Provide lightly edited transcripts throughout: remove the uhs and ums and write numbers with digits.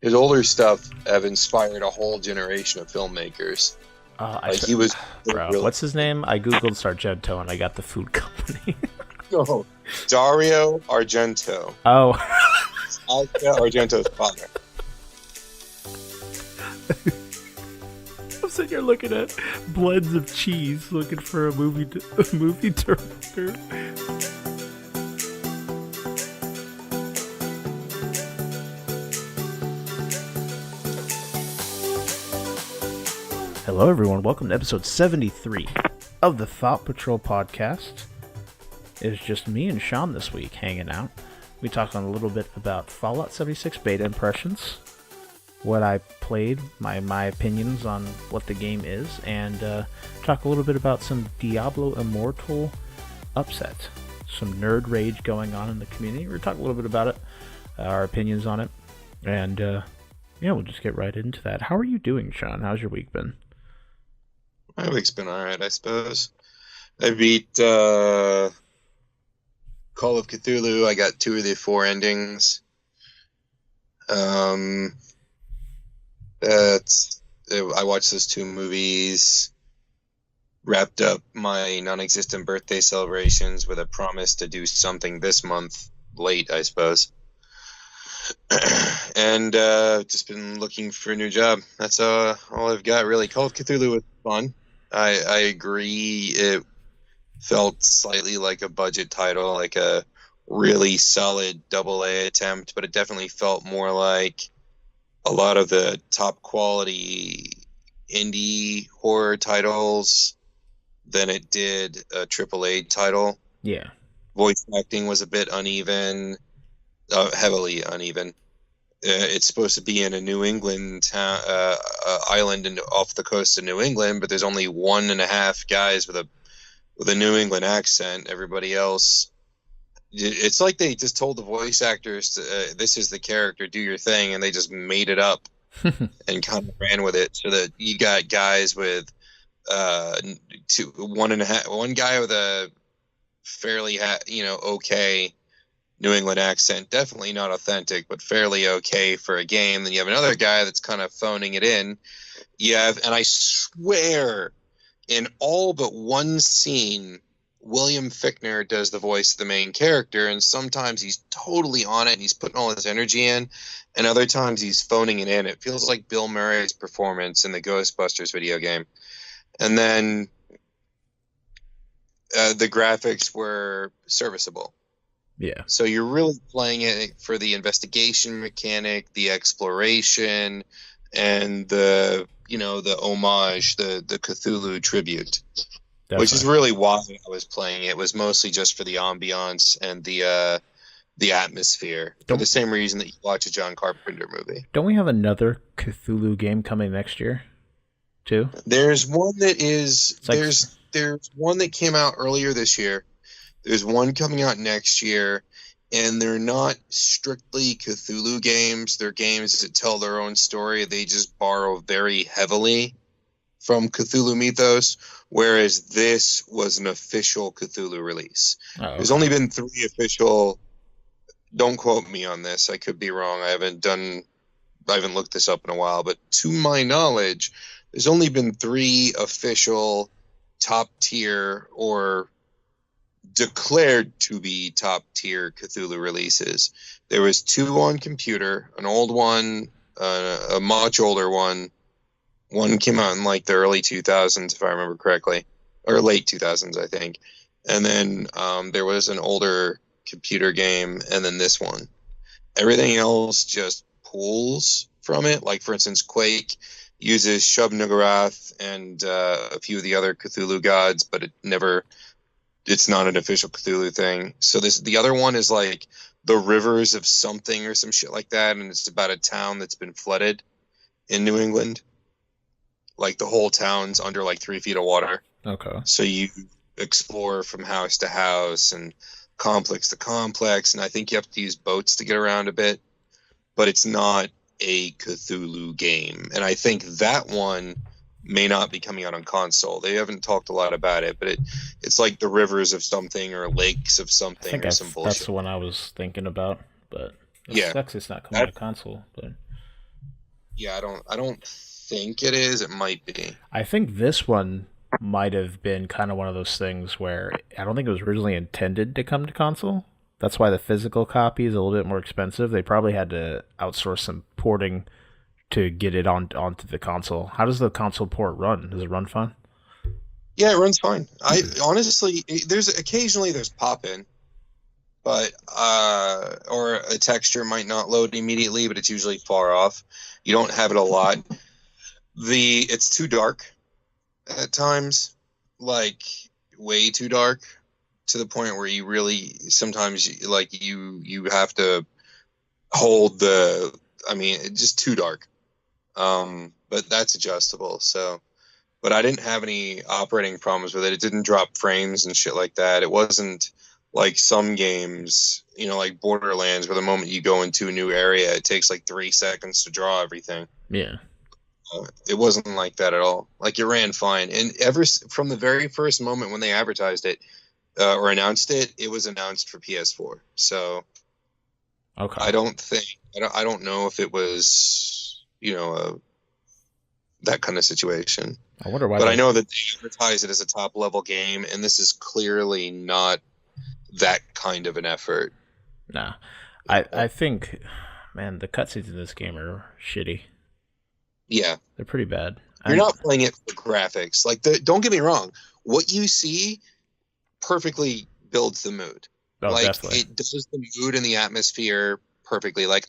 his older stuff have inspired a whole generation of filmmakers. He was bro. What's his name? I googled Argento and I got the food company. No, Dario Argento. Oh, Argento's father. I'm sitting here looking at blends of cheese, looking for a movie director. Hello, everyone. Welcome to episode 73 of the Thought Patrol podcast. It's just me and Shawn this week hanging out. We talk on a little bit about Fallout 76 beta impressions, what I played, my opinions on what the game is, and talk a little bit about some Diablo Immortal upset. Some nerd rage going on in the community. We're talking a little bit about it, our opinions on it, and we'll just get right into that. How are you doing, Shawn? How's your week been? My week's been alright, I suppose. I beat Call of Cthulhu. I got 2 of the 4 endings. I watched those 2 movies. Wrapped up my non-existent birthday celebrations with a promise to do something this month. Late, I suppose. And just been looking for a new job. That's all I've got, really. Call of Cthulhu was fun. I agree. It felt slightly like a budget title, like a really solid AA attempt, but it definitely felt more like a lot of the top quality indie horror titles than it did a AAA title. Yeah. Voice acting was a bit uneven, heavily uneven. It's supposed to be in a New England island and off the coast of New England, but there's only 1.5 guys with a New England accent. Everybody else, it's like they just told the voice actors, "This is the character, do your thing," and they just made it up and kind of ran with it. So that you got guys with one guy with a fairly okay New England accent, definitely not authentic, but fairly okay for a game. Then you have another guy that's kind of phoning it in. And I swear, in all but one scene, William Fichtner does the voice of the main character, and sometimes he's totally on it and he's putting all his energy in, and other times he's phoning it in. It feels like Bill Murray's performance in the Ghostbusters video game. And then the graphics were serviceable. Yeah. So you're really playing it for the investigation mechanic, the exploration, and the homage, the Cthulhu tribute. Definitely. Which is really why I was playing it. It was mostly just for the ambiance and the atmosphere. For the same reason that you watch a John Carpenter movie. Don't we have another Cthulhu game coming next year, too? There's one that is there's one that came out earlier this year. There's one coming out next year, and they're not strictly Cthulhu games. They're games that tell their own story. They just borrow very heavily from Cthulhu Mythos, whereas this was an official Cthulhu release. Oh, okay. There's only been 3 official... Don't quote me on this. I could be wrong. I haven't looked this up in a while, but to my knowledge, there's only been 3 official top-tier or declared to be top-tier Cthulhu releases. There was 2 on computer, an old one, a much older one. One came out in like the early 2000s, if I remember correctly, or late 2000s, I think. And then there was an older computer game, and then this one. Everything else just pulls from it. Like, for instance, Quake uses Shub-Niggurath and a few of the other Cthulhu gods, but it's not an official Cthulhu thing. So the other one is like the rivers of something or some shit like that, and it's about a town that's been flooded in New England. Like the whole town's under like 3 feet of water. Okay. So you explore from house to house and complex to complex, and I think you have to use boats to get around a bit. But it's not a Cthulhu game, and I think that one may not be coming out on console. They haven't talked a lot about it, but it's like the rivers of something or lakes of something or some bullshit. That's the one I was thinking about, but yeah, sucks it's not coming out on console. But Yeah, I don't think it is. It might be. I think this one might have been kind of one of those things where I don't think it was originally intended to come to console. That's why the physical copy is a little bit more expensive. They probably had to outsource some porting to get it onto the console. How does the console port run? Does it run fine? Yeah, it runs fine. I honestly, there's pop-in, but or a texture might not load immediately, but it's usually far off. You don't have it a lot. It's too dark at times, like way too dark, to the point where you really sometimes like you have to hold the. I mean, it's just too dark. But that's adjustable. So, but I didn't have any operating problems with it. It didn't drop frames and shit like that. It wasn't like some games, like Borderlands, where the moment you go into a new area, it takes like 3 seconds to draw everything. Yeah. It wasn't like that at all. Like, it ran fine. And from the very first moment when they advertised it or announced it, it was announced for PS4. So okay. I don't know if it was, that kind of situation. I wonder why. But I know that they advertise it as a top level game, and this is clearly not that kind of an effort. Nah. I think, man, the cutscenes in this game are shitty. Yeah. They're pretty bad. You're not playing it for graphics. Like, don't get me wrong. What you see perfectly builds the mood. Oh, like, definitely. It does the mood and the atmosphere perfectly. Like,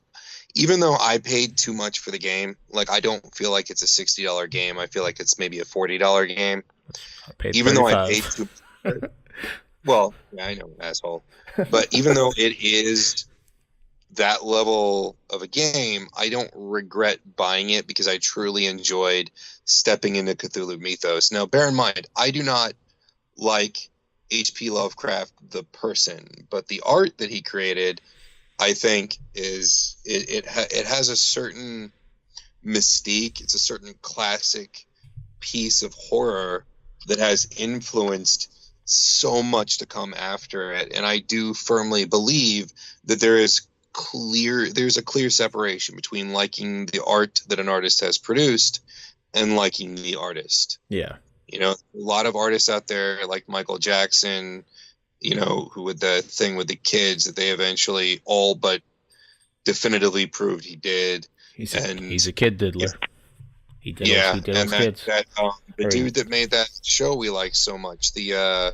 even though I paid too much for the game, like, I don't feel like it's a $60 game. I feel like it's maybe a $40 game. Even though I paid too much. Well, yeah, I know, asshole. But even though it is that level of a game, I don't regret buying it because I truly enjoyed stepping into Cthulhu Mythos. Now, bear in mind, I do not like H.P. Lovecraft, the person, but the art that he created, I think, is it has a certain mystique. It's a certain classic piece of horror that has influenced so much to come after it, and I do firmly believe that there's a clear separation between liking the art that an artist has produced and liking the artist. Yeah. A lot of artists out there like Michael Jackson, who with the thing with the kids that they eventually all but definitively proved he did. He's a kid diddler. He diddles kids. The dude that made that show we like so much, the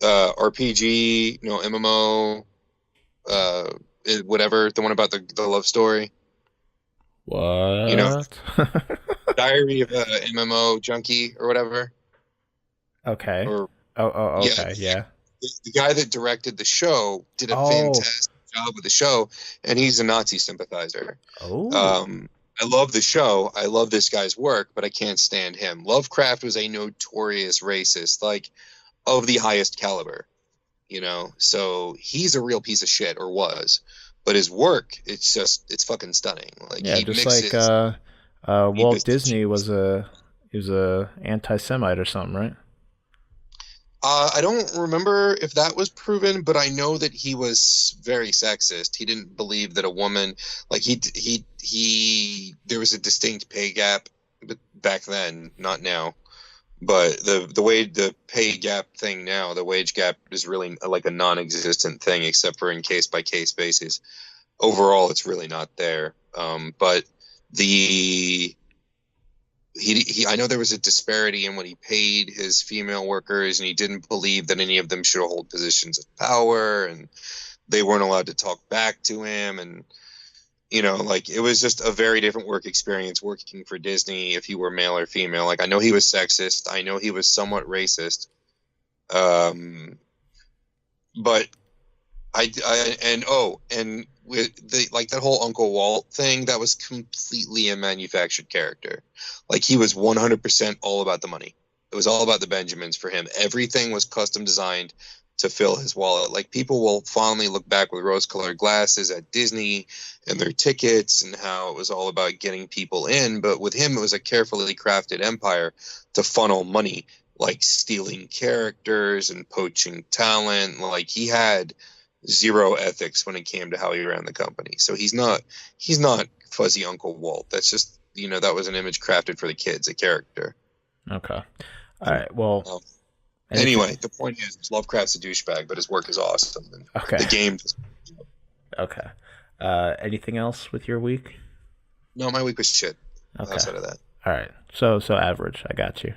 RPG, MMO, whatever, the one about the love story. What? Diary of a MMO Junkie or whatever. Okay. Okay, yeah. The guy that directed the show did a fantastic job with the show, and he's a Nazi sympathizer. Oh. I love the show. I love this guy's work, but I can't stand him. Lovecraft was a notorious racist, like, of the highest caliber, So he's a real piece of shit, or was. But his work, it's fucking stunning. Like, yeah, just like Walt Disney was a anti-Semite or something, right? I don't remember if that was proven, but I know that he was very sexist. He didn't believe that a woman, like, there was a distinct pay gap back then, not now. But the pay gap thing now, the wage gap is really like a non-existent thing, except for in case-by-case basis. Overall, it's really not there. But I know there was a disparity in what he paid his female workers, and he didn't believe that any of them should hold positions of power, and they weren't allowed to talk back to him. And, like, it was just a very different work experience working for Disney if you were male or female. Like, I know he was sexist. I know he was somewhat racist. But and with that whole Uncle Walt thing, that was completely a manufactured character. Like, he was 100% all about the money. It was all about the Benjamins for him. Everything was custom designed to fill his wallet. Like, people will fondly look back with rose-colored glasses at Disney and their tickets and how it was all about getting people in. But with him, it was a carefully crafted empire to funnel money, like stealing characters and poaching talent. Like, he had zero ethics when it came to how he ran the company. So he's not fuzzy Uncle Walt. That's just that was an image crafted for the kids, a character. Okay. All right. Well. Anyway, the point is, Lovecraft's a douchebag, but his work is awesome. Okay. The game. Okay. Anything else with your week? No, my week was shit. Okay. Outside of that. All right. So average. I got you.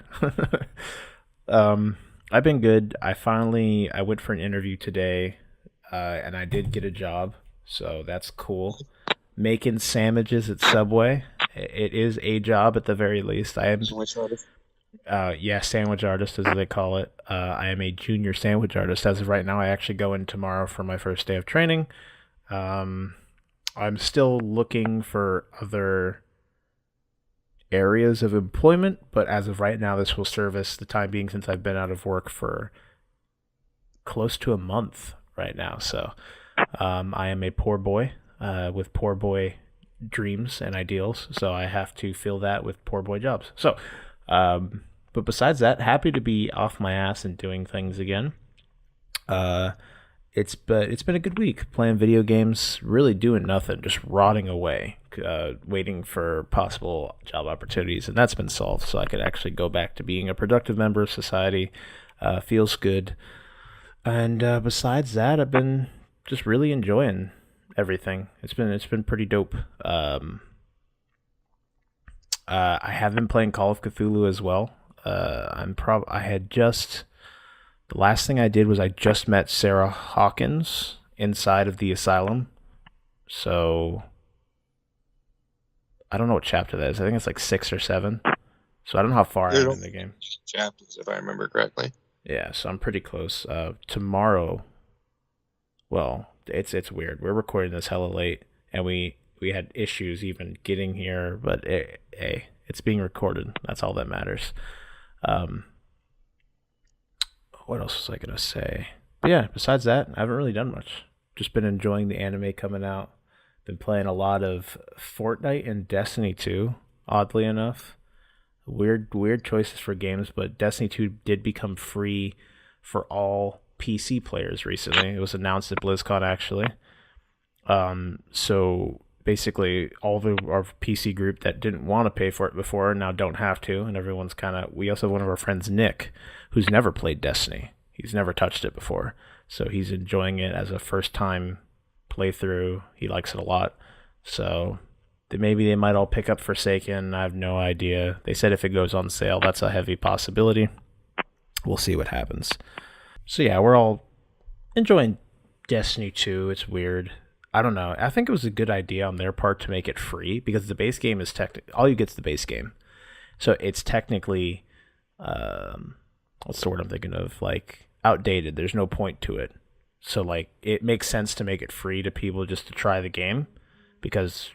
I've been good. I went for an interview today, and I did get a job, so that's cool. Making sandwiches at Subway. It is a job at the very least. I am. Sandwich artist, as they call it. I am a junior sandwich artist. As of right now, I actually go in tomorrow for my first day of training. I'm still looking for other areas of employment, but as of right now, this will service the time being since I've been out of work for close to a month right now. So I am a poor boy with poor boy dreams and ideals, so I have to fill that with poor boy jobs. So but besides that, happy to be off my ass and doing things again. It's been a good week playing video games, really doing nothing, just rotting away, waiting for possible job opportunities, and that's been solved, so I could actually go back to being a productive member of society. Feels good. And besides that, I've been just really enjoying everything. It's been pretty dope. I have been playing Call of Cthulhu as well. The last thing I did was I just met Sarah Hawkins inside of the asylum. So I don't know what chapter that is. I think it's like 6 or 7. So I don't know how far I'm in the game. Chapters, if I remember correctly. Yeah, so I'm pretty close. Tomorrow, well, it's weird. We're recording this hella late, and we had issues even getting here, but it's being recorded. That's all that matters. What else was I going to say? But yeah, besides that, I haven't really done much. Just been enjoying the anime coming out. Been playing a lot of Fortnite and Destiny 2, oddly enough. Weird choices for games, but Destiny 2 did become free for all PC players recently. It was announced at BlizzCon, actually. So basically, all of our PC group that didn't want to pay for it before now don't have to, and everyone's we also have one of our friends, Nick, who's never played Destiny. He's never touched it before, so he's enjoying it as a first-time playthrough. He likes it a lot, so maybe they might all pick up Forsaken. I have no idea. They said if it goes on sale, that's a heavy possibility. We'll see what happens. So yeah, we're all enjoying Destiny 2. It's weird. I don't know. I think it was a good idea on their part to make it free, because the base game is all you get's the base game. So it's technically, what's the word I'm thinking of? Like, outdated. There's no point to it. So like, it makes sense to make it free to people just to try the game, because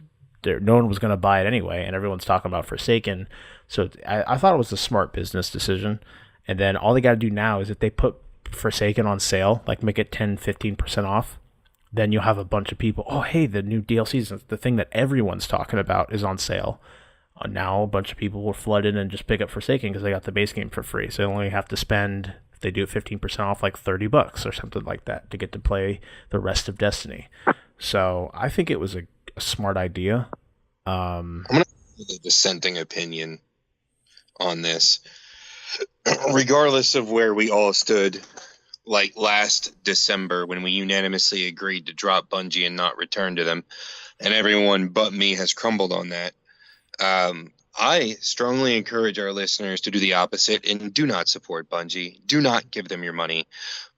no one was going to buy it anyway, and everyone's talking about Forsaken. So I thought it was a smart business decision. And then all they got to do now is if they put Forsaken on sale, like make it 10-15% off, then you'll have a bunch of people, oh, hey, the new DLCs, the thing that everyone's talking about, is on sale. Now a bunch of people will flood in and just pick up Forsaken because they got the base game for free. So they only have to spend, if they do it 15% off, like $30 or something like that to get to play the rest of Destiny. So I think it was a smart idea. I'm going to give a dissenting opinion on this. Regardless of where we all stood, like last December when we unanimously agreed to drop Bungie and not return to them, and everyone but me has crumbled on that. I strongly encourage our listeners to do the opposite and do not support Bungie. Do not give them your money.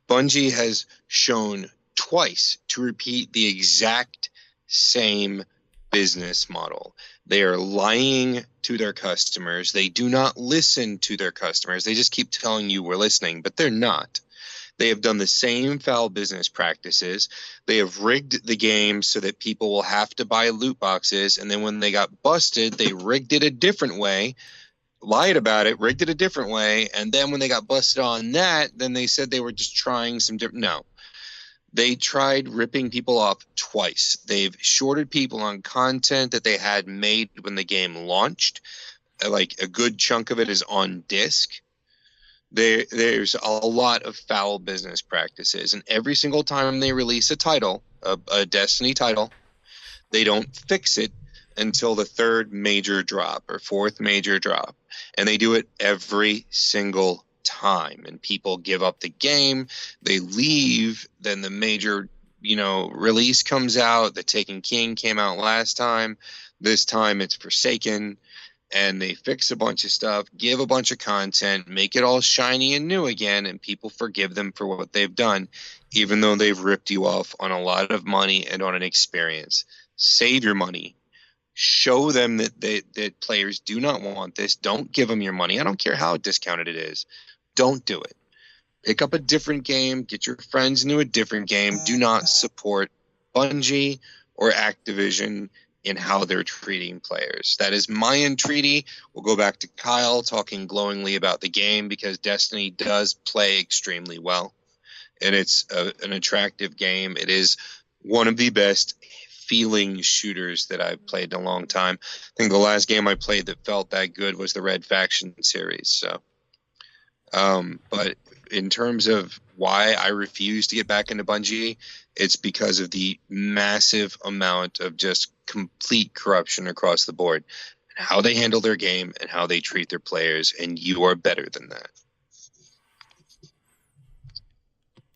Bungie has shown twice to repeat the exact same business model. They are lying to their customers. They do not listen to their customers. They just keep telling you we're listening, but they're not. They have done the same foul business practices. They have rigged the game so that people will have to buy loot boxes, and then when they got busted, they rigged it a different way, lied about it, rigged it a different way, and then when they got busted on that, then they said they were just trying some different... No. They tried ripping people off twice. They've shorted people on content that they had made when the game launched. Like, a good chunk of it is on disc. There's a lot of foul business practices, and every single time they release a title, a Destiny title, they don't fix it until the third major drop or fourth major drop. And they do it every single time. And people give up the game. They leave. Then the major, release comes out. The Taken King came out last time. This time it's Forsaken. And they fix a bunch of stuff, give a bunch of content, make it all shiny and new again, and people forgive them for what they've done, even though they've ripped you off on a lot of money and on an experience. Save your money. Show them that players do not want this. Don't give them your money. I don't care how discounted it is. Don't do it. Pick up a different game. Get your friends into a different game. Do not support Bungie or Activision in how they're treating players. That is my entreaty. We'll go back to Kyle talking glowingly about the game, because Destiny does play extremely well. And it's an attractive game. It is one of the best feeling shooters that I've played in a long time. I think the last game I played that felt that good was the Red Faction series. So, but in terms of why I refuse to get back into Bungie, it's because of the massive amount of just complete corruption across the board, and how they handle their game and how they treat their players, and you are better than that.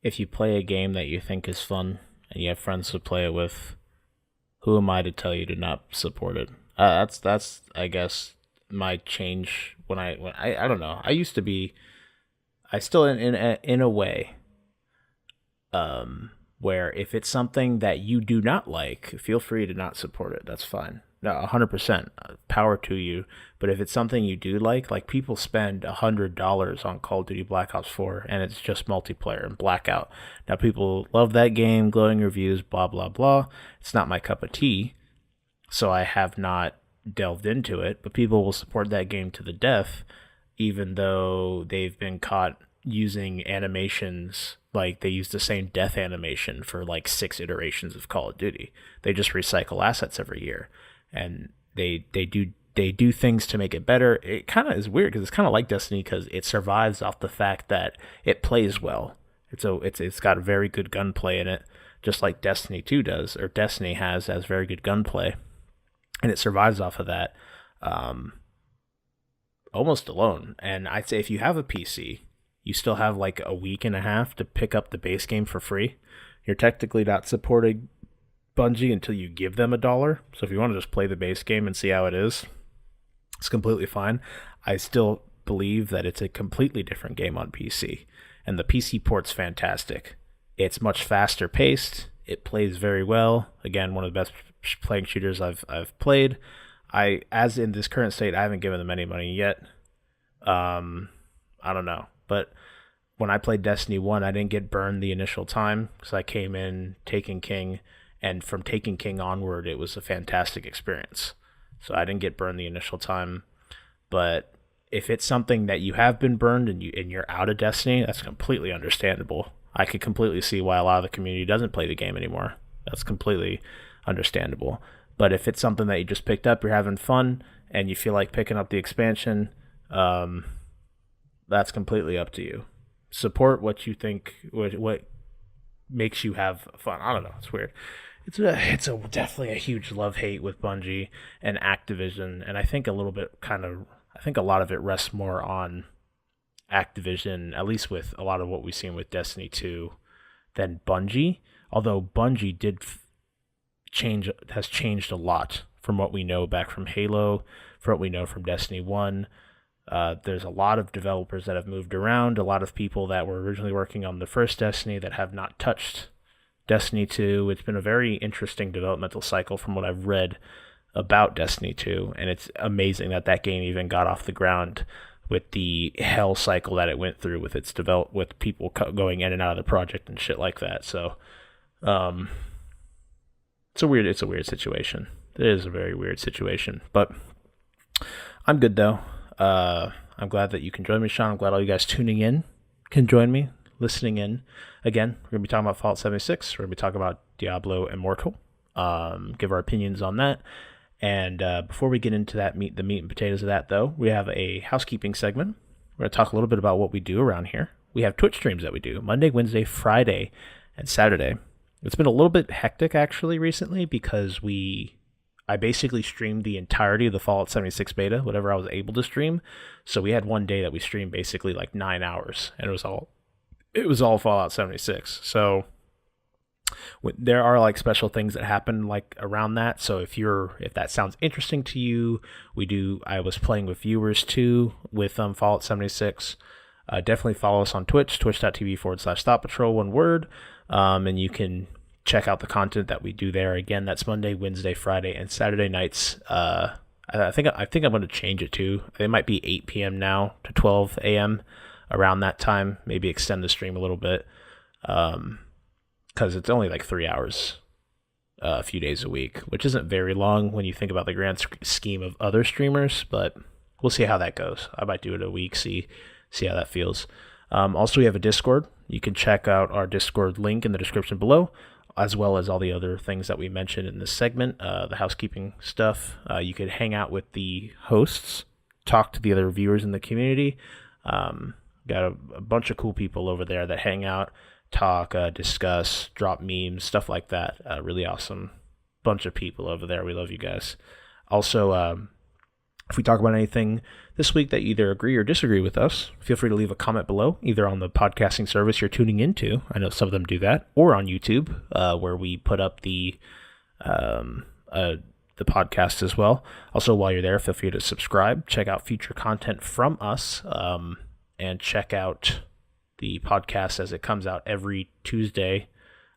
If you play a game that you think is fun and you have friends to play it with, who am I to tell you to not support it? That's I guess my change when I don't know. I used to be, I still in a way, where if it's something that you do not like, feel free to not support it. That's fine. No, 100% power to you. But if it's something you do like people spend $100 on Call of Duty Black Ops 4, and it's just multiplayer and Blackout. Now, people love that game, glowing reviews, blah, blah, blah. It's not my cup of tea, so I have not delved into it. But people will support that game to the death, even though they've been caught using animations. Like, they use the same death animation for like 6 iterations of Call of Duty. They just recycle assets every year, and they do things to make it better. It kind of is weird because it's kind of like Destiny, because it survives off the fact that it plays well. It's got a very good gunplay in it, just like Destiny 2 does, or Destiny has very good gunplay, and it survives off of that almost alone. And I'd say if you have a PC, you still have like a week and a half to pick up the base game for free. You're technically not supporting Bungie until you give them $1. So if you want to just play the base game and see how it is, it's completely fine. I still believe that it's a completely different game on PC, and the PC port's fantastic. It's much faster paced. It plays very well. Again, one of the best playing shooters I've played. As in this current state, I haven't given them any money yet. I don't know. But when I played Destiny 1, I didn't get burned the initial time, because I came in Taken King, and from Taken King onward, it was a fantastic experience. So I didn't get burned the initial time. But if it's something that you have been burned and you're out of Destiny, that's completely understandable. I could completely see why a lot of the community doesn't play the game anymore. That's completely understandable. But if it's something that you just picked up, you're having fun, and you feel like picking up the expansion, that's completely up to you. Support what you think, what makes you have fun. I don't know. It's weird. It's definitely a huge love-hate with Bungie and Activision, and I think a lot of it rests more on Activision, at least with a lot of what we've seen with Destiny 2, than Bungie. Although Bungie has changed a lot from what we know back from Halo, from what we know from Destiny 1. There's a lot of developers that have moved around, a lot of people that were originally working on the first Destiny that have not touched Destiny 2. It's been a very interesting developmental cycle from what I've read about Destiny 2, and it's amazing that game even got off the ground with the hell cycle that it went through with its with people going in and out of the project and shit like that. So, it's a weird situation. It is a very weird situation, but I'm good though. I'm glad that you can join me, Shawn. I'm glad all you guys tuning in can join me, listening in. Again, we're going to be talking about Fallout 76. We're going to be talking about Diablo Immortal. Give our opinions on that. And before we get into the meat and potatoes of that, though, we have a housekeeping segment. We're going to talk a little bit about what we do around here. We have Twitch streams that we do Monday, Wednesday, Friday, and Saturday. It's been a little bit hectic, actually, recently, because I basically streamed the entirety of the Fallout 76 beta, whatever I was able to stream. So we had one day that we streamed basically like 9 hours, and it was all Fallout 76. So there are like special things that happen like around that. So if that sounds interesting to you, I was playing with viewers too with Fallout 76. Definitely follow us on Twitch, twitch.tv/ThoughtPatrol, one word. And you can check out the content that we do there. Again, that's Monday, Wednesday, Friday, and Saturday nights. I think I'm going to change it too. It might be 8 p.m. now to 12 a.m. around that time. Maybe extend the stream a little bit, because it's only like 3 hours a few days a week, which isn't very long when you think about the grand scheme of other streamers, but we'll see how that goes. I might do it a week, see how that feels. Also, we have a Discord. You can check out our Discord link in the description below, as well as all the other things that we mentioned in this segment, the housekeeping stuff. You could hang out with the hosts, talk to the other viewers in the community. Got a bunch of cool people over there that hang out, talk, discuss, drop memes, stuff like that. Really awesome bunch of people over there. We love you guys. Also, if we talk about anything this week that you either agree or disagree with us, feel free to leave a comment below, either on the podcasting service you're tuning into. I know some of them do that, or on YouTube, where we put up the podcast as well. Also, while you're there, feel free to subscribe, check out future content from us, and check out the podcast as it comes out every Tuesday.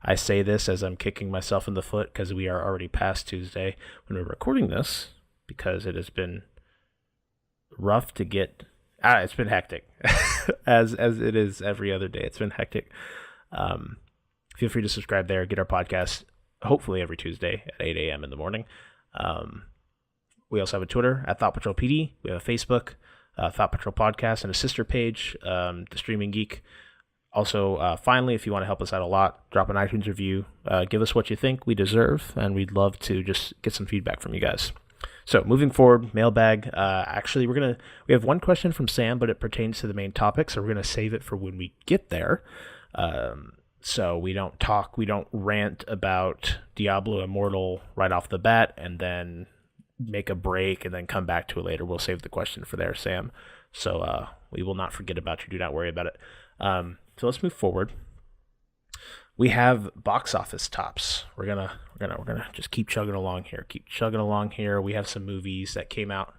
I say this as I'm kicking myself in the foot because we are already past Tuesday when we're recording this, because it has been rough to get. It's been hectic, as it is every other day. It's been hectic. Feel free to subscribe there. Get our podcast hopefully every Tuesday at 8 a.m. in the morning. We also have a Twitter at Thought Patrol PD. We have a Facebook, Thought Patrol Podcast, and a sister page, The Streaming Geek. Also, finally, if you want to help us out a lot, drop an iTunes review. Give us what you think we deserve, and we'd love to just get some feedback from you guys. So moving forward, mailbag. Actually, we have one question from Sam, but it pertains to the main topic, so we're gonna save it for when we get there. So we don't rant about Diablo Immortal right off the bat, and then make a break and then come back to it later. We'll save the question for there, Sam. So we will not forget about you. Do not worry about it. So let's move forward. We have box office tops. We're gonna just keep chugging along here. We have some movies that came out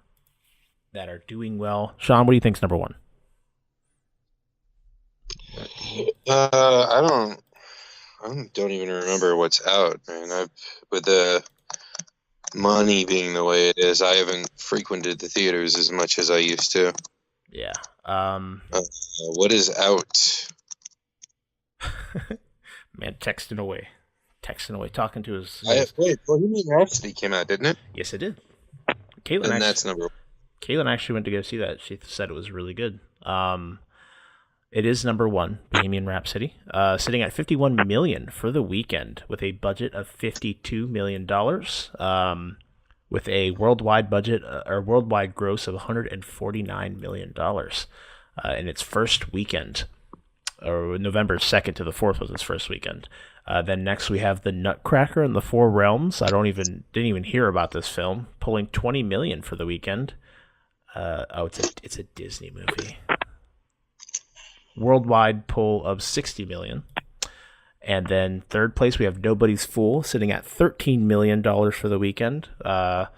that are doing well. Shawn, what do you think's number one? I don't even remember what's out, man. With the money being the way it is, I haven't frequented the theaters as much as I used to. Yeah. What is out? Man, texting away, talking to his. Wait, Bohemian Rhapsody came out, didn't it? Yes, it did. Caitlyn, that's number one. Caitlyn actually went to go see that. She said it was really good. It is number one, Bohemian Rhapsody, sitting at $51 million for the weekend with a budget of $52 million, with a worldwide budget or worldwide gross of $149 million in its first weekend. Or November 2nd to the 4th was its first weekend. Then next we have The Nutcracker and the Four Realms. Didn't even hear about this film, pulling $20 million for the weekend. It's a Disney movie. Worldwide pull of $60 million. And then third place we have Nobody's Fool, sitting at $13 million for the weekend. I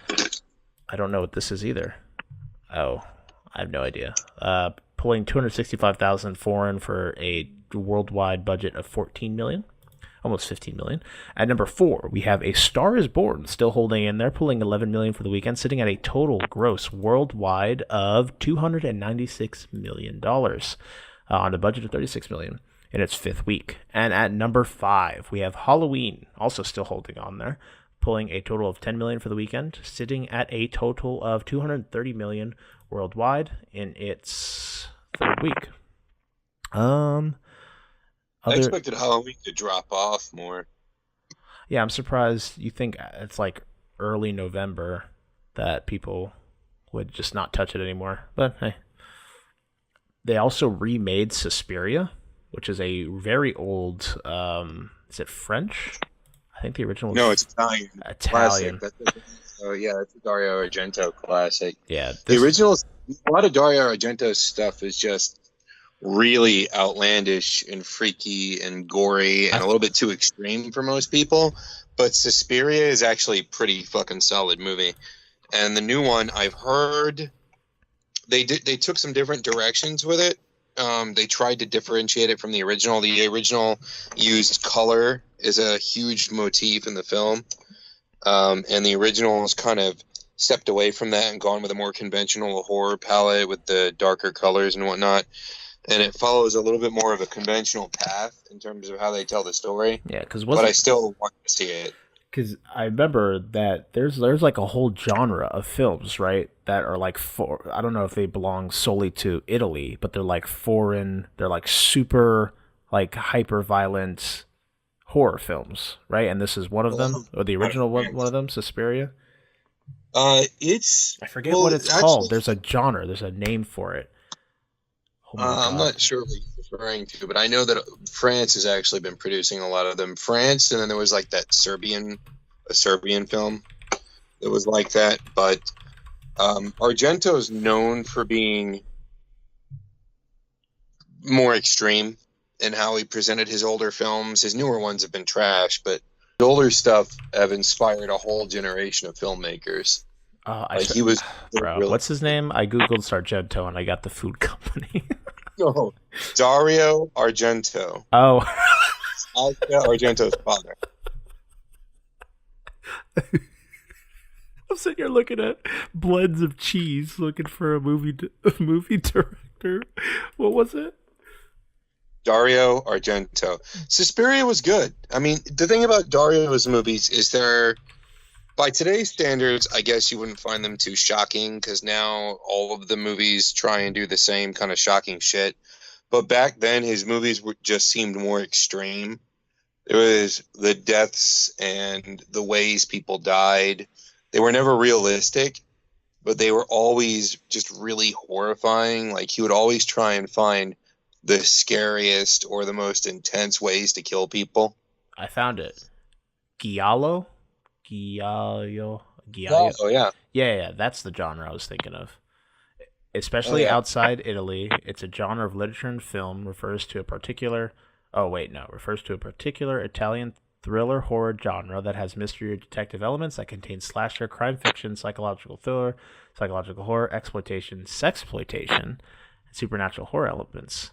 don't know what this is either. Oh, I have no idea. Pulling $265,000 foreign for a worldwide budget of $14 million, almost $15 million. At number 4, we have A Star Is Born, still holding in there, pulling $11 million for the weekend, sitting at a total gross worldwide of $296 million on a budget of $36 million in its 5th week. And at number 5, we have Halloween, also still holding on there, pulling a total of $10 million for the weekend, sitting at a total of $230 million worldwide in its 3rd week. I expected Halloween to drop off more. Yeah, I'm surprised. You think it's like early November that people would just not touch it anymore. But hey. They also remade Suspiria, which is a very old, is it French? I think the original was... No, it's Italian. Italian. Classic. Oh yeah, it's a Dario Argento classic. Yeah, The original, a lot of Dario Argento stuff is just really outlandish and freaky and gory and a little bit too extreme for most people. But Suspiria is actually a pretty fucking solid movie. And the new one, I've heard they took some different directions with it. They tried to differentiate it from the original. The original used color as a huge motif in the film. And the original has kind of stepped away from that and gone with a more conventional horror palette with the darker colors and whatnot. And it follows a little bit more of a conventional path in terms of how they tell the story. Yeah, but I still want to see it. Because I remember that there's like a whole genre of films, right, that are like I don't know if they belong solely to Italy, but they're like foreign, they're like super like hyper violent horror films, right? And this is one of them, or the original one of them, Suspiria. I forget what it's called. There's a genre. There's a name for it. I'm not sure what you're referring to, but I know that France has actually been producing a lot of them. France, and then there was like that Serbian film that was like that. But Argento is known for being more extreme in how he presented his older films. His newer ones have been trash, but the older stuff have inspired a whole generation of filmmakers. What's his name? I googled Argento and I got the food company. No, Dario Argento. Oh, Argento's father. I'm sitting here looking at blends of cheese, looking for a movie director. What was it? Dario Argento. Suspiria was good. I mean, the thing about Dario's movies is by today's standards, I guess you wouldn't find them too shocking because now all of the movies try and do the same kind of shocking shit. But back then, his movies just seemed more extreme. There was the deaths and the ways people died. They were never realistic, but they were always just really horrifying. Like, he would always try and find the scariest or the most intense ways to kill people. I found it. Giallo? Oh, yeah. Yeah, that's the genre I was thinking of. Especially outside Italy, it's a genre of literature and film, refers to a particular Italian thriller horror genre that has mystery or detective elements, that contains slasher, crime fiction, psychological thriller, psychological horror, exploitation, sexploitation, and supernatural horror elements.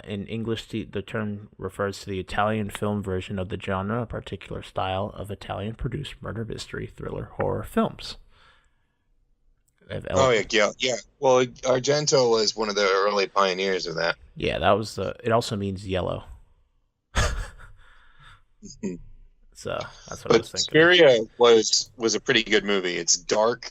In English, the term refers to the Italian film version of the genre, a particular style of Italian-produced murder mystery thriller horror films. Yeah. Well, Argento was one of the early pioneers of that. Yeah, that was it also means yellow. So that's what I was thinking. Suspiria was a pretty good movie. It's dark,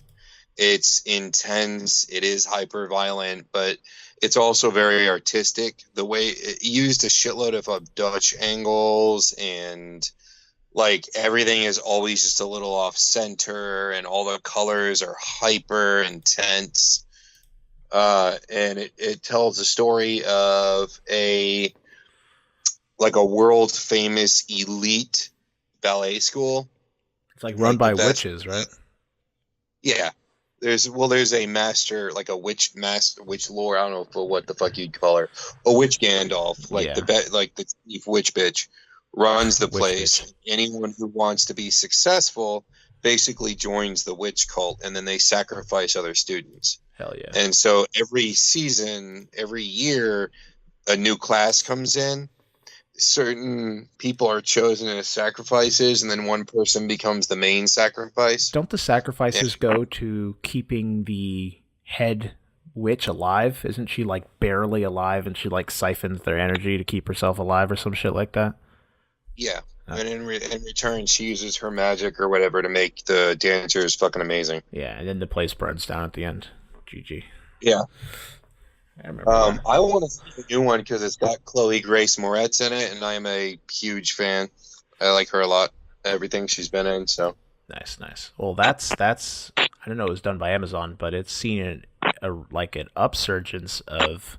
it's intense, it is hyper violent, but it's also very artistic. The way it used a shitload of Dutch angles, and like everything is always just a little off center, and all the colors are hyper intense. And it tells a story of a world famous elite ballet school. It's like run by witches, right? Yeah. There's a master, like a witch lore. I don't know what the fuck you'd call her. A witch Gandalf, the chief witch bitch, runs the place. Bitch. Anyone who wants to be successful basically joins the witch cult, and then they sacrifice other students. Hell yeah! And so every year, a new class comes in. Certain people are chosen as sacrifices, and then one person becomes the main sacrifice. Don't the sacrifices go to keeping the head witch alive? Isn't she like barely alive, and she like siphons their energy to keep herself alive or some shit like that? Yeah, and in return, she uses her magic or whatever to make the dancers fucking amazing. Yeah, and then the place burns down at the end. GG. Yeah. I want to see the new one because it's got Chloe Grace Moretz in it, and I am a huge fan. I like her a lot. Everything she's been in. So nice. Well, that's I don't know. It was done by Amazon, but it's seen an upsurgence of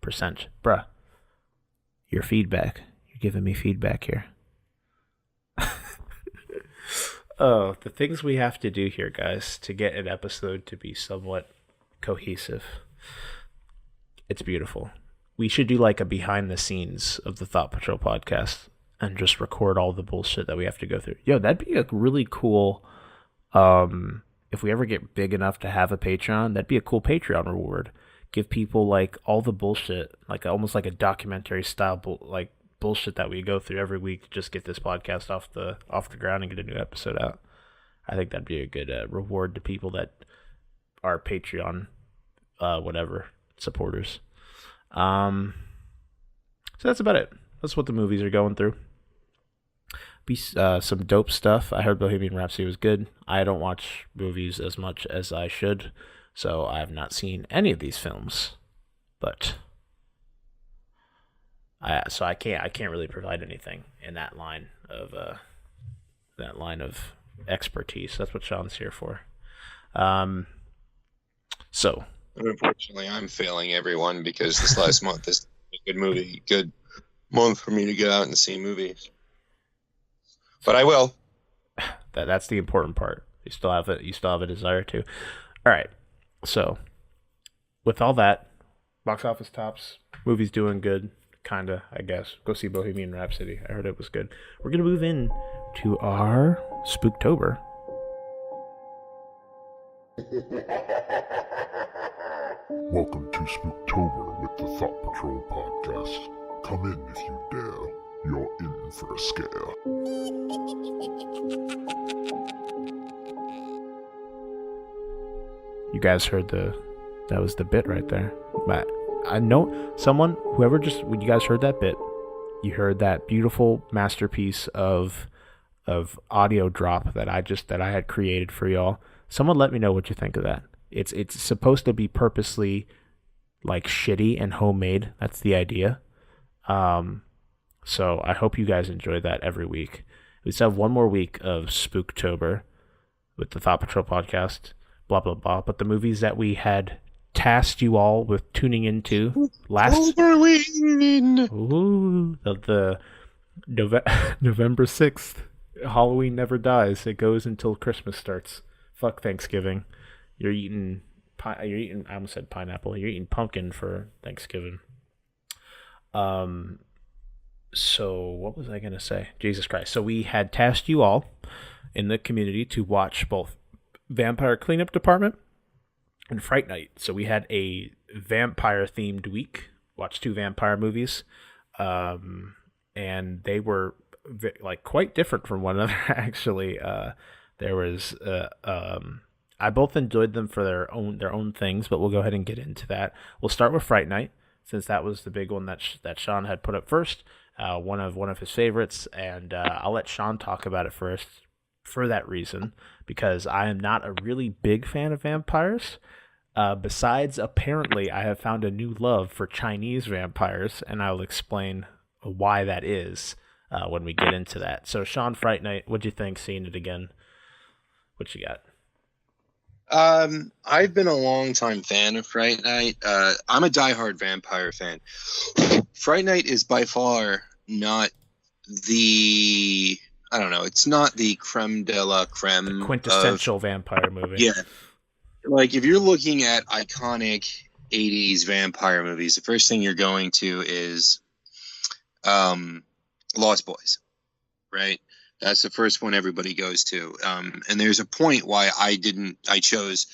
percent. Bruh, your feedback. You're giving me feedback here. Oh, the things we have to do here, guys, to get an episode to be somewhat cohesive. It's beautiful. We should do like a behind the scenes of the Thought Patrol podcast and just record all the bullshit that we have to go through. Yo, that'd be a really cool, if we ever get big enough to have a Patreon, that'd be a cool Patreon reward. Give people like all the bullshit, like almost like a documentary style, like bullshit that we go through every week to just get this podcast off the ground and get a new episode out. I think that'd be a good reward to people that are Patreon, whatever, supporters. So that's about it. That's what the movies are going through. Some dope stuff. I heard Bohemian Rhapsody was good. I don't watch movies as much as I should, so I have not seen any of these films. But I can't really provide anything in that line of expertise. That's what Shawn's here for. So unfortunately, I'm failing everyone because this last month is a good month for me to get out and see movies. But I will. That's the important part. You still have it. You still have a desire to. All right. So, with all that, box office tops, movies doing good, kinda. I guess. Go see Bohemian Rhapsody. I heard it was good. We're gonna move in to our Spooktober. Welcome to Spooktober with the Thought Patrol podcast. Come in if you dare. You're in for a scare. You guys heard that was the bit right there. But I know when you guys heard that bit, you heard that beautiful masterpiece of audio drop that I had created for y'all. Someone let me know what you think of that. It's supposed to be purposely like shitty and homemade. That's the idea. So I hope you guys enjoy that every week. We still have one more week of Spooktober with the Thought Patrol podcast, blah, blah, blah. But the movies that we had tasked you all with tuning into last... Ooh, the November 6th. Halloween never dies. It goes until Christmas starts. Fuck Thanksgiving. You're eating, I almost said pineapple. You're eating pumpkin for Thanksgiving. So what was I going to say? Jesus Christ. So we had tasked you all in the community to watch both Vampire Cleanup Department and Fright Night. So we had a vampire themed week, watched 2 vampire movies. And they were like quite different from one another. Actually, there was, I both enjoyed them for their own things, but we'll go ahead and get into that. We'll start with Fright Night, since that was the big one that Shawn had put up first, one of his favorites, and I'll let Shawn talk about it first for that reason, because I am not a really big fan of vampires. Besides, apparently, I have found a new love for Chinese vampires, and I will explain why that is when we get into that. So, Shawn, Fright Night, what'd you think seeing it again? What you got? I've been a long-time fan of Fright Night. I'm a diehard vampire fan. Fright Night is by far not the... I don't know. It's not the creme de la creme. The quintessential vampire movie. Yeah. Like, if you're looking at iconic 80s vampire movies, the first thing you're going to is Lost Boys, right? That's the first one everybody goes to. And there's a point why I chose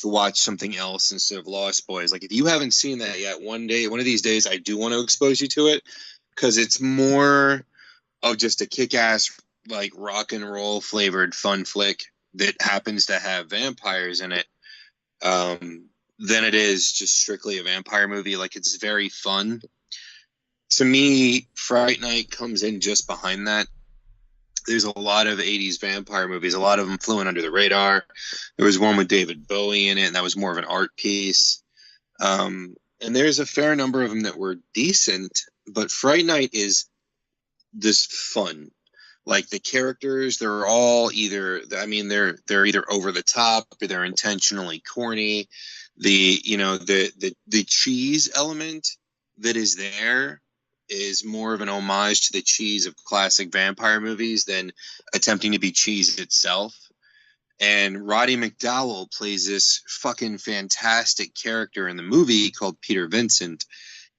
to watch something else instead of Lost Boys. Like, if you haven't seen that yet, one of these days, I do want to expose you to it, because it's more of just a kick-ass, like, rock and roll flavored fun flick that happens to have vampires in it, than it is just strictly a vampire movie. Like, it's very fun. To me, Fright Night comes in just behind that. There's a lot of 80s vampire movies. A lot of them flew in under the radar. There was one with David Bowie in it, and that was more of an art piece. And there's a fair number of them that were decent, but Fright Night is this fun. Like, the characters, they're all either, I mean, they're either over the top, or they're intentionally corny. The cheese element that is there is more of an homage to the cheese of classic vampire movies than attempting to be cheese itself. And Roddy McDowall plays this fucking fantastic character in the movie called Peter Vincent.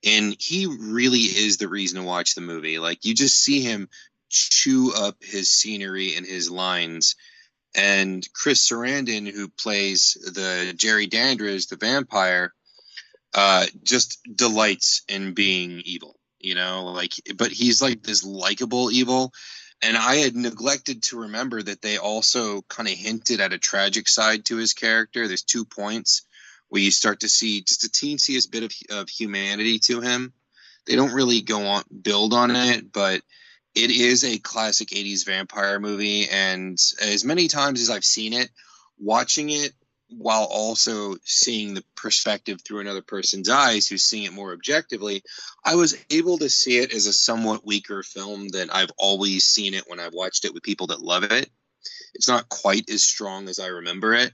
And he really is the reason to watch the movie. Like, you just see him chew up his scenery and his lines. And Chris Sarandon, who plays the Jerry Dandridge, the vampire, just delights in being evil, you know, like, but he's like this likable evil. And I had neglected to remember that they also kind of hinted at a tragic side to his character. There's 2 points where you start to see just a teeniest bit of humanity to him. They don't really build on it, but it is a classic 80s vampire movie. And as many times as I've seen it, watching it while also seeing the perspective through another person's eyes who's seeing it more objectively, I was able to see it as a somewhat weaker film than I've always seen it when I've watched it with people that love it. It's not quite as strong as I remember it.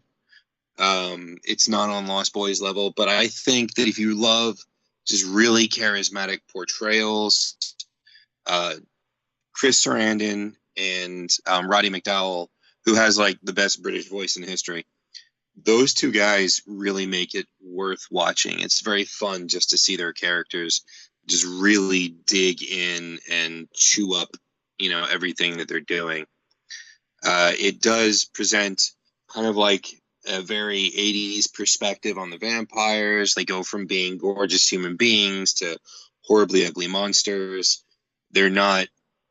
It's not on Lost Boys level, but I think that if you love just really charismatic portrayals, Chris Sarandon and Roddy McDowall, who has like the best British voice in history, those 2 guys really make it worth watching. It's very fun just to see their characters just really dig in and chew up, you know, everything that they're doing. It does present kind of like a very 80s perspective on the vampires. They go from being gorgeous human beings to horribly ugly monsters. They're not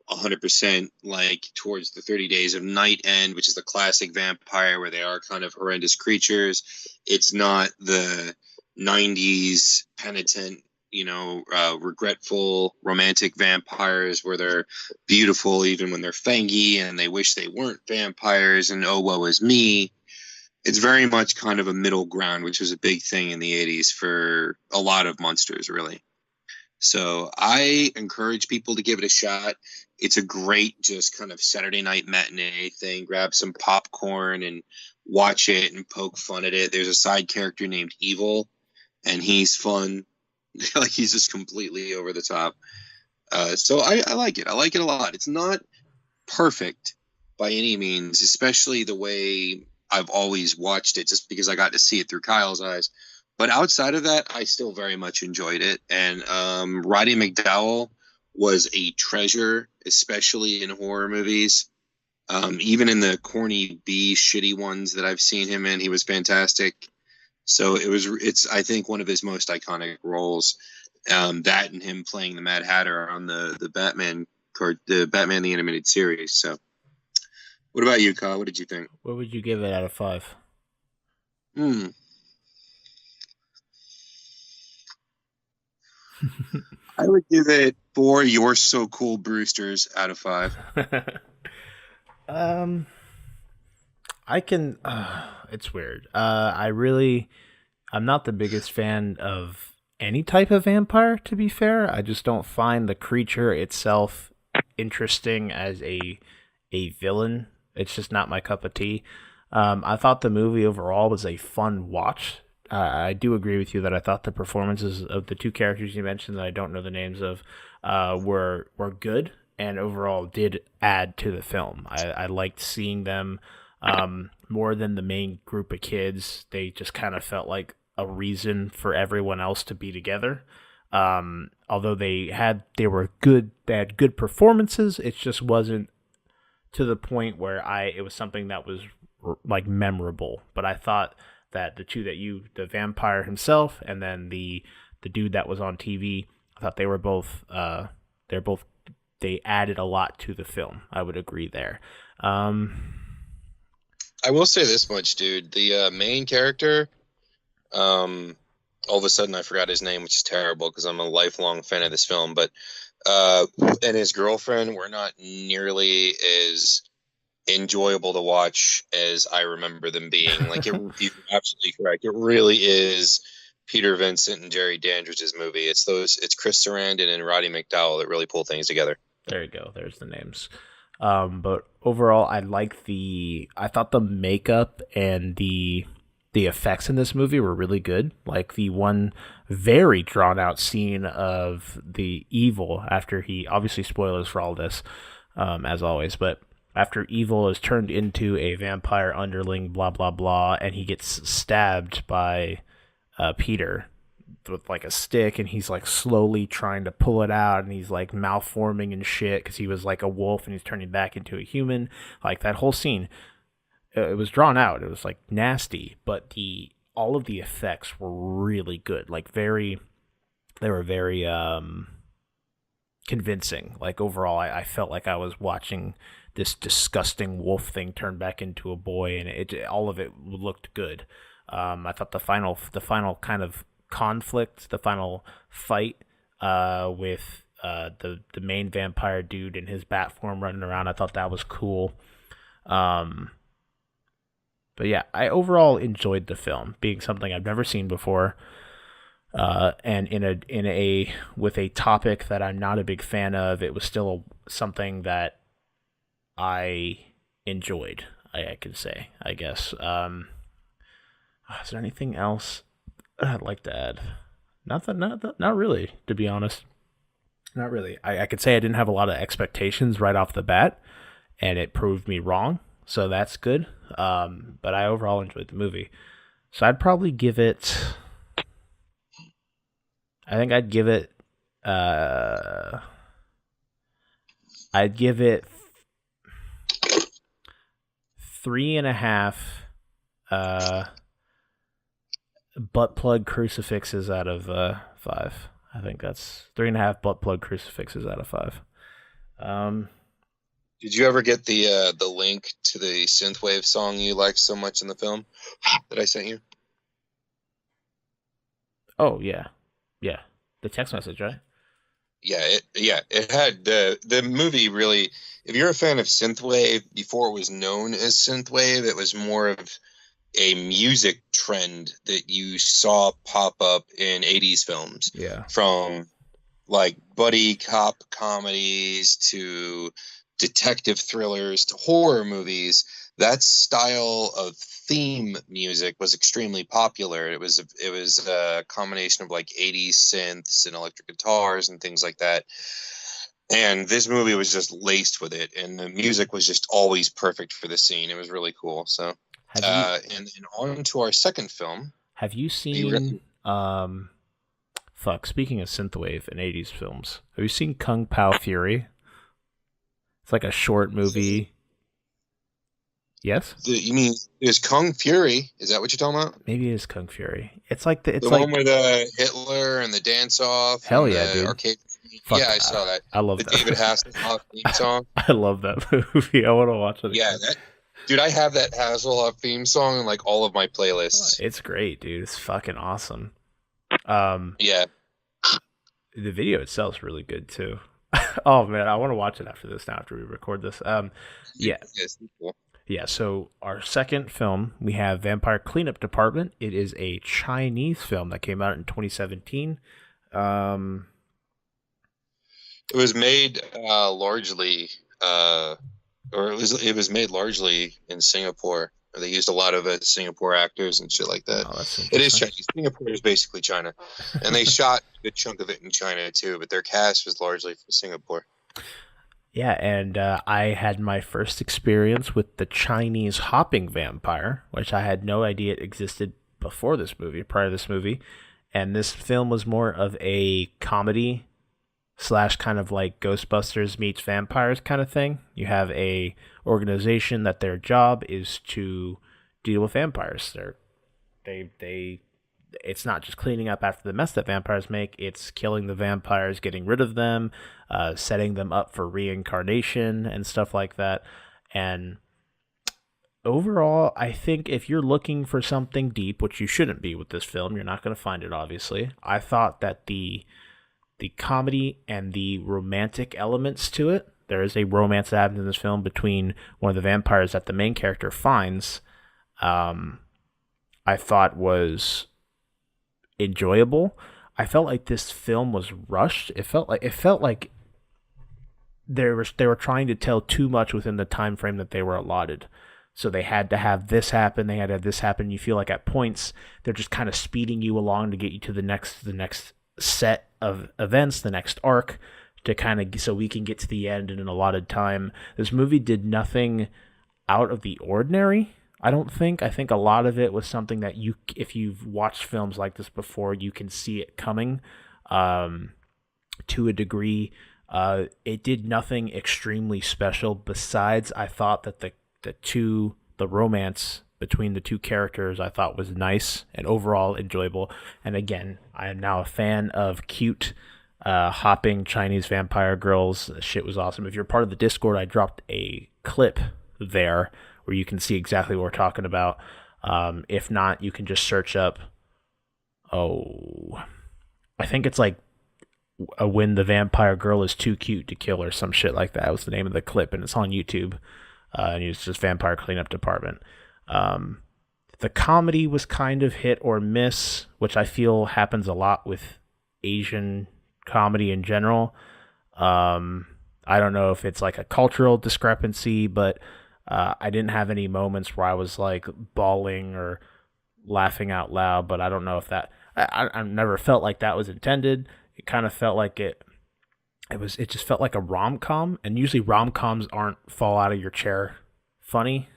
100% like towards the 30 Days of Night end, which is the classic vampire where they are kind of horrendous creatures. It's not the 90s penitent, you know, regretful romantic vampires where they're beautiful even when they're fangy and they wish they weren't vampires and oh woe is me. It's very much kind of a middle ground, which was a big thing in the 80s for a lot of monsters, really. So I encourage people to give it a shot. It's a great just kind of Saturday night matinee thing. Grab some popcorn and watch it and poke fun at it. There's a side character named Evil, and he's fun. Like, he's just completely over the top. So I like it. I like it a lot. It's not perfect by any means, especially the way I've always watched it, just because I got to see it through Kyle's eyes. But outside of that, I still very much enjoyed it. And Roddy McDowall was a treasure, especially in horror movies. Even in the corny B shitty ones that I've seen him in, he was fantastic. So it's I think one of his most iconic roles. That and him playing the Mad Hatter on the Batman the Animated Series. So, what about you, Kyle? What did you think? What would you give it out of 5? I would give it 4 You're So Cool Brewsters out of 5. I can. It's weird. I'm not the biggest fan of any type of vampire, to be fair. I just don't find the creature itself interesting as a villain. It's just not my cup of tea. I thought the movie overall was a fun watch. I do agree with you that I thought the performances of the 2 characters you mentioned that I don't know the names of were good and overall did add to the film. I liked seeing them more than the main group of kids. They just kind of felt like a reason for everyone else to be together. Although they had good performances, it just wasn't to the point where it was something that was like memorable. But I thought that the vampire himself and then the dude that was on TV, I thought they were both they added a lot to the film. I would agree there. I will say this much, dude. The main character, all of a sudden I forgot his name, which is terrible because I'm a lifelong fan of this film, but and his girlfriend were not nearly as enjoyable to watch as I remember them being. Like, you're absolutely correct. It really is Peter Vincent and Jerry Dandridge's movie. It's Chris Sarandon and Roddy McDowall that really pull things together. There you go. There's the names. But overall, I thought the makeup and the the effects in this movie were really good. Like the one very drawn out scene of the evil after he, obviously spoilers for all this, as always, but after evil is turned into a vampire underling, blah, blah, blah, and he gets stabbed by Peter with like a stick, and he's like slowly trying to pull it out, and he's like malforming and shit because he was like a wolf and he's turning back into a human. Like that whole scene, it was drawn out. It was like nasty, but all of the effects were really good. Like they were very convincing. Like overall, I felt like I was watching this disgusting wolf thing turn back into a boy, and all of it looked good. I thought the final kind of conflict, the final fight with the main vampire dude in his bat form running around, I thought that was cool. But yeah, I overall enjoyed the film, being something I've never seen before, and with a topic that I'm not a big fan of. It was still something that I enjoyed. I could say, I guess. Is there anything else I'd like to add? Not really, to be honest. Not really. I could say I didn't have a lot of expectations right off the bat, and it proved me wrong, so that's good. But I overall enjoyed the movie. So I'd probably give it... I think I'd give it... I'd give it 3.5 butt plug crucifixes out of 5. I think that's 3.5 butt plug crucifixes out of 5. Did you ever get the link to the Synth Wave song you liked so much in the film that I sent you? Oh yeah, the text message, right? It had the movie really. If you're a fan of Synth Wave, before it was known as Synth Wave, it was more of a music trend that you saw pop up in 80s films. Yeah. From like buddy cop comedies to detective thrillers to horror movies. That style of theme music was extremely popular. It was a combination of like 80s synths and electric guitars and things like that. And this movie was just laced with it, and the music was just always perfect for the scene. It was really cool. So, and on to our second film. Have you seen? Speaking of synthwave and 80s films, have you seen Kung Pao Fury? It's like a short movie. Yes. You mean is Kung Fury? Is that what you're talking about? Maybe it is Kung Fury. It's like the one with Hitler and the dance off. Hell yeah, dude! Arcade. Yeah, I saw that. I love that. David Hasselhoff theme song. I love that movie. I want to watch it. Yeah, dude, I have that Hasselhoff theme song in like all of my playlists. It's great, dude. It's fucking awesome. Yeah. The video itself is really good too. Oh man, I want to watch it after this. Now, after we record this. Yeah. Cool. Yeah, so our second film, we have Vampire Cleanup Department. It is a Chinese film that came out in 2017. It was made largely, it was made largely in Singapore. They used a lot of Singapore actors and shit like that. Oh, that's it is Chinese. Singapore is basically China, and they shot a good chunk of it in China too. But their cast was largely from Singapore. Yeah, and I had my first experience with the Chinese hopping vampire, which I had no idea it existed prior to this movie. And this film was more of a comedy / kind of like Ghostbusters meets vampires kind of thing. You have a organization that their job is to deal with vampires. It's not just cleaning up after the mess that vampires make, it's killing the vampires, getting rid of them, setting them up for reincarnation and stuff like that. And overall, I think if you're looking for something deep, which you shouldn't be with this film, you're not going to find it, obviously. I thought that the comedy and the romantic elements to it, there is a romance that happens in this film between one of the vampires that the main character finds, I thought was enjoyable. I felt like this film was rushed. It felt like they were trying to tell too much within the time frame that they were allotted. So they had to have this happen. They had to have this happen. You feel like at points they're just kind of speeding you along to get you to the next set of events, the next arc, to kind of so we can get to the end in an allotted time. This movie did nothing out of the ordinary. I don't think. I think a lot of it was something that if you've watched films like this before, you can see it coming to a degree. It did nothing extremely special besides I thought that the romance between the two characters I thought was nice and overall enjoyable. And again, I am now a fan of cute hopping Chinese vampire girls. Shit was awesome. If you're part of the Discord, I dropped a clip there where you can see exactly what we're talking about. If not, you can just search up, I think it's like when the vampire girl is too cute to kill or some shit like that was the name of the clip, and it's on YouTube. And it's just Vampire Cleanup Department. The comedy was kind of hit or miss, which I feel happens a lot with Asian comedy in general. I don't know if it's like a cultural discrepancy, but I didn't have any moments where I was like bawling or laughing out loud, but I don't know if that... I never felt like that was intended. It kind of felt like it just felt like a rom-com, and usually rom-coms aren't fall out of your chair funny.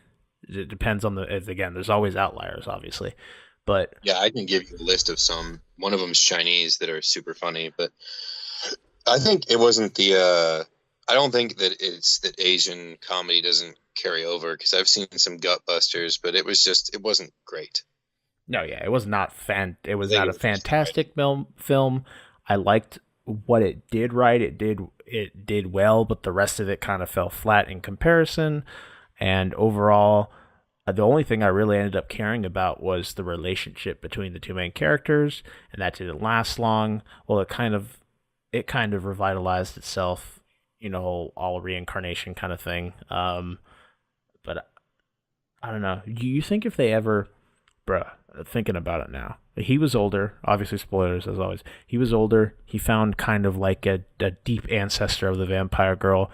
It depends on again, there's always outliers, obviously. But yeah, I can give you a list of some. One of them's Chinese that are super funny, but I think it wasn't I don't think that it's that Asian comedy doesn't carry over, because I've seen some gut busters, but it wasn't great. No, yeah, it was not a fantastic film. I liked what it did right. It did well, but the rest of it kind of fell flat in comparison. And overall, the only thing I really ended up caring about was the relationship between the two main characters, and that didn't last long. Well, it kind of revitalized itself, all reincarnation kind of thing. But I don't know. Do you think if they ever, thinking about it now, he was older, obviously spoilers as always. He was older. He found kind of like a deep ancestor of the vampire girl.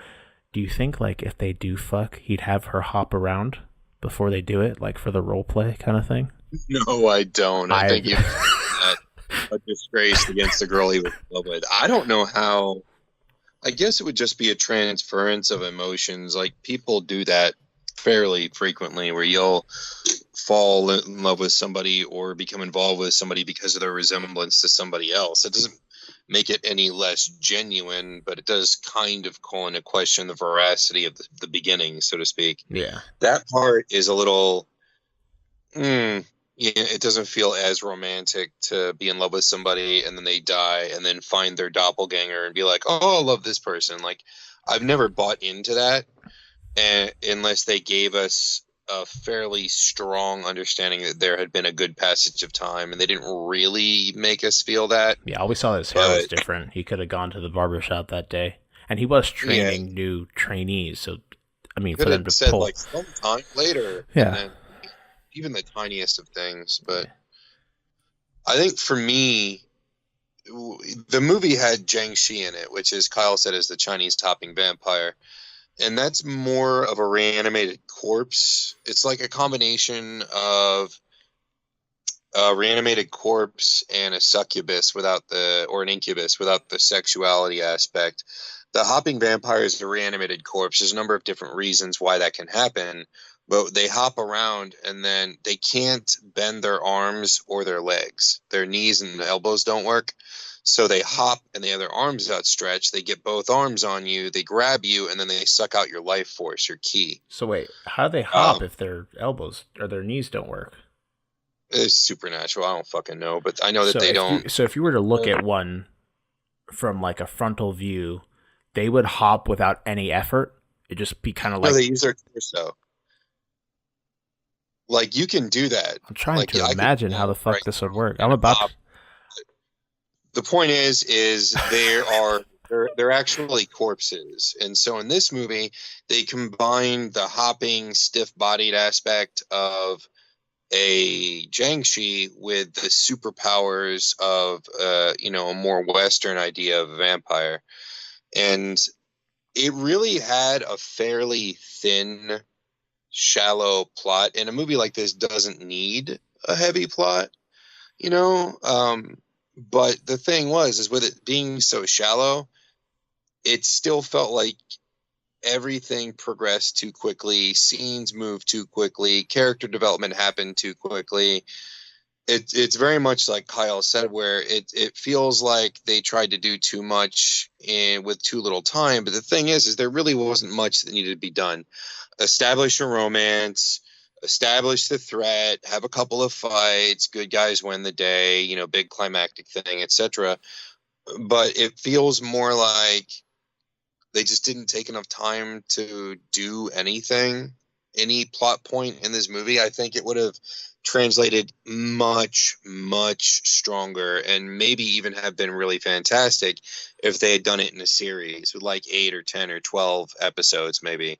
Do you think like if they do fuck, he'd have her hop around before they do it, like for the role play kind of thing? No, I don't. I think you've a disgrace against the girl he was in love with. I don't know how. I guess it would just be a transference of emotions. Like people do that fairly frequently, where you'll fall in love with somebody or become involved with somebody because of their resemblance to somebody else. It doesn't make it any less genuine, but it does kind of call into question the veracity of the beginning, so to speak. Yeah. That part is a little... it doesn't feel as romantic to be in love with somebody and then they die and then find their doppelganger and be like, oh, I love this person. Like, I've never bought into that unless they gave us a fairly strong understanding that there had been a good passage of time, and they didn't really make us feel that. Yeah, all we saw that his hair was different. He could have gone to the barbershop that day, and he was training new trainees. So, I mean, for them to said, pull, like, sometime later, yeah, and then even the tiniest of things. But I think for me, the movie had Jiang Shi in it, which, as Kyle said, is the Chinese topping vampire. And that's more of a reanimated corpse. It's like a combination of a reanimated corpse and a succubus or an incubus without the sexuality aspect. The hopping vampire is a reanimated corpse. There's a number of different reasons why that can happen, but they hop around and then they can't bend their arms or their legs. Their knees and elbows don't work. So they hop and they have their arms outstretched. They get both arms on you. They grab you and then they suck out your life force, your ki. So wait, how do they hop if their elbows or their knees don't work? It's supernatural. I don't fucking know, but I know that they don't. So if you were to look at one from like a frontal view, they would hop without any effort. It'd just be kind of like... No, they use their torso. Like, you can do that. I'm trying to imagine how the fuck this would work. I'm about to... The point is they're actually corpses. And so in this movie, they combine the hopping, stiff-bodied aspect of a Jiang Shi with the superpowers of, a more Western idea of a vampire. And it really had a fairly thin shallow plot, and a movie like this doesn't need a heavy plot, you know. But the thing is with it being so shallow, it still felt like everything progressed too quickly, scenes moved too quickly, character development happened too quickly. It's very much like Kyle said, where it feels like they tried to do too much with too little time. But the thing is there really wasn't much that needed to be done. Establish a romance, establish the threat, have a couple of fights, good guys win the day, you know, big climactic thing, etc. But it feels more like they just didn't take enough time to do anything, any plot point in this movie. I think it would have translated much, much stronger and maybe even have been really fantastic if they had done it in a series with like 8 or 10 or 12 episodes, maybe.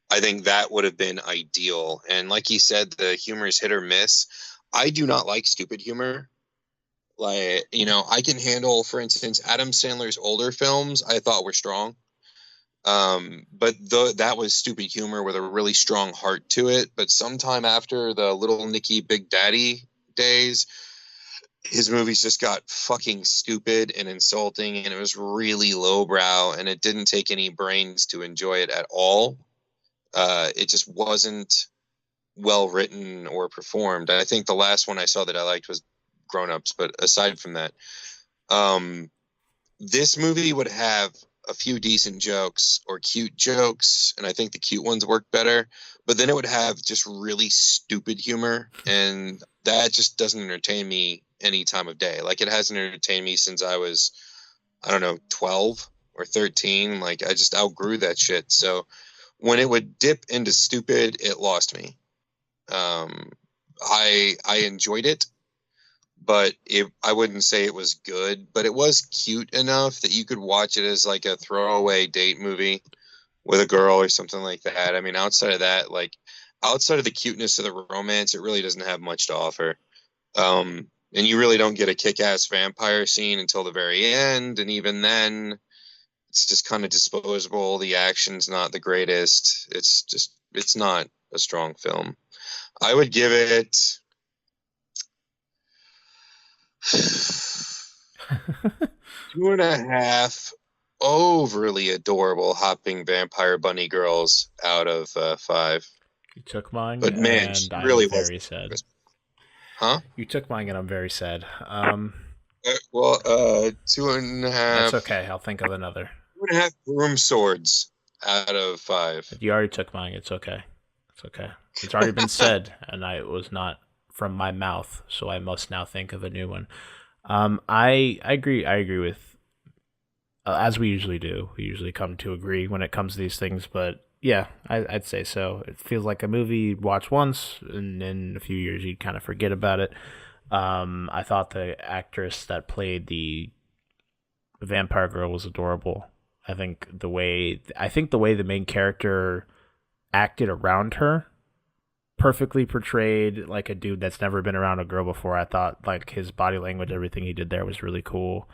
I think that would have been ideal. And like you said, the humor is hit or miss. I do not like stupid humor. Like, you know, I can handle, for instance, Adam Sandler's older films I thought were strong. But that was stupid humor with a really strong heart to it. But sometime after the Little Nicky Big Daddy days, his movies just got fucking stupid and insulting, and it was really lowbrow, and it didn't take any brains to enjoy it at all. It just wasn't well written or performed. I think the last one I saw that I liked was Grown Ups, but aside from that, this movie would have a few decent jokes or cute jokes, and I think the cute ones work better, but then it would have just really stupid humor, and that just doesn't entertain me any time of day. Like, it hasn't entertained me since I was, I don't know, 12 or 13. Like, I just outgrew that shit. So when it would dip into stupid, it lost me. I enjoyed it, but I wouldn't say it was good, but it was cute enough that you could watch it as like a throwaway date movie with a girl or something like that. I mean, outside of that, like outside of the cuteness of the romance, it really doesn't have much to offer. And you really don't get a kick-ass vampire scene until the very end. And even then it's just kind of disposable. The action's not the greatest. It's not a strong film. I would give it 2.5 overly adorable hopping vampire bunny girls out of 5. You took mine, but man, and I'm really very sad. Huh? You took mine, and I'm very sad. 2.5. That's okay. I'll think of another. 2.5 broom swords out of 5. You already took mine. It's okay. It's okay. It's already been said, and it was not from my mouth, so I must now think of a new one. I agree. I agree with, as we usually do. We usually come to agree when it comes to these things, but yeah, I'd say so. It feels like a movie you'd watch once, and in a few years you'd kind of forget about it. I thought the actress that played the vampire girl was adorable. I think the way the main character acted around her perfectly portrayed like a dude that's never been around a girl before. I thought like his body language, everything he did there was really cool.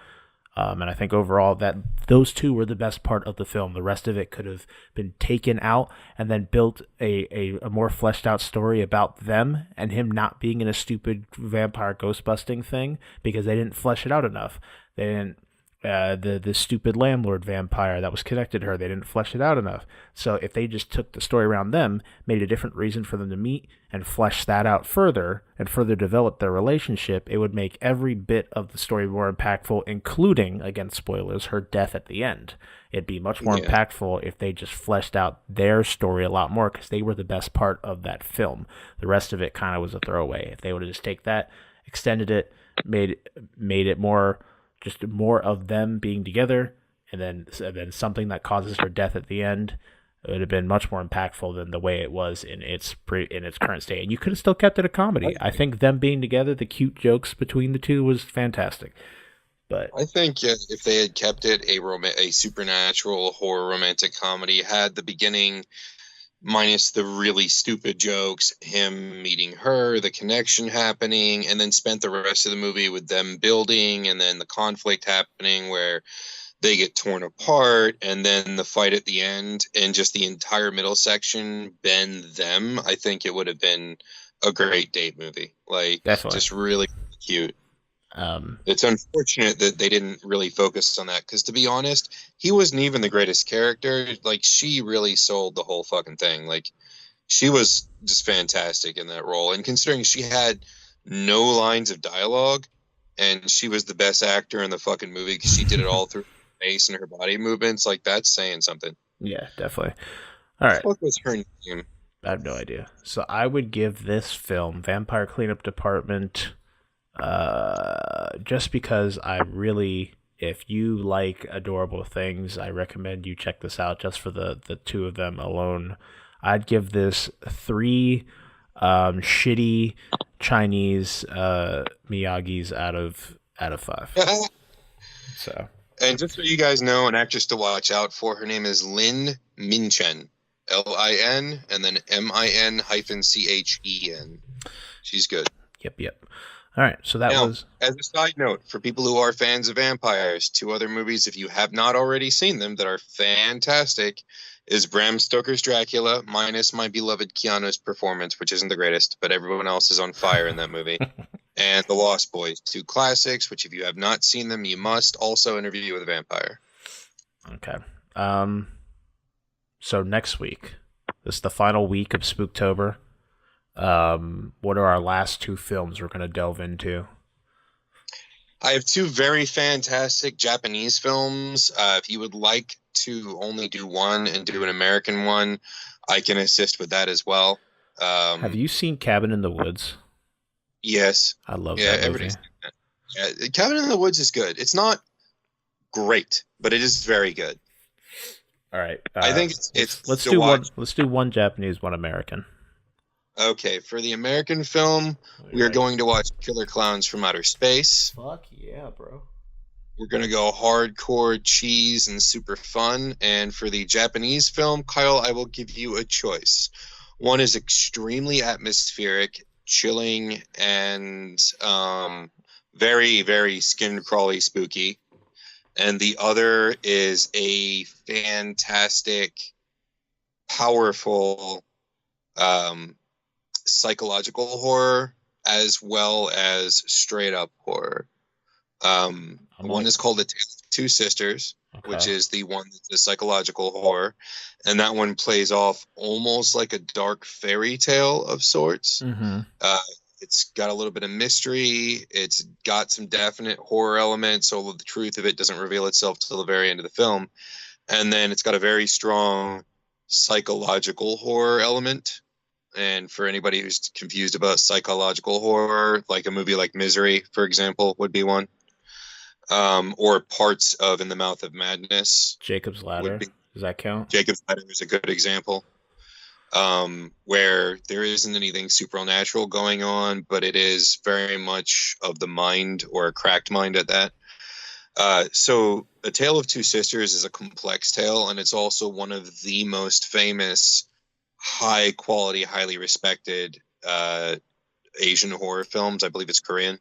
And I think overall that those two were the best part of the film. The rest of it could have been taken out and then built a more fleshed out story about them and him not being in a stupid vampire ghost busting thing because they didn't flesh it out enough. They didn't. The stupid landlord vampire that was connected to her, they didn't flesh it out enough. So if they just took the story around them, made a different reason for them to meet, and fleshed that out further, and further developed their relationship, it would make every bit of the story more impactful, including, again, spoilers, her death at the end. It'd be much more impactful if they just fleshed out their story a lot more, because they were the best part of that film. The rest of it kind of was a throwaway. If they would have just take that, extended it, made it more... just more of them being together, and then something that causes her death at the end, it would have been much more impactful than the way it was in its current state. And you could have still kept it a comedy. I think them being together, the cute jokes between the two was fantastic. But I think if they had kept it a supernatural horror romantic comedy, had the beginning minus the really stupid jokes, him meeting her, the connection happening, and then spent the rest of the movie with them building and then the conflict happening where they get torn apart, and then the fight at the end and just the entire middle section bend them. I think it would have been a great date movie. Like, Definitely. just really cute. It's unfortunate that they didn't really focus on that, because to be honest, he wasn't even the greatest character. Like, she really sold the whole fucking thing. Like, she was just fantastic in that role, and considering she had no lines of dialogue, and she was the best actor in the fucking movie because she did it all through her face and her body movements, like, that's saying something. Yeah, definitely. All right. What was her name? I have no idea. So I would give this film, Vampire Cleanup Department, just because if you like adorable things, I recommend you check this out just for the two of them alone. I'd give this 3 shitty Chinese Miyagis out of 5. So, and just so you guys know, an actress to watch out for, her name is Lin Minchen. Lin and then Min-Chen. She's good. Yep. All right, so that was... As a side note, for people who are fans of vampires, 2 other movies, if you have not already seen them, that are fantastic, is Bram Stoker's Dracula, minus my beloved Keanu's performance, which isn't the greatest, but everyone else is on fire in that movie. And The Lost Boys, 2 classics, which if you have not seen them, you must also Interview with a Vampire. Okay. So next week, this is the final week of Spooktober. What are our last 2 films we're going to delve into? I have 2 very fantastic Japanese films. If you would like to only do one and do an American one, I can assist with that as well. Have you seen Cabin in the Woods? Yes. I love that movie. Yeah, Cabin in the Woods is good. It's not great, but it is very good. All right. I think let's do one Japanese, one American. Okay, for the American film, we are going to watch Killer Clowns from Outer Space. Fuck yeah, bro. We're going to go hardcore cheese and super fun. And for the Japanese film, Kyle, I will give you a choice. One is extremely atmospheric, chilling, and very, very skin-crawly spooky. And the other is a fantastic, powerful psychological horror as well as straight up horror. One is called A Tale of Two Sisters, which is the one that's the psychological horror, and that one plays off almost like a dark fairy tale of sorts. Mm-hmm. It's got a little bit of mystery. It's got some definite horror elements, although the truth of it doesn't reveal itself till the very end of the film. And then it's got a very strong psychological horror element. And for anybody who's confused about psychological horror, like a movie like Misery, for example, would be one. Or parts of In the Mouth of Madness. Jacob's Ladder. Does that count? Jacob's Ladder is a good example. Where there isn't anything supernatural going on, but it is very much of the mind, or a cracked mind at that. So A Tale of Two Sisters is a complex tale, and it's also one of the most famous, high quality, highly respected Asian horror films. I believe it's Korean.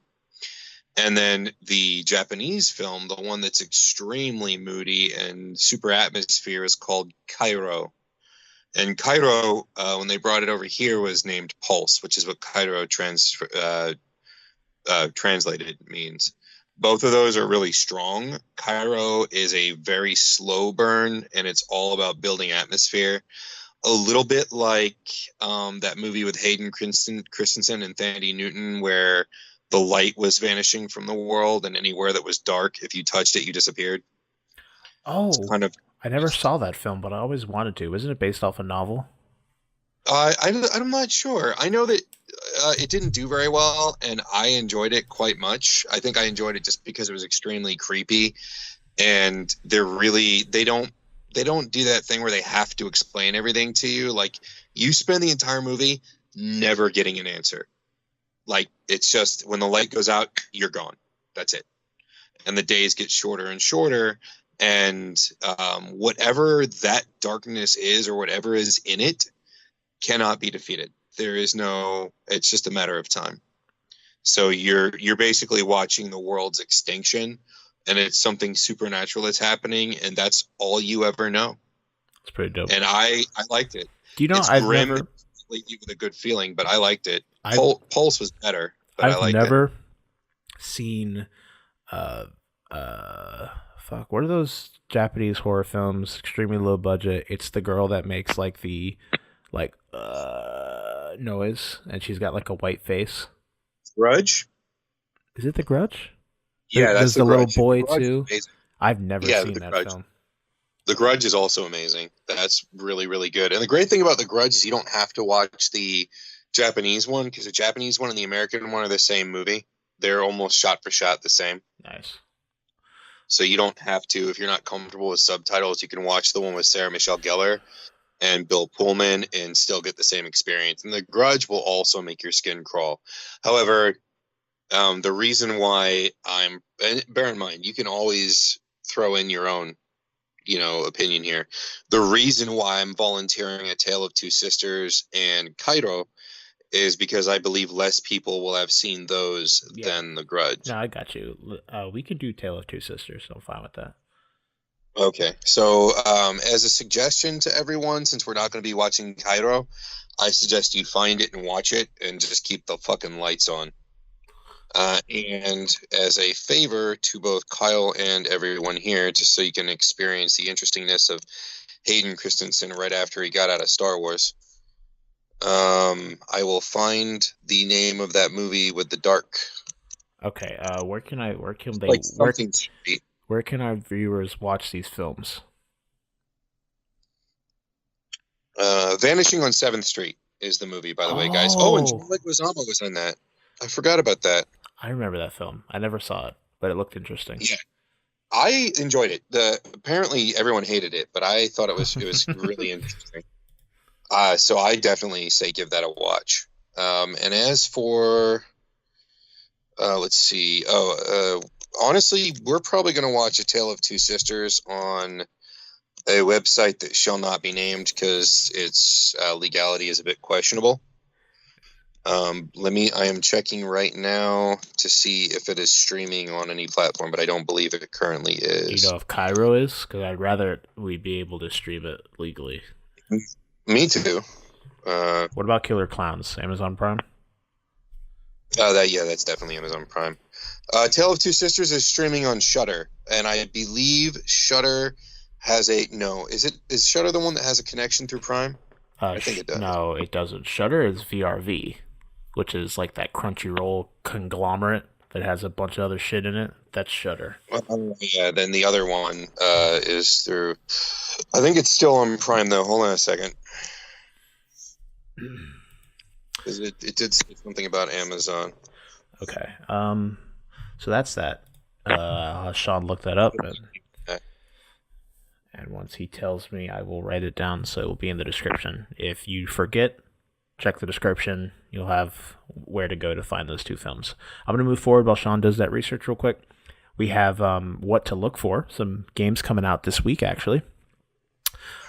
And then the Japanese film, the one that's extremely moody and super atmosphere, is called Kairo. And Kairo, when they brought it over here, was named Pulse, which is what Kairo translated means. Both of those are really strong. Kairo is a very slow burn, and it's all about building atmosphere. A little bit like that movie with Hayden Christensen and Thandie Newton, where the light was vanishing from the world, and anywhere that was dark, if you touched it, you disappeared. Oh, I never saw that film, but I always wanted to. Isn't it based off a novel? I'm not sure. I know that it didn't do very well, and I enjoyed it quite much. I think I enjoyed it just because it was extremely creepy, and they don't do that thing where they have to explain everything to you. Like, you spend the entire movie never getting an answer. Like, it's just when the light goes out, you're gone. That's it. And the days get shorter and shorter. And whatever that darkness is, or whatever is in it, cannot be defeated. It's just a matter of time. So you're basically watching the world's extinction and it's something supernatural that's happening, and that's all you ever know. It's pretty dope. And I liked it. Do you know, it's I've grim, never... leave you with a good feeling, but I liked it. Pulse was better, but I liked I've never seen... what are those Japanese horror films? Extremely low budget. It's the girl that makes like the noise, and she's got like a white face. Grudge? Is it The Grudge? Yeah, that's the little Grudge. boy too. I've never seen that Grudge. film. The Grudge is also amazing. That's really, really good. And the great thing about The Grudge is you don't have to watch the Japanese one, because the Japanese one and the American one are the same movie. They're almost shot for shot the same. Nice. So you don't have to, if you're not comfortable with subtitles, you can watch the one with Sarah Michelle Gellar and Bill Pullman and still get the same experience. And The Grudge will also make your skin crawl. However, the reason why and bear in mind, you can always throw in your own, opinion here. The reason why I'm volunteering A Tale of Two Sisters and Cairo is because I believe less people will have seen those than The Grudge. No, I got you. We could do Tale of Two Sisters, so I'm fine with that. Okay, so as a suggestion to everyone, since we're not going to be watching Cairo, I suggest you find it and watch it and just keep the fucking lights on. And as a favor to both Kyle and everyone here, just so you can experience the interestingness of Hayden Christensen right after he got out of Star Wars, I will find the name of that movie with the dark. Okay, where can our viewers watch these films? Vanishing on 7th Street is the movie, by the way, guys. Oh, and John Leguizamo was in that. I forgot about that. I remember that film. I never saw it, but it looked interesting. Yeah, I enjoyed it. Apparently everyone hated it, but I thought it was really interesting. So I definitely say give that a watch. And as for, let's see. Honestly, we're probably going to watch A Tale of Two Sisters on a website that shall not be named because its legality is a bit questionable. I am checking right now to see if it is streaming on any platform, but I don't believe it currently is. You know if Cairo is? Because I'd rather we be able to stream it legally. Me too. What about Killer Clowns? Amazon Prime? That's definitely Amazon Prime. Tale of Two Sisters is streaming on Shudder, and I believe Shudder has is Shudder the one that has a connection through Prime? I think it does. No, it doesn't. Shudder is VRV, which is like that Crunchyroll conglomerate that has a bunch of other shit in it. That's Shudder. Then the other one is through... I think it's still on Prime, though. Hold on a second. Because it did say something about Amazon. Okay. So that's that. Shawn looked that up. And once he tells me, I will write it down so it will be in the description. If you forget, check the description. You'll have where to go to find those two films. I'm going to move forward while Shawn does that research real quick. We have what to look for. Some games coming out this week, actually.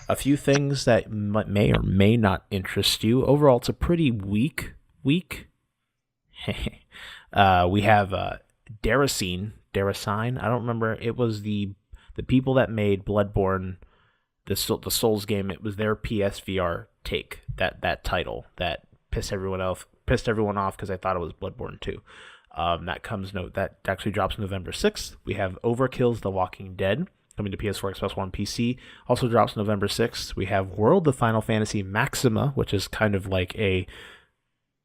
A few things that may or may not interest you. Overall, it's a pretty weak week. We have Daracine. I don't remember. It was the people that made Bloodborne, the Souls game. It was their PSVR take, that title that pissed everyone off because I thought it was Bloodborne 2. That actually drops November 6th. We have Overkill's The Walking Dead coming to PS4, Xbox One, PC. Also drops November 6th. We have World of Final Fantasy Maxima, which is kind of like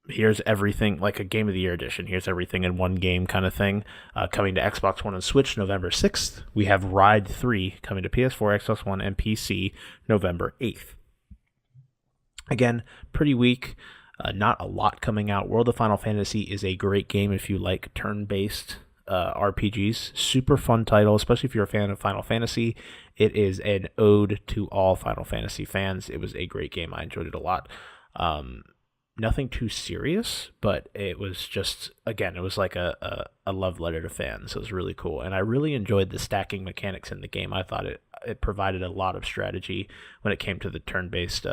here's everything, like a Game of the Year edition. Here's everything in one game kind of thing. Coming to Xbox One and Switch November 6th. We have Ride 3 coming to PS4, Xbox One, and PC November 8th. Again, pretty weak. Not a lot coming out. World of Final Fantasy is a great game if you like turn-based RPGs. Super fun title, especially if you're a fan of Final Fantasy. It is an ode to all Final Fantasy fans. It was a great game. I enjoyed it a lot. Nothing too serious, but it was just, again, it was like a love letter to fans. It was really cool. And I really enjoyed the stacking mechanics in the game. I thought it provided a lot of strategy when it came to the turn-based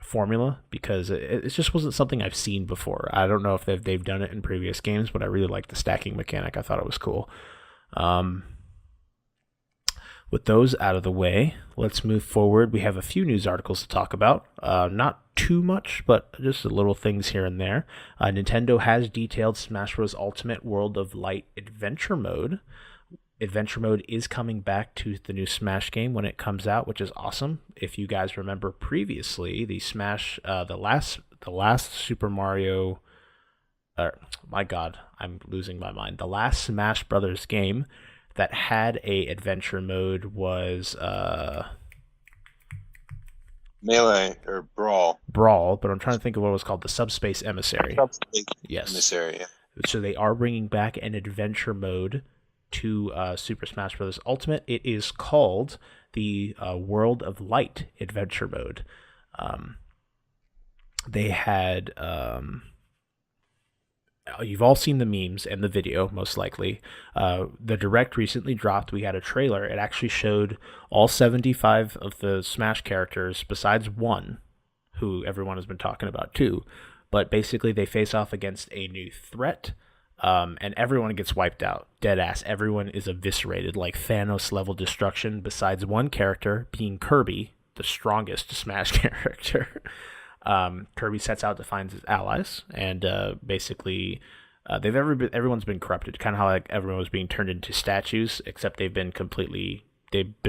formula, because it just wasn't something I've seen before. I don't know if they've done it in previous games, but I really liked the stacking mechanic. I thought it was cool. With those out of the way, let's move forward. We have a few news articles to talk about. Not too much, but just little things here and there. Nintendo has detailed Smash Bros. Ultimate World of Light Adventure Mode. Adventure Mode is coming back to the new Smash game when it comes out, which is awesome. If you guys remember previously, the last Super Mario... my God, I'm losing my mind. The last Smash Brothers game that had a adventure mode was Melee or Brawl. Brawl, but I'm trying to think of what it was called, the Subspace Emissary. Yes. Emissary, yeah. So they are bringing back an adventure mode to Super Smash Bros. Ultimate. It is called the World of Light Adventure Mode. They had... you've all seen the memes and the video, most likely. The Direct recently dropped. We had a trailer. It actually showed all 75 of the Smash characters, besides one, who everyone has been talking about too. But basically, they face off against a new threat, and everyone gets wiped out. Deadass. Everyone is eviscerated, like Thanos-level destruction, besides one character, being Kirby, the strongest Smash character. Kirby sets out to find his allies, and basically everyone's been corrupted, kind of how like everyone was being turned into statues, except they've been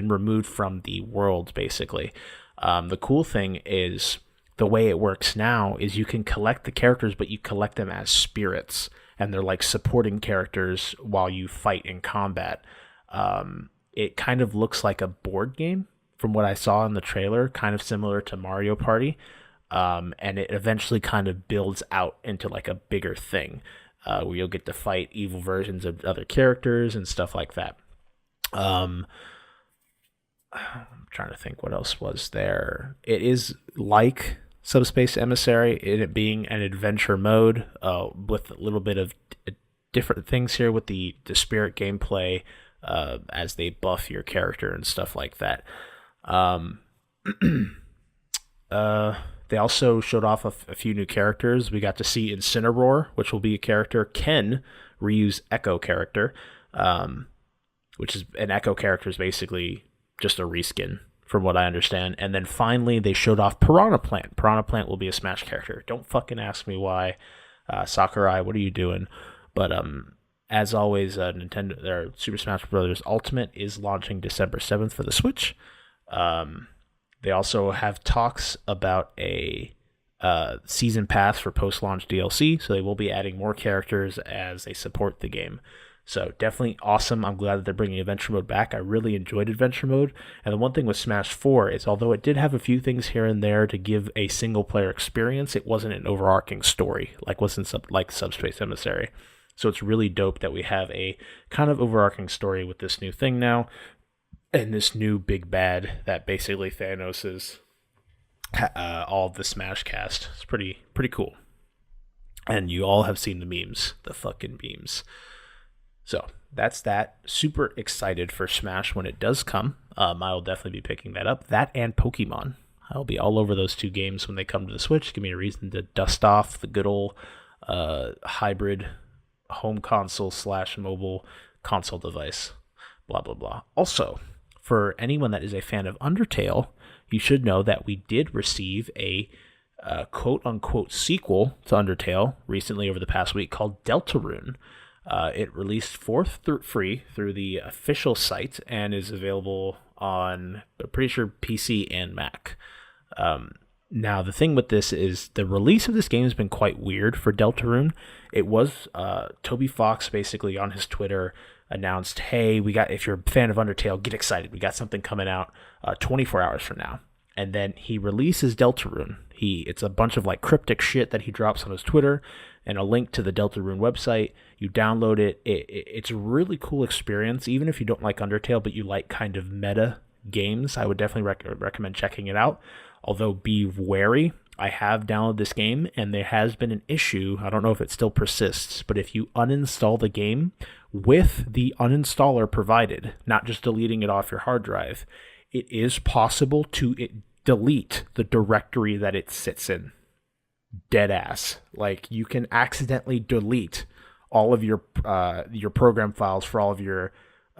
removed from the world, basically. The cool thing is the way it works now is you can collect the characters, but you collect them as spirits, and they're like supporting characters while you fight in combat. It kind of looks like a board game from what I saw in the trailer, kind of similar to Mario Party. And it eventually kind of builds out into like a bigger thing, where you'll get to fight evil versions of other characters and stuff like that. I'm trying to think what else was there. It is like Subspace Emissary, it being an adventure mode, with a little bit of different things here with the spirit gameplay, as they buff your character and stuff like that. They also showed off a few new characters. We got to see Incineroar, which will be a character. Ken, Ryu's Echo character, which is an Echo character is basically just a reskin, from what I understand. And then finally, they showed off Piranha Plant. Piranha Plant will be a Smash character. Don't fucking ask me why. Sakurai, what are you doing? But as always, Nintendo, their Super Smash Bros. Ultimate is launching December 7th for the Switch. They also have talks about a season pass for post-launch DLC, so they will be adding more characters as they support the game. So definitely awesome. I'm glad that they're bringing Adventure Mode back. I really enjoyed Adventure Mode. And the one thing with Smash 4 is, although it did have a few things here and there to give a single-player experience, it wasn't an overarching story like Subspace Emissary. So it's really dope that we have a kind of overarching story with this new thing now. And this new big bad that basically Thanos is all of the Smash cast. It's pretty cool. And you all have seen the memes, the fucking memes. So that's that. Super excited for Smash when it does come. I will definitely be picking that up. That and Pokemon. I'll be all over those two games when they come to the Switch. Give me a reason to dust off the good old hybrid home console / mobile console device. Blah, blah, blah. Also, for anyone that is a fan of Undertale, you should know that we did receive a quote-unquote sequel to Undertale recently over the past week called Deltarune. It released free through the official site and is available on, I'm pretty sure, PC and Mac. Now, the thing with this is the release of this game has been quite weird for Deltarune. It was Toby Fox basically on his Twitter announced, hey, if you're a fan of Undertale, get excited. We got something coming out 24 hours from now. And then he releases Deltarune. It's a bunch of like cryptic shit that he drops on his Twitter and a link to the Deltarune website. You download it. It's a really cool experience, even if you don't like Undertale, but you like kind of meta games. I would definitely recommend checking it out. Although be wary, I have downloaded this game and there has been an issue. I don't know if it still persists, but if you uninstall the game with the uninstaller provided, not just deleting it off your hard drive, it is possible to delete the directory that it sits in. Deadass. Like, you can accidentally delete all of your program files for all of your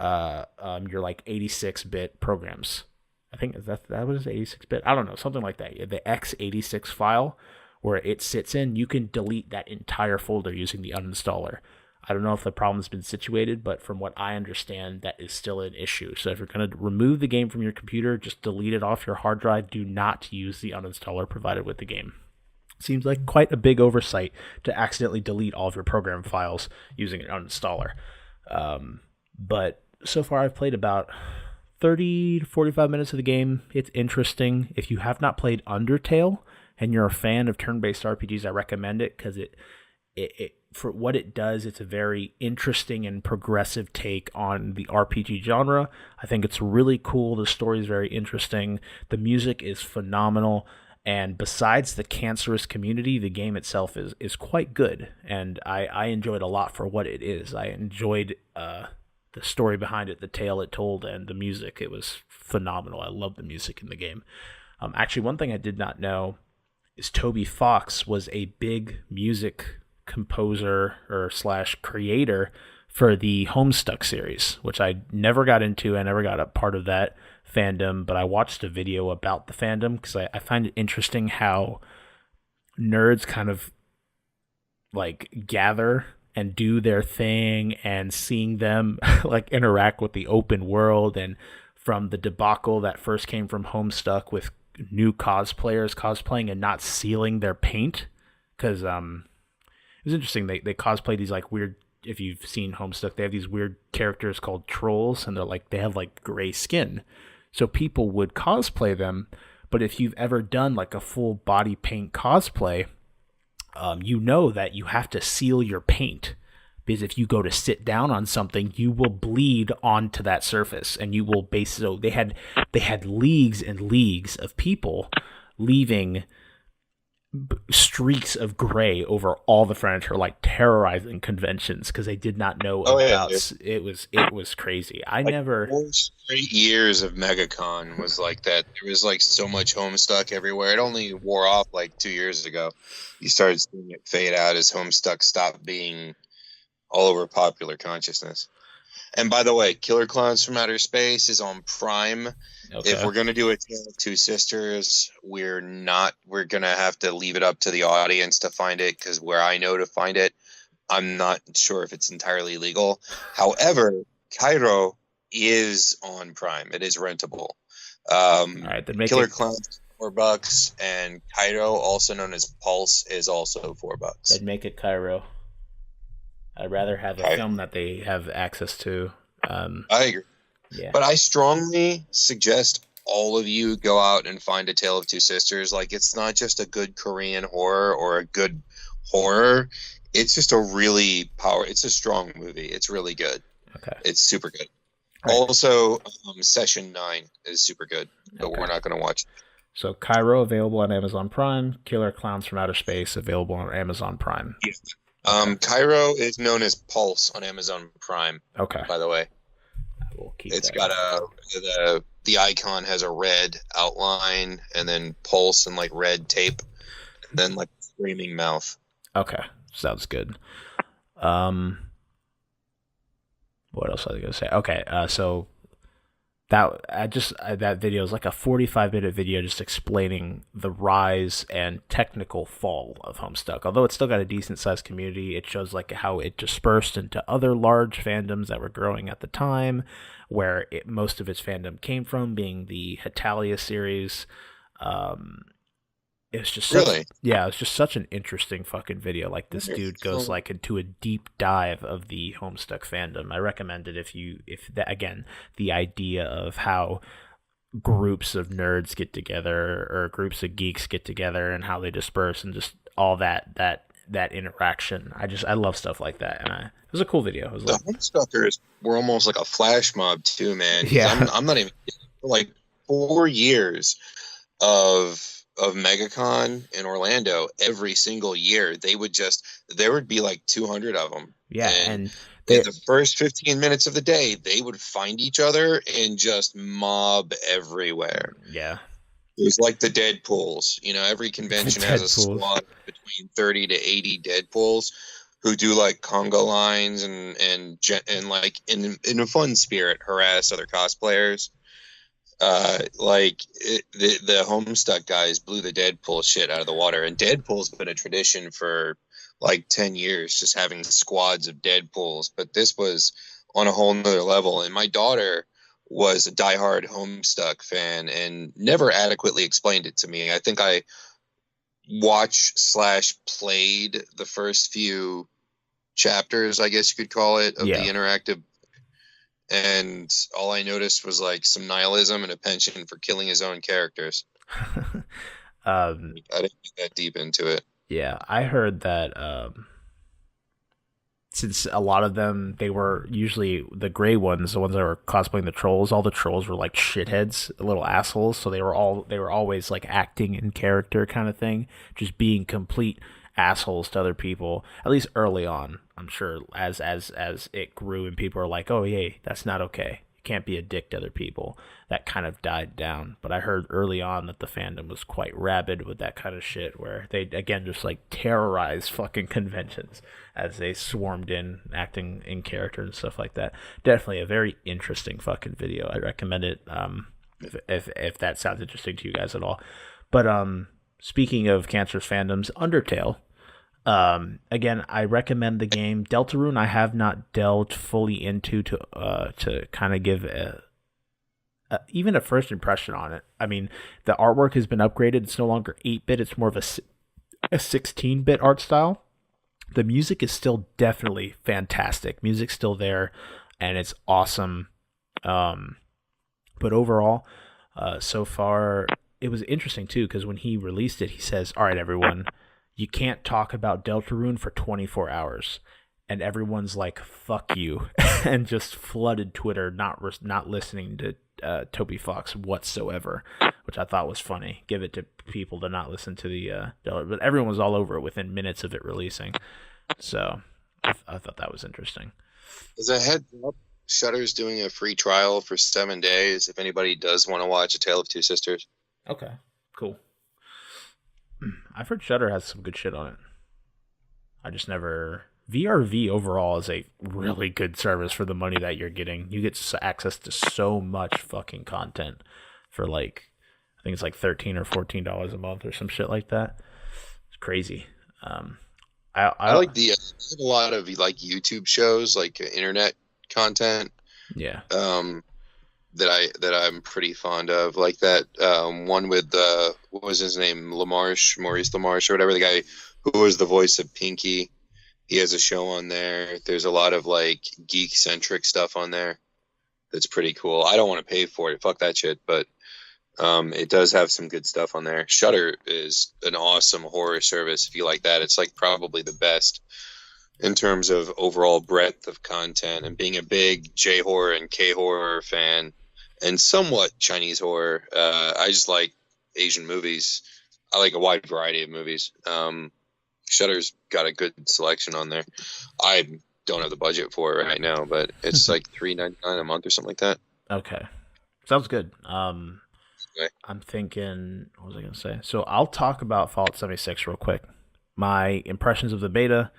your like 86-bit programs. I think that was 86-bit. I don't know, something like that. The x86 file where it sits in, you can delete that entire folder using the uninstaller. I don't know if the problem's been situated, but from what I understand, that is still an issue. So if you're going to remove the game from your computer, just delete it off your hard drive. Do not use the uninstaller provided with the game. Seems like quite a big oversight to accidentally delete all of your program files using an uninstaller. But so far I've played about 30 to 45 minutes of the game. It's interesting. If you have not played Undertale and you're a fan of turn-based RPGs, I recommend it because it for what it does, it's a very interesting and progressive take on the RPG genre. I think it's really cool. The story is very interesting. The music is phenomenal. And besides the cancerous community, the game itself is quite good. And I enjoyed a lot for what it is. I enjoyed the story behind it, the tale it told, and the music. It was phenomenal. I love the music in the game. Actually, one thing I did not know is Toby Fox was a big music composer or / creator for the Homestuck series, which I never got into. I never got a part of that fandom, but I watched a video about the fandom because I find it interesting how nerds kind of like gather and do their thing, and seeing them like interact with the open world, and from the debacle that first came from Homestuck with new cosplayers cosplaying and not sealing their paint, because it was interesting. They cosplay these like weird, if you've seen Homestuck, they have these weird characters called trolls, and they have like gray skin. So people would cosplay them, but if you've ever done like a full body paint cosplay, you know that you have to seal your paint, because if you go to sit down on something, you will bleed onto that surface, and you will so they had leagues and leagues of people leaving streaks of gray over all the furniture, like terrorizing conventions because they did not know about it. Was crazy. I like never 4 straight years of MegaCon was like that. There was like so much Homestuck everywhere. It only wore off like 2 years ago. You started seeing it fade out as Homestuck stopped being all over popular consciousness. And by the way, Killer Clowns from Outer Space is on Prime. Okay. If we're going to do a Tale of Two Sisters, we're going to have to leave it up to the audience to find it, because where I know to find it, I'm not sure if it's entirely legal. However, Cairo is on Prime. It is rentable. All right, then Killer Clowns $4, and Cairo, also known as Pulse, is also $4. I'd make it Cairo. I'd rather have a film that they have access to. I agree. Yeah. But I strongly suggest all of you go out and find A Tale of Two Sisters. Like, it's not just a good Korean horror or a good horror. It's just it's a strong movie. It's really good. Okay. It's super good. Right. Also, Session 9 is super good, but we're not going to watch it. So Cairo available on Amazon Prime. Killer Clowns from Outer Space available on Amazon Prime. Yeah. Cairo is known as Pulse on Amazon Prime. Okay. By the way. It's got the icon has a red outline, and then Pulse and like red tape, and then like screaming mouth. Okay, sounds good. What else was I gonna say? Okay, so that video is like a 45-minute video just explaining the rise and technical fall of Homestuck. Although it's still got a decent-sized community, it shows like how it dispersed into other large fandoms that were growing at the time, where most of its fandom came from, being the Hetalia series. It's just it's just such an interesting fucking video. Like, this dude goes like into a deep dive of the Homestuck fandom. I recommend it the idea of how groups of nerds get together or groups of geeks get together and how they disperse and just all that interaction. I love stuff like that, and it was a cool video. It was the Homestuckers were almost like a flash mob too, man. Yeah, I'm not even like 4 years of MegaCon in Orlando. Every single year there would be like 200 of them. Yeah, and in the first 15 minutes of the day, they would find each other and just mob everywhere. Yeah. It was like the Deadpools. Every convention has a squad between 30 to 80 Deadpools who do like conga lines and like in a fun spirit harass other cosplayers. The Homestuck guys blew the Deadpool shit out of the water, and Deadpool's been a tradition for like 10 years, just having squads of Deadpools. But this was on a whole nother level. And my daughter was a diehard Homestuck fan and never adequately explained it to me. I think I watched/played the first few chapters, I guess you could call it, of the interactive. And all I noticed was like some nihilism and a penchant for killing his own characters. I didn't get that deep into it. Yeah, I heard that since a lot of them, they were usually the gray ones, the ones that were cosplaying the trolls. All the trolls were like shitheads, little assholes. So they were always like acting in character kind of thing, just being complete assholes to other people. At least early on, I'm sure as it grew and people were like, oh yeah, that's not okay. You can't be a dick to other people. That kind of died down. But I heard early on that the fandom was quite rabid with that kind of shit, where they again just like terrorized fucking conventions as they swarmed in, acting in character and stuff like that. Definitely a very interesting fucking video. I recommend it if that sounds interesting to you guys at all. But speaking of cancerous fandoms, Undertale. Again, I recommend the game. Deltarune I have not delved fully into to kind of give even a first impression on it. I mean, the artwork has been upgraded. It's no longer 8-bit. It's more of a 16-bit art style. The music is still definitely fantastic. Music's still there, and it's awesome. But overall, so far, it was interesting, too, because when he released it, he says, all right, everyone, you can't talk about Deltarune for 24 hours. And everyone's like, fuck you, and just flooded Twitter, not listening to Toby Fox whatsoever, which I thought was funny. Give it to people to not listen to the but everyone was all over it within minutes of it releasing. So I thought that was interesting. As a heads up, Shudder's doing a free trial for 7 days if anybody does want to watch A Tale of Two Sisters. Okay, cool. I've heard Shudder has some good shit on it. I just never... VRV overall is a really good service for the money that you're getting. You get access to so much fucking content for like, I think it's like $13 or $14 a month or some shit like that. It's crazy. I like I have a lot of like YouTube shows, like internet content. Yeah. That I'm pretty fond of, like that one with what was his name, Maurice LaMarche or whatever, the guy who was the voice of Pinky. He has a show on there. There's a lot of like geek-centric stuff on there that's pretty cool. I don't want to pay for it. Fuck that shit. But it does have some good stuff on there. Shudder is an awesome horror service if you like that. It's like probably the best in terms of overall breadth of content. And being a big J-horror and K-horror fan and somewhat Chinese horror, I just like Asian movies. I like a wide variety of movies. Shudder's got a good selection on there. I don't have the budget for it right now, but it's like $3.99 a month or something like that. Okay, sounds good. Okay. I'm thinking, what was I going to say? So I'll talk about Fallout 76 real quick. My impressions of the beta,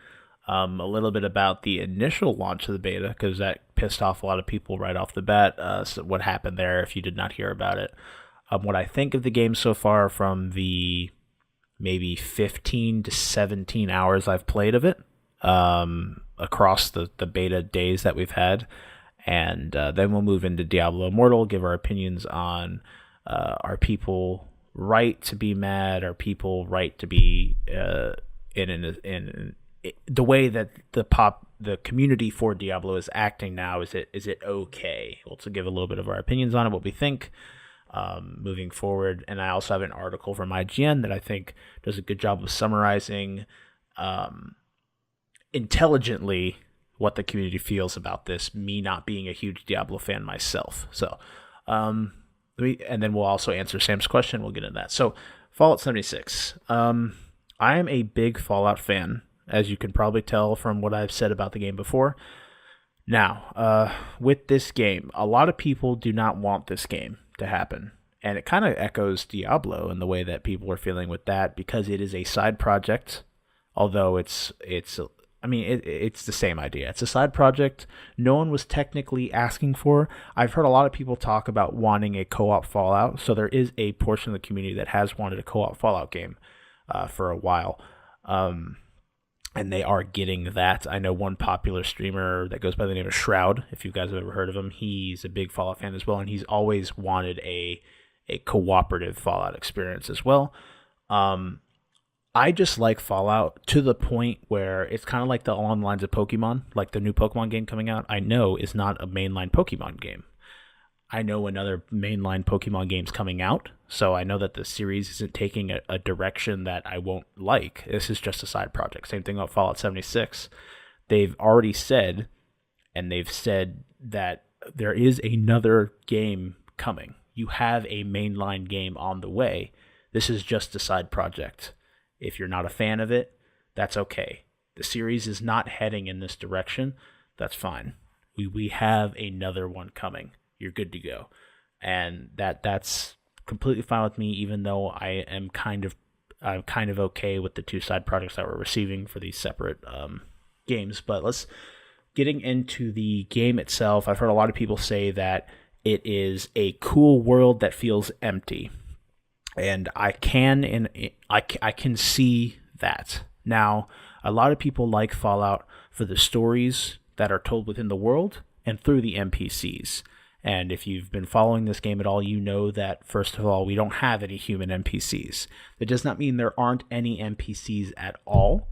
a little bit about the initial launch of the beta, because that pissed off a lot of people right off the bat. So what happened there if you did not hear about it. What I think of the game so far from the maybe 15 to 17 hours I've played of it across the beta days that we've had. And then we'll move into Diablo Immortal, give our opinions on are people right to be mad? Are people right to be in the way that the community for Diablo is acting now? Is it okay? We'll also give a little bit of our opinions on it, what we think. Moving forward, and I also have an article from IGN that I think does a good job of summarizing intelligently what the community feels about this, me not being a huge Diablo fan myself. So, and then we'll also answer Sam's question. We'll get into that. So, Fallout 76. I am a big Fallout fan, as you can probably tell from what I've said about the game before. Now, with this game, a lot of people do not want this game to happen, and it kind of echoes Diablo in the way that people are feeling with that, because it is a side project, although it's I mean, it's the same idea. It's a side project no one was technically asking for. I've heard a lot of people talk about wanting a co-op Fallout, so there is a portion of the community that has wanted a co-op Fallout game for a while. And they are getting that. I know one popular streamer that goes by the name of Shroud, if you guys have ever heard of him. He's a big Fallout fan as well, and he's always wanted a cooperative Fallout experience as well. I just like Fallout to the point where it's kind of like the along the lines of Pokemon, like the new Pokemon game coming out, I know is not a mainline Pokemon game. I know another mainline Pokemon game's coming out, so I know that the series isn't taking a direction that I won't like. This is just a side project. Same thing about Fallout 76. They've already said, and they've said that there is another game coming. You have a mainline game on the way. This is just a side project. If you're not a fan of it, that's okay. The series is not heading in this direction. That's fine. We have another one coming. You're good to go. And that's completely fine with me, even though I'm kind of okay with the two side projects that we're receiving for these separate games. But let's getting into the game itself. I've heard a lot of people say that it is a cool world that feels empty. And I can see that. Now, a lot of people like Fallout for the stories that are told within the world and through the NPCs. And if you've been following this game at all, you know that, first of all, we don't have any human NPCs. That does not mean there aren't any NPCs at all.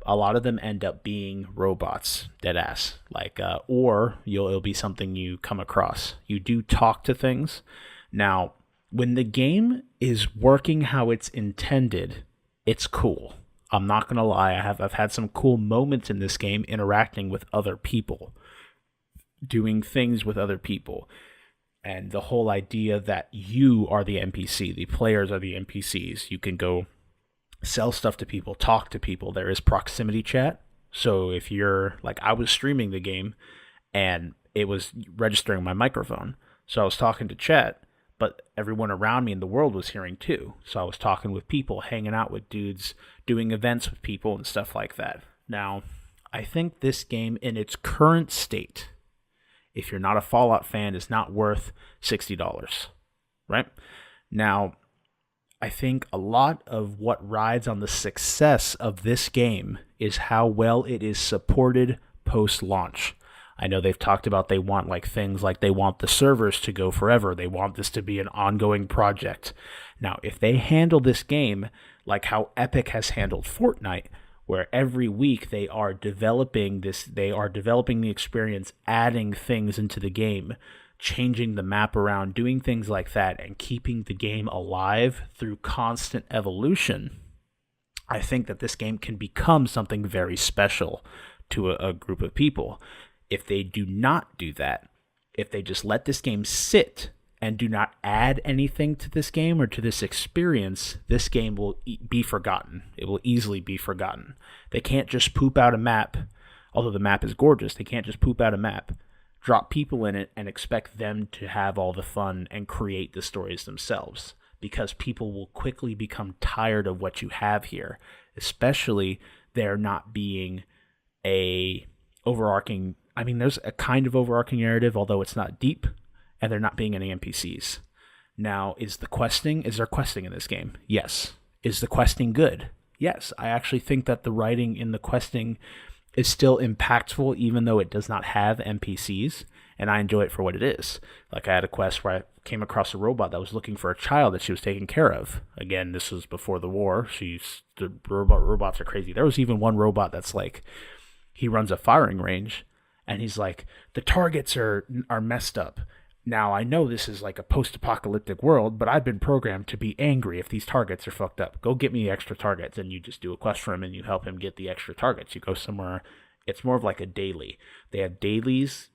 A lot of them end up being robots, deadass. Or it'll be something you come across. You do talk to things. Now, when the game is working how it's intended, it's cool. I'm not going to lie. I've had some cool moments in this game interacting with other people, doing things with other people. And the whole idea that you are the NPC, the players are the NPCs. You can go sell stuff to people, talk to people. There is proximity chat. So if you're I was streaming the game and it was registering my microphone. So I was talking to chat, but everyone around me in the world was hearing too. So I was talking with people, hanging out with dudes, doing events with people and stuff like that. Now, I think this game in its current state, if you're not a Fallout fan, is not worth $60, right? Now, I think a lot of what rides on the success of this game is how well it is supported post-launch. I know they've talked about they want things like they want the servers to go forever. They want this to be an ongoing project. Now, if they handle this game like how Epic has handled Fortnite, where every week they are developing the experience, adding things into the game, changing the map around, doing things like that, and keeping the game alive through constant evolution, I think that this game can become something very special to a group of people. If they do not do that, if they just let this game sit and do not add anything to this game or to this experience, this game will be forgotten. It will easily be forgotten. They can't just poop out a map, although the map is gorgeous. They can't just poop out a map, drop people in it, and expect them to have all the fun and create the stories themselves, because people will quickly become tired of what you have here, especially there not being a overarching... there's a kind of overarching narrative, although it's not deep, and there not being any NPCs. Now, is there questing in this game? Yes. Is the questing good? Yes. I actually think that the writing in the questing is still impactful, even though it does not have NPCs, and I enjoy it for what it is. I had a quest where I came across a robot that was looking for a child that she was taking care of. Again, this was before the war. The robots are crazy. There was even one robot that's he runs a firing range, and he's like, the targets are messed up. Now, I know this is a post-apocalyptic world, but I've been programmed to be angry if these targets are fucked up. Go get me extra targets. And you just do a quest for him, and you help him get the extra targets. You go somewhere. It's more of a daily. They have dailies,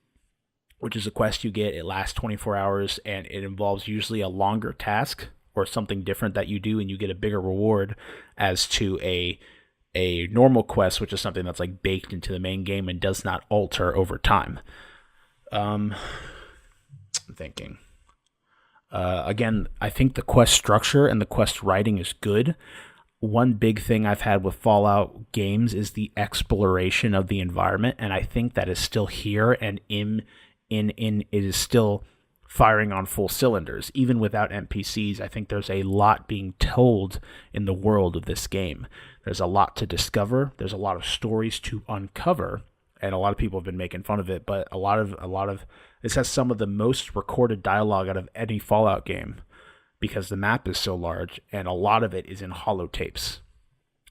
which is a quest you get. It lasts 24 hours, and it involves usually a longer task or something different that you do, and you get a bigger reward as to a normal quest, which is something that's baked into the main game and does not alter over time. I'm thinking. Again, I think the quest structure and the quest writing is good. one big thing I've had with Fallout games is the exploration of the environment, and I think that is still here and in it is still firing on full cylinders. Even without NPCs, I think there's a lot being told in the world of this game. There's a lot to discover. There's a lot of stories to uncover, and a lot of people have been making fun of it, but a lot of this has some of the most recorded dialogue out of any Fallout game because the map is so large, and a lot of it is in holotapes.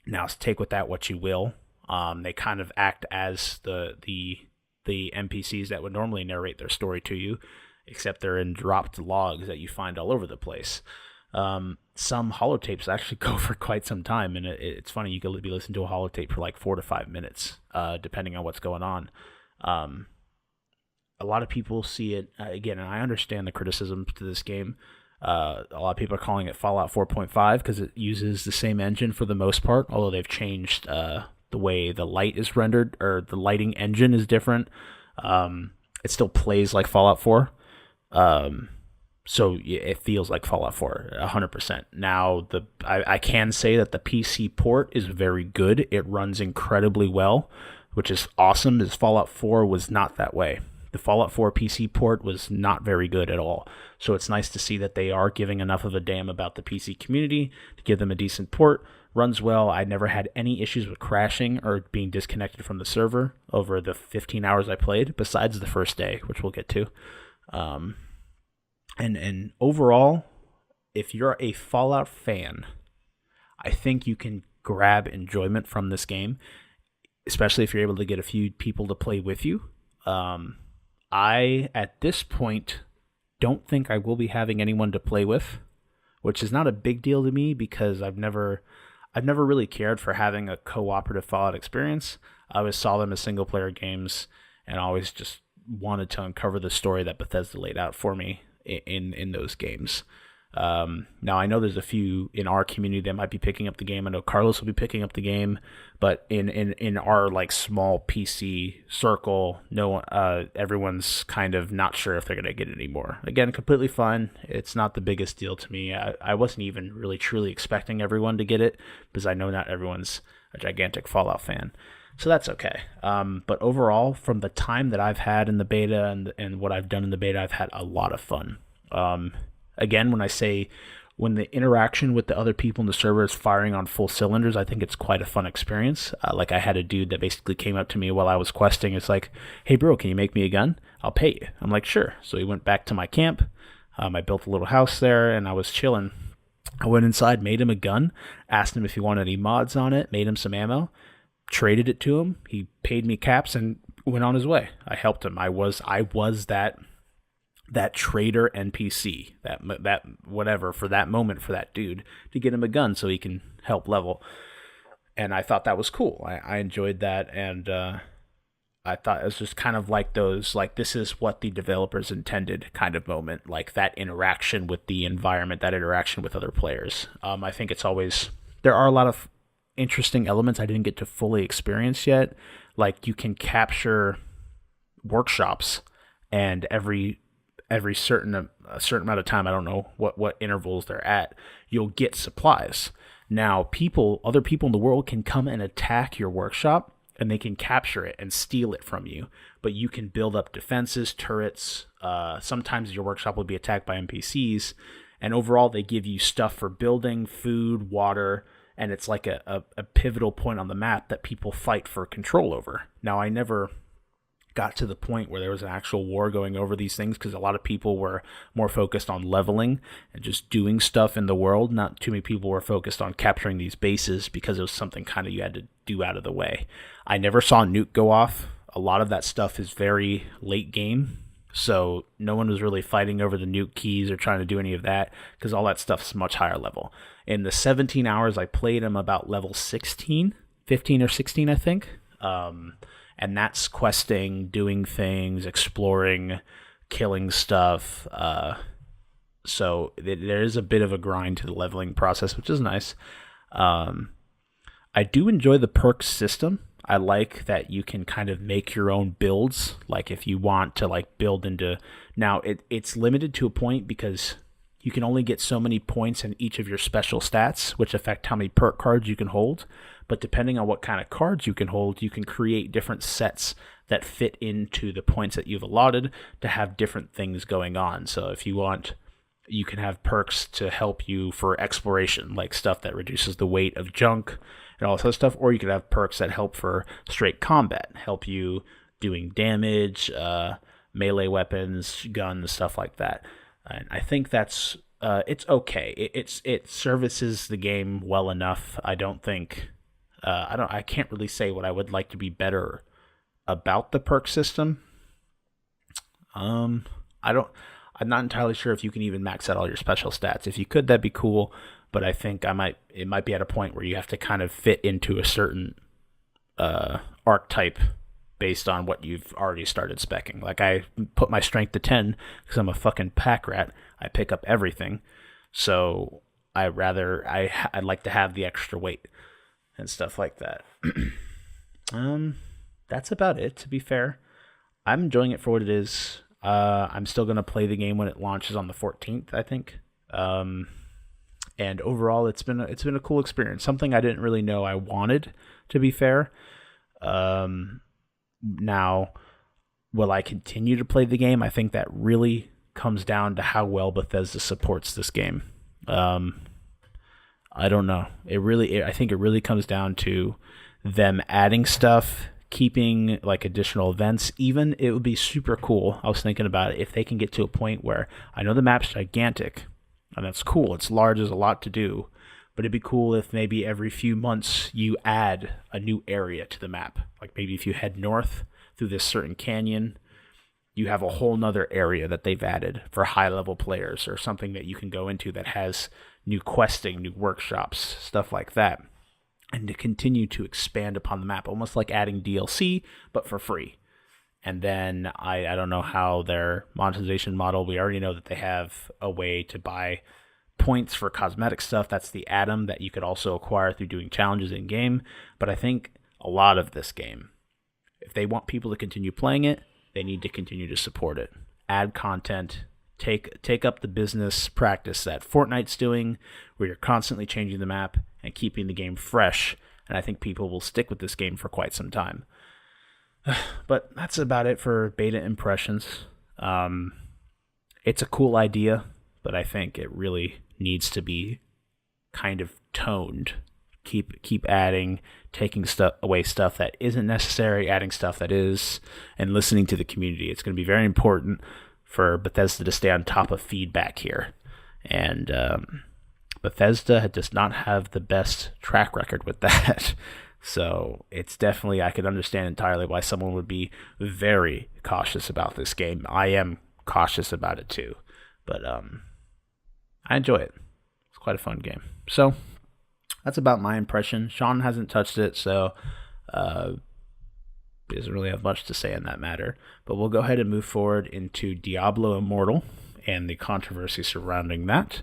Now, take with that what you will. They kind of act as the NPCs that would normally narrate their story to you, except they're in dropped logs that you find all over the place. Some holotapes actually go for quite some time, and it's funny, you could be listening to a holotape for like 4 to 5 minutes, depending on what's going on. A lot of people see it, again, and I understand the criticism to this game. A lot of people are calling it Fallout 4.5 because it uses the same engine for the most part, although they've changed the way the light is rendered, or the lighting engine is different. It still plays like Fallout 4. So it feels like Fallout 4, 100%. Now, I can say that the PC port is very good. It runs incredibly well, which is awesome, as Fallout 4 was not that way. The Fallout 4 PC port was not very good at all. So it's nice to see that they are giving enough of a damn about the PC community to give them a decent port. Runs well. I never had any issues with crashing or being disconnected from the server over the 15 hours I played, besides the first day, which we'll get to. And overall, if you're a Fallout fan, I think you can grab enjoyment from this game, especially if you're able to get a few people to play with you. I, at this point, don't think I will be having anyone to play with, which is not a big deal to me because I've never really cared for having a cooperative Fallout experience. I always saw them as single-player games and always just wanted to uncover the story that Bethesda laid out for me in those games. Now, I know there's a few in our community that might be picking up the game. I know Carlos will be picking up the game, but in our like small PC circle, everyone's kind of not sure if they're going to get it anymore. Again, completely fine. It's not the biggest deal to me. I wasn't even really truly expecting everyone to get it because I know not everyone's a gigantic Fallout fan. So that's okay. But overall, from the time that I've had in the beta and what I've done in the beta, I've had a lot of fun. Again, when the interaction with the other people in the server is firing on full cylinders, I think it's quite a fun experience. Like I had a dude that basically came up to me while I was questing. It's like, hey bro, can you make me a gun? I'll pay you. I'm like, sure. So he went back to my camp. I built a little house there and I was chilling. I went inside, made him a gun, asked him if he wanted any mods on it, made him some ammo, traded it to him. He paid me caps and went on his way. I helped him. I was that trader NPC, that whatever for that moment for that dude to get him a gun so he can help level. And I thought that was cool. I enjoyed that, and I thought it was just kind of like those, like, this is what the developers intended kind of moment, like that interaction with the environment, that interaction with other players. I think there are a lot of interesting elements I didn't get to fully experience yet. Like, you can capture workshops, and every certain amount of time, I don't know what intervals they're at, you'll get supplies. Now, other people in the world can come and attack your workshop, and they can capture it and steal it from you. But you can build up defenses, turrets. Sometimes your workshop will be attacked by NPCs, and overall they give you stuff for building, food, water, and it's like a pivotal point on the map that people fight for control over. Now, I never got to the point where there was an actual war going over these things because a lot of people were more focused on leveling and just doing stuff in the world. Not too many people were focused on capturing these bases because it was something kind of you had to do out of the way. I never saw a nuke go off. A lot of that stuff is very late game, so no one was really fighting over the nuke keys or trying to do any of that because all that stuff's much higher level. In the 17 hours I played, I'm about level 15 or 16, I think. And that's questing, doing things, exploring, killing stuff. So there is a bit of a grind to the leveling process, which is nice. I do enjoy the perks system. I like that you can kind of make your own builds. Like if you want to like build into... Now, it's limited to a point because you can only get so many points in each of your special stats, which affect how many perk cards you can hold. But depending on what kind of cards you can hold, you can create different sets that fit into the points that you've allotted to have different things going on. So if you want, you can have perks to help you for exploration, like stuff that reduces the weight of junk and all this other stuff, or you could have perks that help for straight combat, help you doing damage, melee weapons, guns, stuff like that. And I think that's it's okay. It services the game well enough. I don't think I can't really say what I would like to be better about the perk system. I'm not entirely sure if you can even max out all your special stats. If you could, that'd be cool. But I think it might be at a point where you have to kind of fit into a certain archetype based on what you've already started speccing. Like, I put my strength to 10 because I'm a fucking pack rat. I pick up everything. So I'd like to have the extra weight and stuff like that. That's about it, to be fair. I'm enjoying it for what it is. I'm still going to play the game when it launches on the 14th, I think. And overall, it's been a cool experience. Something I didn't really know I wanted, to be fair. Now, will I continue to play the game? I think that really comes down to how well Bethesda supports this game. I don't know. I think it really comes down to them adding stuff, keeping like additional events. Even it would be super cool. I was thinking about it if they can get to a point where I know the map's gigantic, and that's cool. It's large. There's a lot to do, but it'd be cool if maybe every few months you add a new area to the map. Like maybe if you head north through this certain canyon, you have a whole nother area that they've added for high-level players, or something that you can go into that has new questing, new workshops, stuff like that. And to continue to expand upon the map, almost like adding DLC, but for free. And then I don't know how their monetization model, we already know that they have a way to buy points for cosmetic stuff. That's the Atom that you could also acquire through doing challenges in game. But I think a lot of this game, if they want people to continue playing it, they need to continue to support it. Add content, take up the business practice that Fortnite's doing, where you're constantly changing the map and keeping the game fresh. And I think people will stick with this game for quite some time. But that's about it for beta impressions. It's a cool idea, but I think it really needs to be kind of toned. Keep adding, taking away stuff that isn't necessary, adding stuff that is, and listening to the community. It's going to be very important for Bethesda to stay on top of feedback here. And Bethesda does not have the best track record with that. So it's definitely, I could understand entirely why someone would be very cautious about this game. I am cautious about it too. But I enjoy it. It's quite a fun game. So that's about my impression. Shawn hasn't touched it, so he doesn't really have much to say in that matter. But we'll go ahead and move forward into Diablo Immortal and the controversy surrounding that.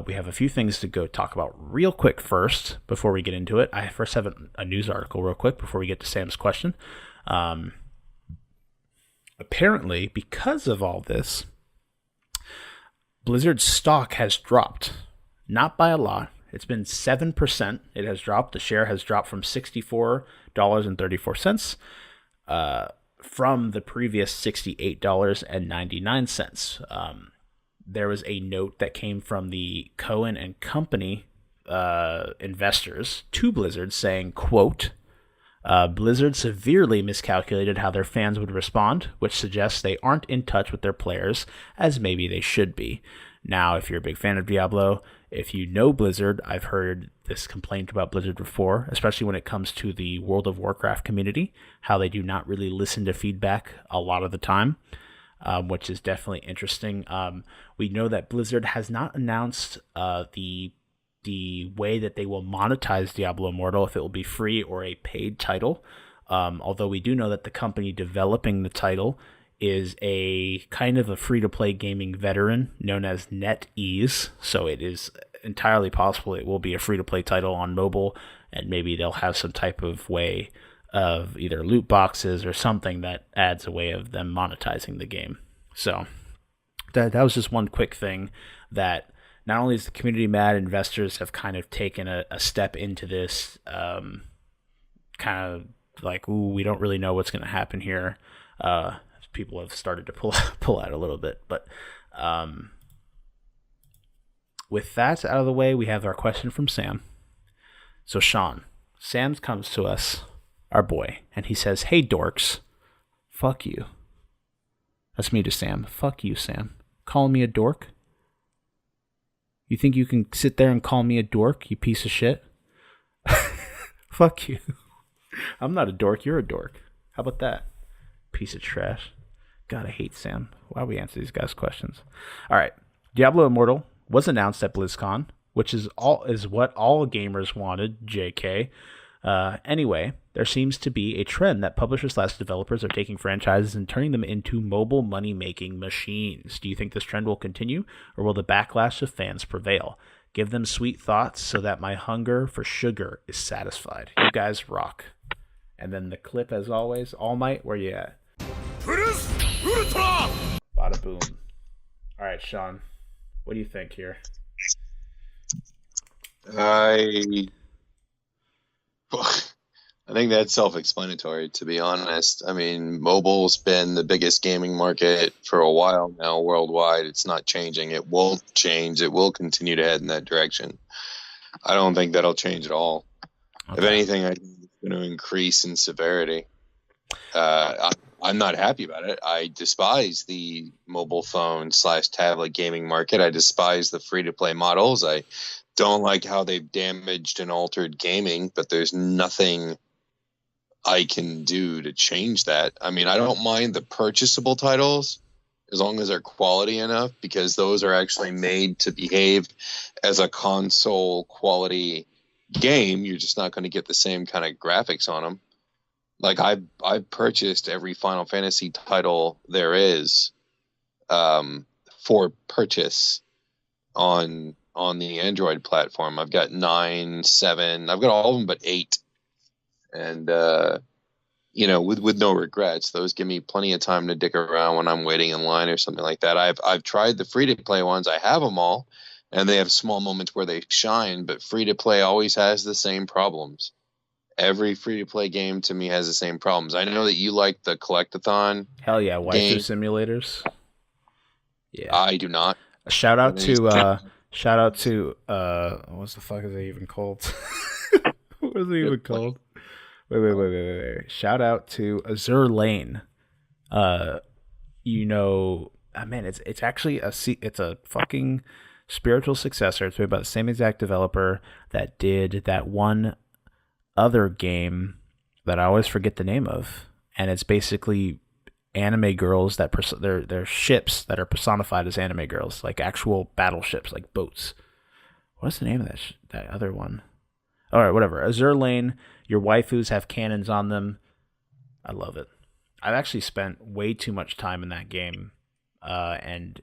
We have a few things to go talk about real quick first before we get into it. I first have a news article real quick before we get to Sam's question. Apparently, because of all this, Blizzard's stock has dropped. Not by a lot. It's been 7%. It has dropped. The share has dropped from $64.34 from the previous $68.99. There was a note that came from the Cohen and Company investors to Blizzard saying, quote, Blizzard severely miscalculated how their fans would respond, which suggests they aren't in touch with their players as maybe they should be. Now, if you're a big fan of Diablo, if you know Blizzard, I've heard this complaint about Blizzard before, especially when it comes to the World of Warcraft community, how they do not really listen to feedback a lot of the time. Which is definitely interesting. We know that Blizzard has not announced the way that they will monetize Diablo Immortal, if it will be free or a paid title. Although we do know that the company developing the title is a kind of a free-to-play gaming veteran known as NetEase. So it is entirely possible it will be a free-to-play title on mobile, and maybe they'll have some type of way of either loot boxes or something that adds a way of them monetizing the game. So that was just one quick thing that not only is the community mad, investors have kind of taken a step into this, kind of like, ooh, we don't really know what's going to happen here. People have started to pull out a little bit. But with that out of the way, we have our question from Sam. So Shawn, Sam comes to us, our boy, and he says, "Hey, dorks, fuck you." That's me to Sam. Fuck you, Sam. Calling me a dork? You think you can sit there and call me a dork, you piece of shit? Fuck you. I'm not a dork, you're a dork. How about that? Piece of trash. God, I hate Sam. Why do we answer these guys' questions? All right. Diablo Immortal was announced at BlizzCon, which is what all gamers wanted, JK. Anyway, there seems to be a trend that publishers/developers are taking franchises and turning them into mobile money-making machines. Do you think this trend will continue, or will the backlash of fans prevail? Give them sweet thoughts so that my hunger for sugar is satisfied. You guys rock. And then the clip, as always, All Might, where you at? Bada boom. All right, Shawn, what do you think here? I think that's self-explanatory, to be honest. I mean, mobile's been the biggest gaming market for a while now worldwide. It's not changing. It won't change. It will continue to head in that direction. I don't think that'll change at all. Okay. If anything, I think it's going to increase in severity. I'm not happy about it. I despise the mobile phone / tablet gaming market. I despise the free-to-play models. I don't like how they've damaged and altered gaming, but there's nothing I can do to change that. I mean, I don't mind the purchasable titles as long as they're quality enough, because those are actually made to behave as a console quality game. You're just not going to get the same kind of graphics on them. Like I've purchased every Final Fantasy title there is for purchase on the Android platform. I've got 9, 7. I've got all of them but 8, and with no regrets. Those give me plenty of time to dick around when I'm waiting in line or something like that. I've tried the free to play ones. I have them all, and they have small moments where they shine. But free to play always has the same problems. Every free to play game to me has the same problems. I know that you like the collectathon. Hell yeah, waifu simulators. Yeah, I do not. Shout out to what's the fuck is it even called? What is it even called? Wait. Shout out to Azure Lane. Man, it's actually it's a fucking spiritual successor. It's made by the same exact developer that did that one other game that I always forget the name of, and it's basically anime girls that they're ships that are personified as anime girls, like actual battleships, like boats. What's the name of that other one? All right, whatever. Azure Lane. Your waifus have cannons on them. I love it. I've actually spent way too much time in that game, and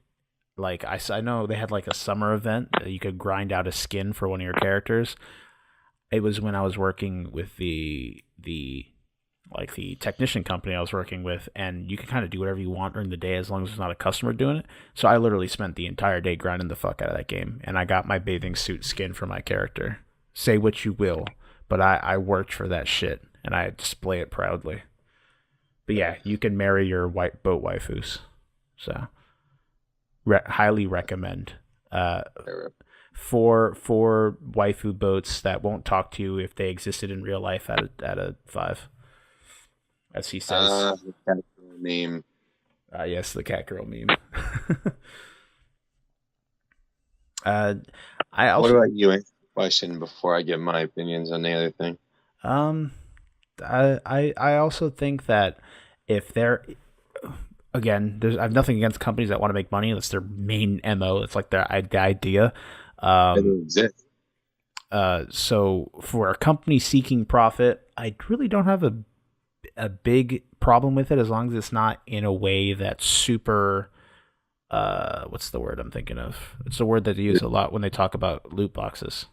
like I know they had like a summer event that you could grind out a skin for one of your characters. It was when I was working with the technician company I was working with, and you can kind of do whatever you want during the day as long as there's not a customer doing it. So I literally spent the entire day grinding the fuck out of that game, and I got my bathing suit skin for my character. Say what you will, but I worked for that shit, and I display it proudly. But yeah, you can marry your white boat waifus. So highly recommend. For waifu boats that won't talk to you if they existed in real life at a 5, as he says. The cat girl meme. Yes, the cat girl meme. What about you? Answer the question before I give my opinions on the other thing. I also think that if they're again, I have nothing against companies that want to make money. That's their main MO. It's like the idea. So for a company seeking profit, I really don't have a big problem with it as long as it's not in a way that's super what's the word I'm thinking of? It's a word that they use a lot when they talk about loot boxes.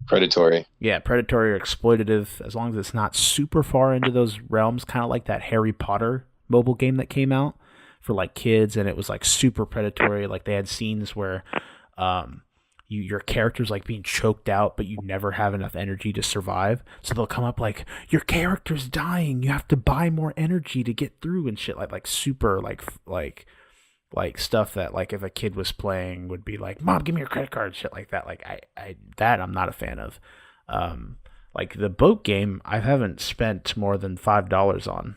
Predatory. Yeah, predatory or exploitative, as long as it's not super far into those realms, kind of like that Harry Potter mobile game that came out for like kids, and it was like super predatory. Like they had scenes where your character's like being choked out, but you never have enough energy to survive. So they'll come up like, your character's dying, you have to buy more energy to get through and shit, like super like stuff that like if a kid was playing would be like, Mom, give me your credit card, shit like that. Like I'm not a fan of. Like the boat game, I haven't spent more than $5 on.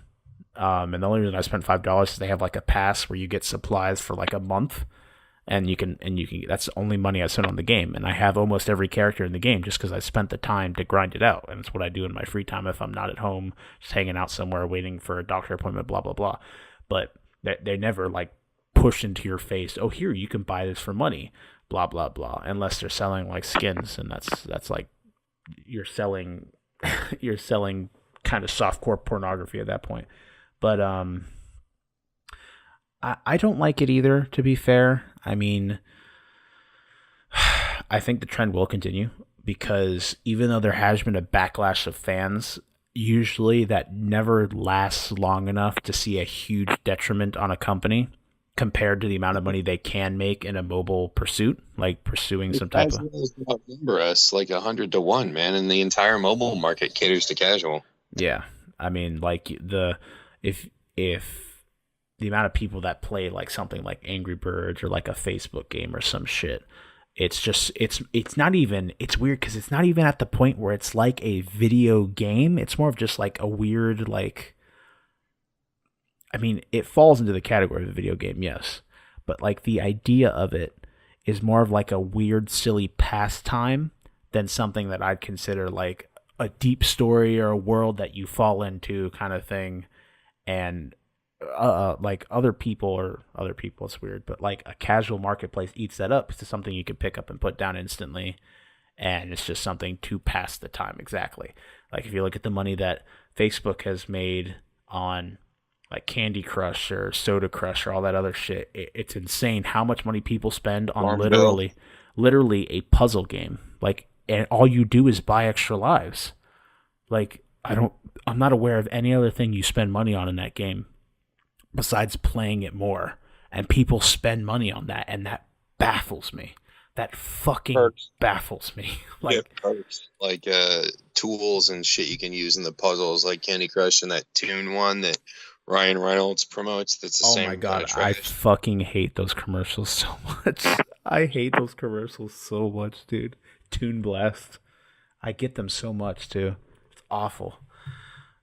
And the only reason I spent $5 is they have like a pass where you get supplies for like a month. And you can that's the only money I spent on the game, and I have almost every character in the game just because I spent the time to grind it out, and it's what I do in my free time if I'm not at home, just hanging out somewhere waiting for a doctor appointment, blah blah blah. But they never like push into your face, oh here you can buy this for money, blah blah blah, unless they're selling like skins, and that's like you're selling kind of softcore pornography at that point. But I don't like it either, to be fair. I mean, I think the trend will continue because even though there has been a backlash of fans, usually that never lasts long enough to see a huge detriment on a company compared to the amount of money they can make in a mobile pursuit, like pursuing some type of... Outnumber us like 100 to 1, man, and the entire mobile market caters to casual. Yeah. I mean, like if the amount of people that play like something like Angry Birds or like a Facebook game or some shit, it's just it's not even, it's weird because it's not even at the point where it's like a video game. It's more of just like a weird, like, I mean, it falls into the category of a video game, yes, but like the idea of it is more of like a weird, silly pastime than something that I'd consider like a deep story or a world that you fall into kind of thing. And like other people, it's weird, but like a casual marketplace eats that up. It's something you can pick up and put down instantly, and it's just something to pass the time. Exactly. Like if you look at the money that Facebook has made on like Candy Crush or Soda Crush or all that other shit, it's insane how much money people spend on literally a puzzle game. Like, and all you do is buy extra lives. Like I'm not aware of any other thing you spend money on in that game besides playing it more, and people spend money on that, and that baffles me. That fucking baffles me. Like perks, like tools and shit you can use in the puzzles, like Candy Crush and that Toon one that Ryan Reynolds promotes. That's the same. Oh my god, I fucking hate those commercials so much. I hate those commercials so much, dude. Toon Blast, I get them so much too. It's awful.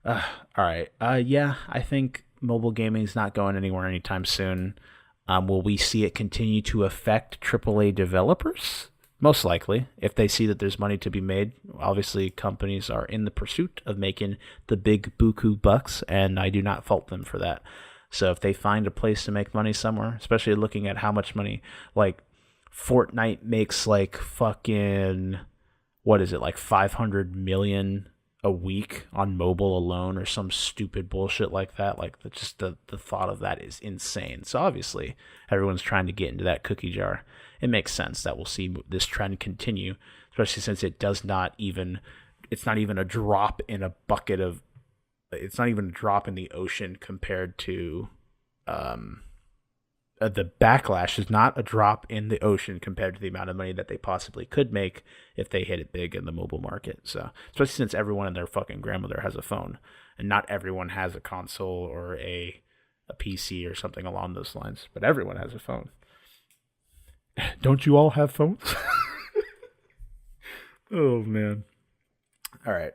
All right. Yeah, I think mobile gaming is not going anywhere anytime soon. Will we see it continue to affect AAA developers? Most likely, if they see that there's money to be made. Obviously, companies are in the pursuit of making the big buku bucks, and I do not fault them for that. So if they find a place to make money somewhere, especially looking at how much money, like Fortnite makes like fucking, what is it, like 500 million a week on mobile alone or some stupid bullshit like that. Like just the thought of that is insane. So obviously everyone's trying to get into that cookie jar. It makes sense that we'll see this trend continue, especially since it's not even a drop in a bucket of, it's not even a drop in the ocean compared to the backlash is not a drop in the ocean compared to the amount of money that they possibly could make if they hit it big in the mobile market. So, especially since everyone and their fucking grandmother has a phone, and not everyone has a console or a PC or something along those lines, but everyone has a phone. Don't you all have phones? Oh, man. All right.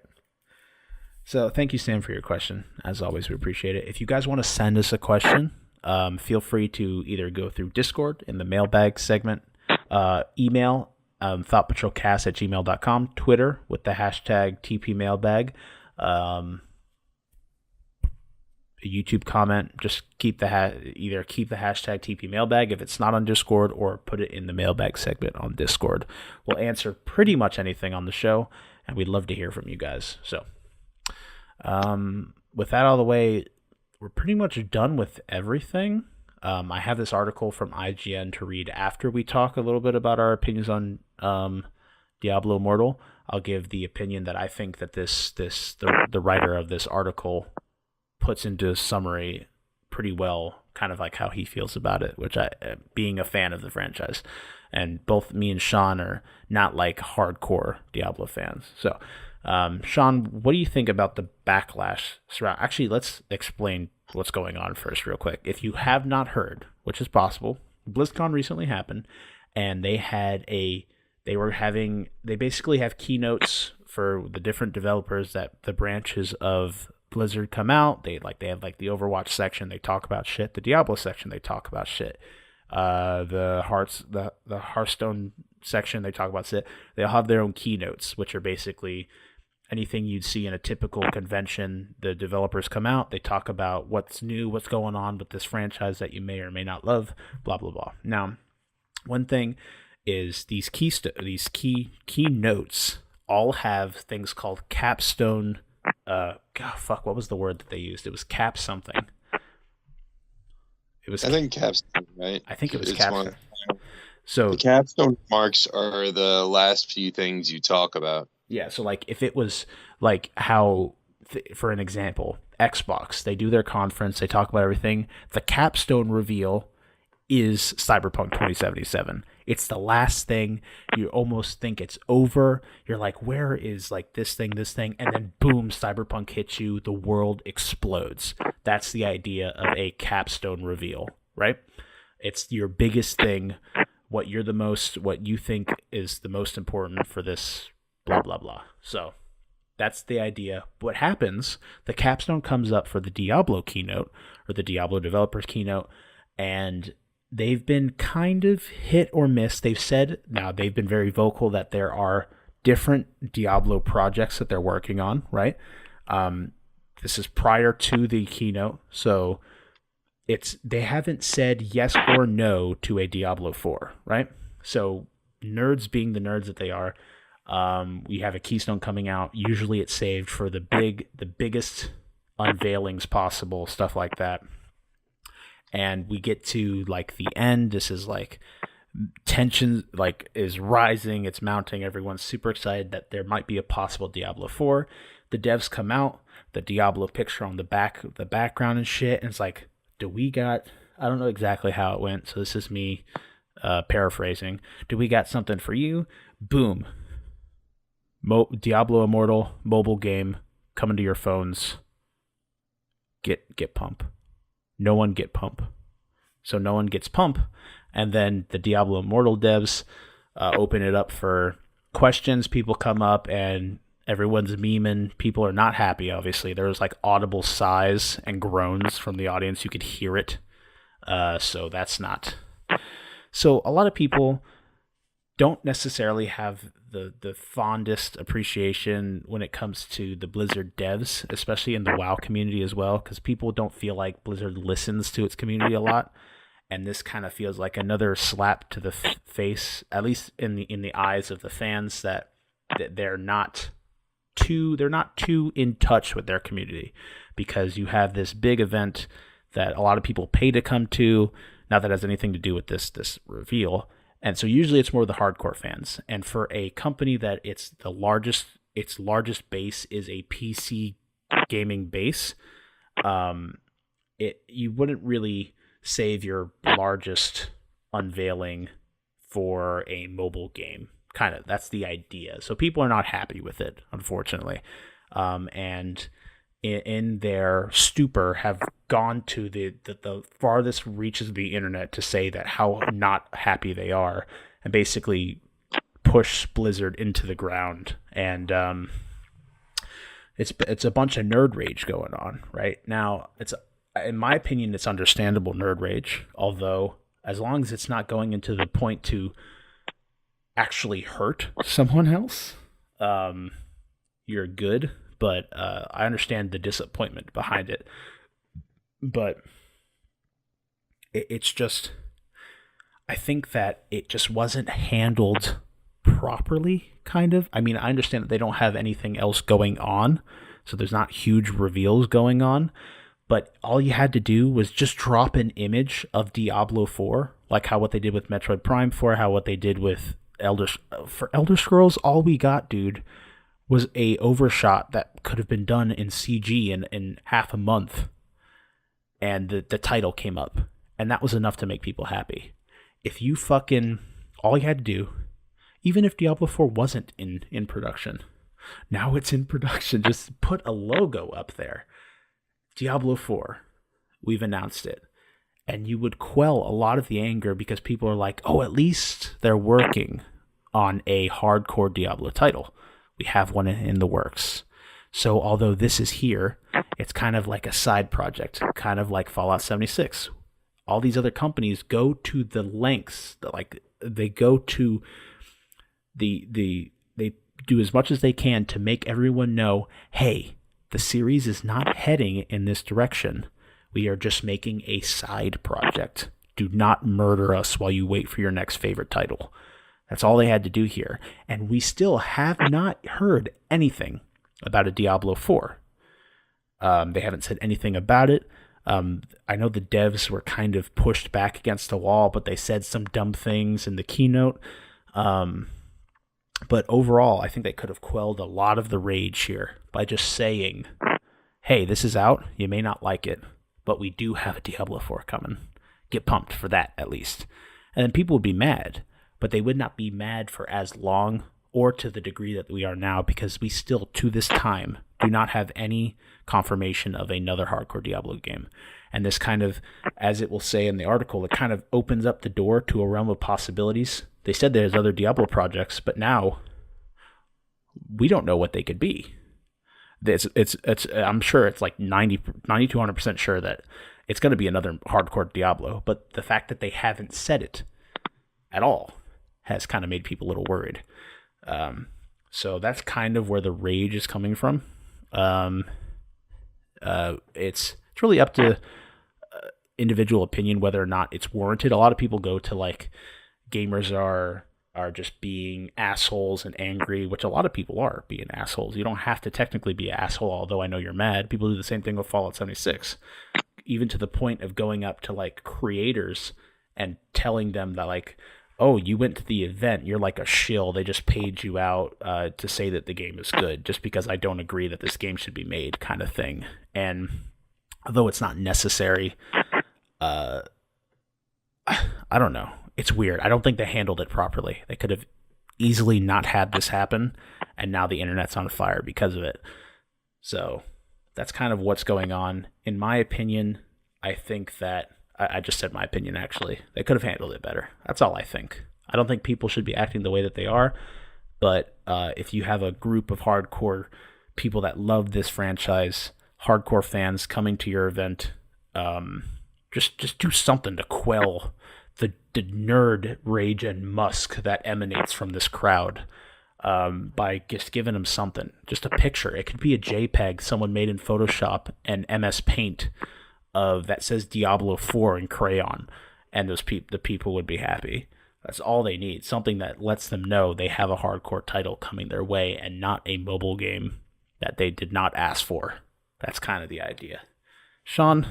So, thank you, Sam, for your question. As always, we appreciate it. If you guys want to send us a question, feel free to either go through Discord in the mailbag segment, email thoughtpatrolcast@gmail.com, Twitter with the hashtag TPMailbag, a YouTube comment. Just keep either keep the hashtag TPMailbag if it's not on Discord, or put it in the mailbag segment on Discord. We'll answer pretty much anything on the show, and we'd love to hear from you guys. So, with that out of the way, we're pretty much done with everything. I have this article from IGN to read after we talk a little bit about our opinions on Diablo Immortal. I'll give the opinion that I think that the writer of this article puts into summary pretty well kind of like how he feels about it, which I, being a fan of the franchise, and both me and Shawn are not like hardcore Diablo fans. So, Shawn, what do you think about the backlash? Actually, let's explain what's going on first real quick. If you have not heard, which is possible, BlizzCon recently happened, and they basically have keynotes for the different developers that the branches of Blizzard come out. They have like the Overwatch section, they talk about shit. The Diablo section, they talk about shit. The Hearthstone section, they talk about shit. They'll have their own keynotes, which are basically anything you'd see in a typical convention. The developers come out, they talk about what's new, what's going on with this franchise that you may or may not love, blah blah blah. Now, one thing is these keynotes all have things called capstone. What was the word that they used? It was cap something. I think capstone, right? I think it was capstone. So the capstone marks are the last few things you talk about. Yeah, so like if it was like how, for an example, Xbox, they do their conference, they talk about everything. The capstone reveal is Cyberpunk 2077. It's the last thing. You almost think it's over. You're like, where is like this thing, and then boom, Cyberpunk hits you. The world explodes. That's the idea of a capstone reveal, right? It's your biggest thing, what you think is the most important for this, blah, blah, blah. So that's the idea. What happens, the capstone comes up for the Diablo keynote, or the Diablo developers keynote, and they've been kind of hit or miss. They've been very vocal that there are different Diablo projects that they're working on, right? This is prior to the keynote, so they haven't said yes or no to a Diablo 4, right? So nerds being the nerds that they are, we have a keystone coming out. Usually it's saved for the biggest unveilings possible, stuff like that. And we get to like the end. This is like tension like is rising, it's mounting. Everyone's super excited that there might be a possible Diablo 4. The devs come out, the Diablo picture on the background and shit, and it's like, I don't know exactly how it went, so this is me paraphrasing. Do we got something for you? Boom. Diablo Immortal mobile game coming to your phones. Get pump. No one get pump. So no one gets pump, and then the Diablo Immortal devs open it up for questions. People come up and everyone's memeing. People are not happy, obviously. There's like audible sighs and groans from the audience. You could hear it. So that's not. So a lot of people don't necessarily have the fondest appreciation when it comes to the Blizzard devs, especially in the WoW community as well, because people don't feel like Blizzard listens to its community a lot. And this kind of feels like another slap to the face, at least in the eyes of the fans, that they're not too in touch with their community, because you have this big event that a lot of people pay to come to. Not that it has anything to do with this reveal. And so usually it's more the hardcore fans. And for a company that its largest base is a PC gaming base, you wouldn't really save your largest unveiling for a mobile game. Kind of, that's the idea. So people are not happy with it, unfortunately. And in their stupor have gone to the farthest reaches of the internet to say that how not happy they are, and basically push Blizzard into the ground. And it's a bunch of nerd rage going on right now. It's, in my opinion, it's understandable nerd rage, although as long as it's not going into the point to actually hurt someone else, you're good. But I understand the disappointment behind it. But it's just, I think that it just wasn't handled properly, kind of. I mean, I understand that they don't have anything else going on, so there's not huge reveals going on. But all you had to do was just drop an image of Diablo 4, like what they did with Metroid Prime 4, what they did with Elder Scrolls. All we got, dude, was a overshot that could have been done in CG in half a month. and the title came up, and that was enough to make people happy. If you all you had to do, even if Diablo 4 wasn't in production, now it's in production, just put a logo up there. Diablo 4, we've announced it. And you would quell a lot of the anger because people are like, oh, at least they're working on a hardcore Diablo title. We have one in the works. So although this is here, it's kind of like a side project, kind of like Fallout 76. All these other companies go to the lengths, they go to they do as much as they can to make everyone know, hey, the series is not heading in this direction. We are just making a side project. Do not murder us while you wait for your next favorite title. That's all they had to do here. And we still have not heard anything about a Diablo 4. They haven't said anything about it. I know the devs were kind of pushed back against the wall, but they said some dumb things in the keynote. But overall, I think they could have quelled a lot of the rage here by just saying, hey, this is out. You may not like it, but we do have a Diablo 4 coming. Get pumped for that, at least. And then people would be mad, but they would not be mad for as long or to the degree that we are now, because we still, to this time, do not have any confirmation of another hardcore Diablo game. And this kind of, as it will say in the article, it kind of opens up the door to a realm of possibilities. They said there's other Diablo projects, but now we don't know what they could be. I'm sure it's like 90 to 100% sure that it's going to be another hardcore Diablo, but the fact that they haven't said it at all has kind of made people a little worried. So that's kind of where the rage is coming from. It's really up to individual opinion whether or not it's warranted. A lot of people go to like gamers are just being assholes and angry, which a lot of people are being assholes. You don't have to technically be an asshole, although I know you're mad. People do the same thing with Fallout 76, even to the point of going up to like creators and telling them that like, oh, you went to the event, you're like a shill. They just paid you out to say that the game is good just because I don't agree that this game should be made, kind of thing. And although it's not necessary, I don't know. It's weird. I don't think they handled it properly. They could have easily not had this happen, and now the internet's on fire because of it. So that's kind of what's going on. In my opinion, I think that I just said my opinion, actually. They could have handled it better. That's all I think. I don't think people should be acting the way that they are, but if you have a group of hardcore people that love this franchise, hardcore fans coming to your event, just do something to quell the nerd rage and musk that emanates from this crowd by just giving them something. Just a picture. It could be a JPEG someone made in Photoshop and MS Paint that says Diablo 4 in crayon, and the people would be happy. That's all they need. Something that lets them know they have a hardcore title coming their way and not a mobile game that they did not ask for. That's kind of the idea. Shawn,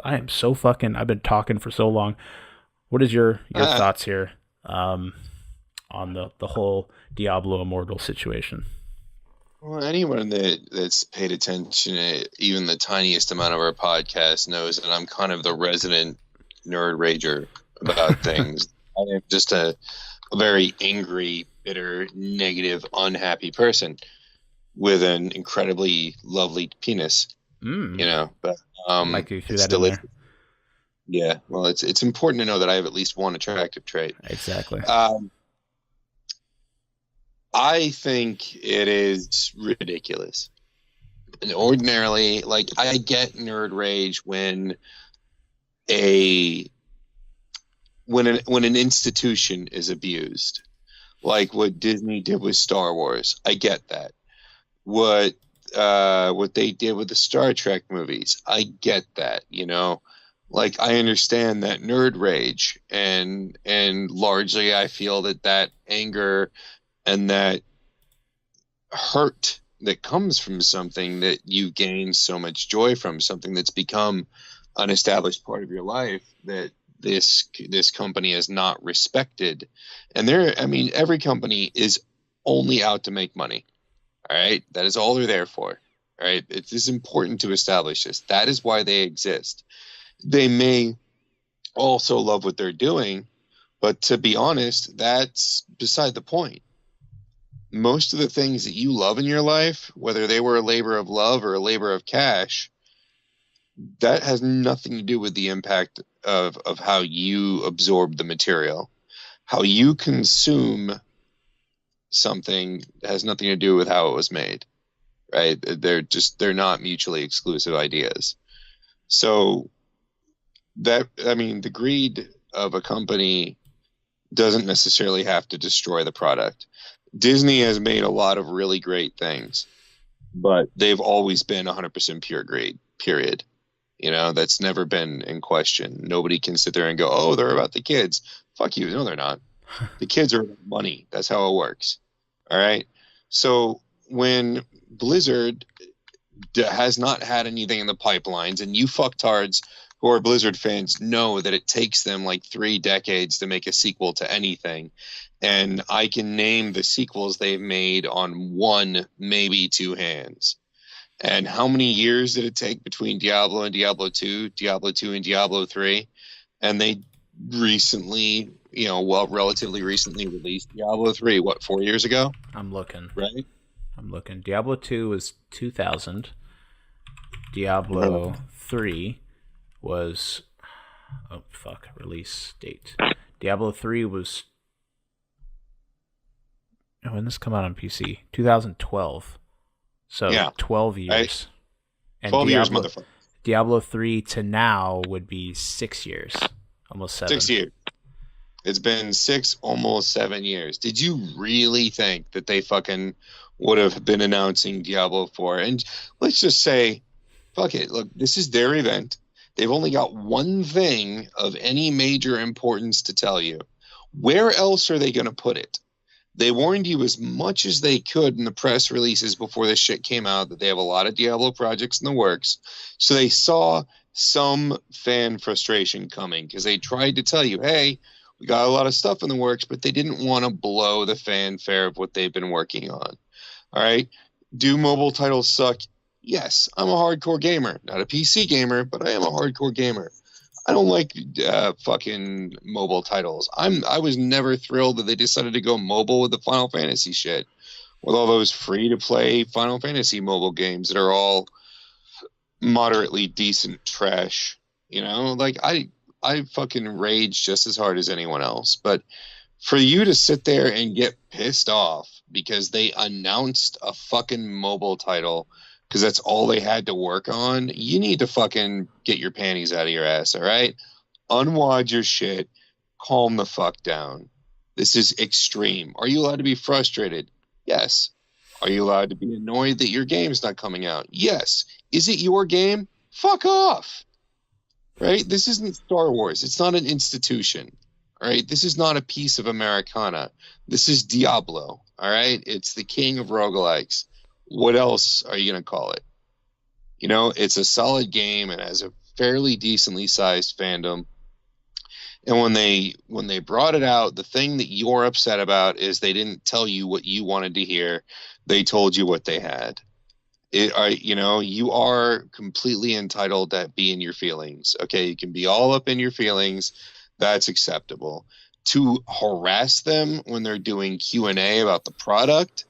I am so I've been talking for so long. What is your thoughts here on the whole Diablo Immortal situation? Well, anyone that's paid attention to even the tiniest amount of our podcast knows that I'm kind of the resident nerd rager about things. I am just a very angry, bitter, negative, unhappy person with an incredibly lovely penis. But like you threw that in there. Yeah, well, it's important to know that I have at least one attractive trait. Exactly. I think it is ridiculous. And ordinarily, like, I get nerd rage when an institution is abused, like what Disney did with Star Wars. I get that. What they did with the Star Trek movies, I get that. Like, I understand that nerd rage, and largely I feel that anger and that hurt that comes from something that you gain so much joy from, something that's become an established part of your life, that this company is not respected. And every company is only out to make money. All right. That is all they're there for. All right, it is important to establish this. That is why they exist. They may also love what they're doing, but to be honest, that's beside the point. Most of the things that you love in your life, whether they were a labor of love or a labor of cash, that has nothing to do with the impact of how you absorb the material. How you consume something has nothing to do with how it was made, right? They're not mutually exclusive ideas. So the greed of a company doesn't necessarily have to destroy the product. Disney has made a lot of really great things, but they've always been 100% pure greed, period. That's never been in question. Nobody can sit there and go, oh, they're about the kids. Fuck you. No, they're not. The kids are about money. That's how it works. All right. So when Blizzard has not had anything in the pipelines, and you fucktards who are Blizzard fans know that it takes them like 3 decades to make a sequel to anything. And I can name the sequels they've made on 1, maybe 2 hands. And how many years did it take between Diablo and Diablo 2, Diablo 2 and Diablo 3? And they recently, relatively recently released Diablo 3, 4 years ago? I'm looking. Right? I'm looking. Diablo 2 was 2000. Diablo 3 was... Oh, fuck. Release date. Diablo 3 was... Oh, when did this come out on PC? 2012. So, yeah. 12 years. And 12 years, motherfucker. Diablo 3 to now would be 6 years. Almost 7. 6 years. It's been 6, almost 7 years. Did you really think that they fucking would have been announcing Diablo 4? And let's just say, fuck it. Look, this is their event. They've only got one thing of any major importance to tell you. Where else are they going to put it? They warned you as much as they could in the press releases before this shit came out that they have a lot of Diablo projects in the works. So they saw some fan frustration coming because they tried to tell you, hey, we got a lot of stuff in the works, but they didn't want to blow the fanfare of what they've been working on. All right. Do mobile titles suck? Yes, I'm a hardcore gamer. Not a PC gamer, but I am a hardcore gamer. I don't like fucking mobile titles. I was never thrilled that they decided to go mobile with the Final Fantasy shit. With all those free-to-play Final Fantasy mobile games that are all moderately decent trash. Like I fucking rage just as hard as anyone else. But for you to sit there and get pissed off because they announced a fucking mobile title because that's all they had to work on, you need to fucking get your panties out of your ass, all right? Unwad your shit. Calm the fuck down. This is extreme. Are you allowed to be frustrated? Yes. Are you allowed to be annoyed that your game's not coming out? Yes. Is it your game? Fuck off. Right? This isn't Star Wars. It's not an institution. All right? This is not a piece of Americana. This is Diablo. All right? It's the king of roguelikes. What else are you going to call it? It's a solid game and has a fairly decently sized fandom. And when they brought it out, the thing that you're upset about is they didn't tell you what you wanted to hear. They told you what they had. You are completely entitled to be in your feelings. Okay, you can be all up in your feelings. That's acceptable. To harass them when they're doing Q&A about the product,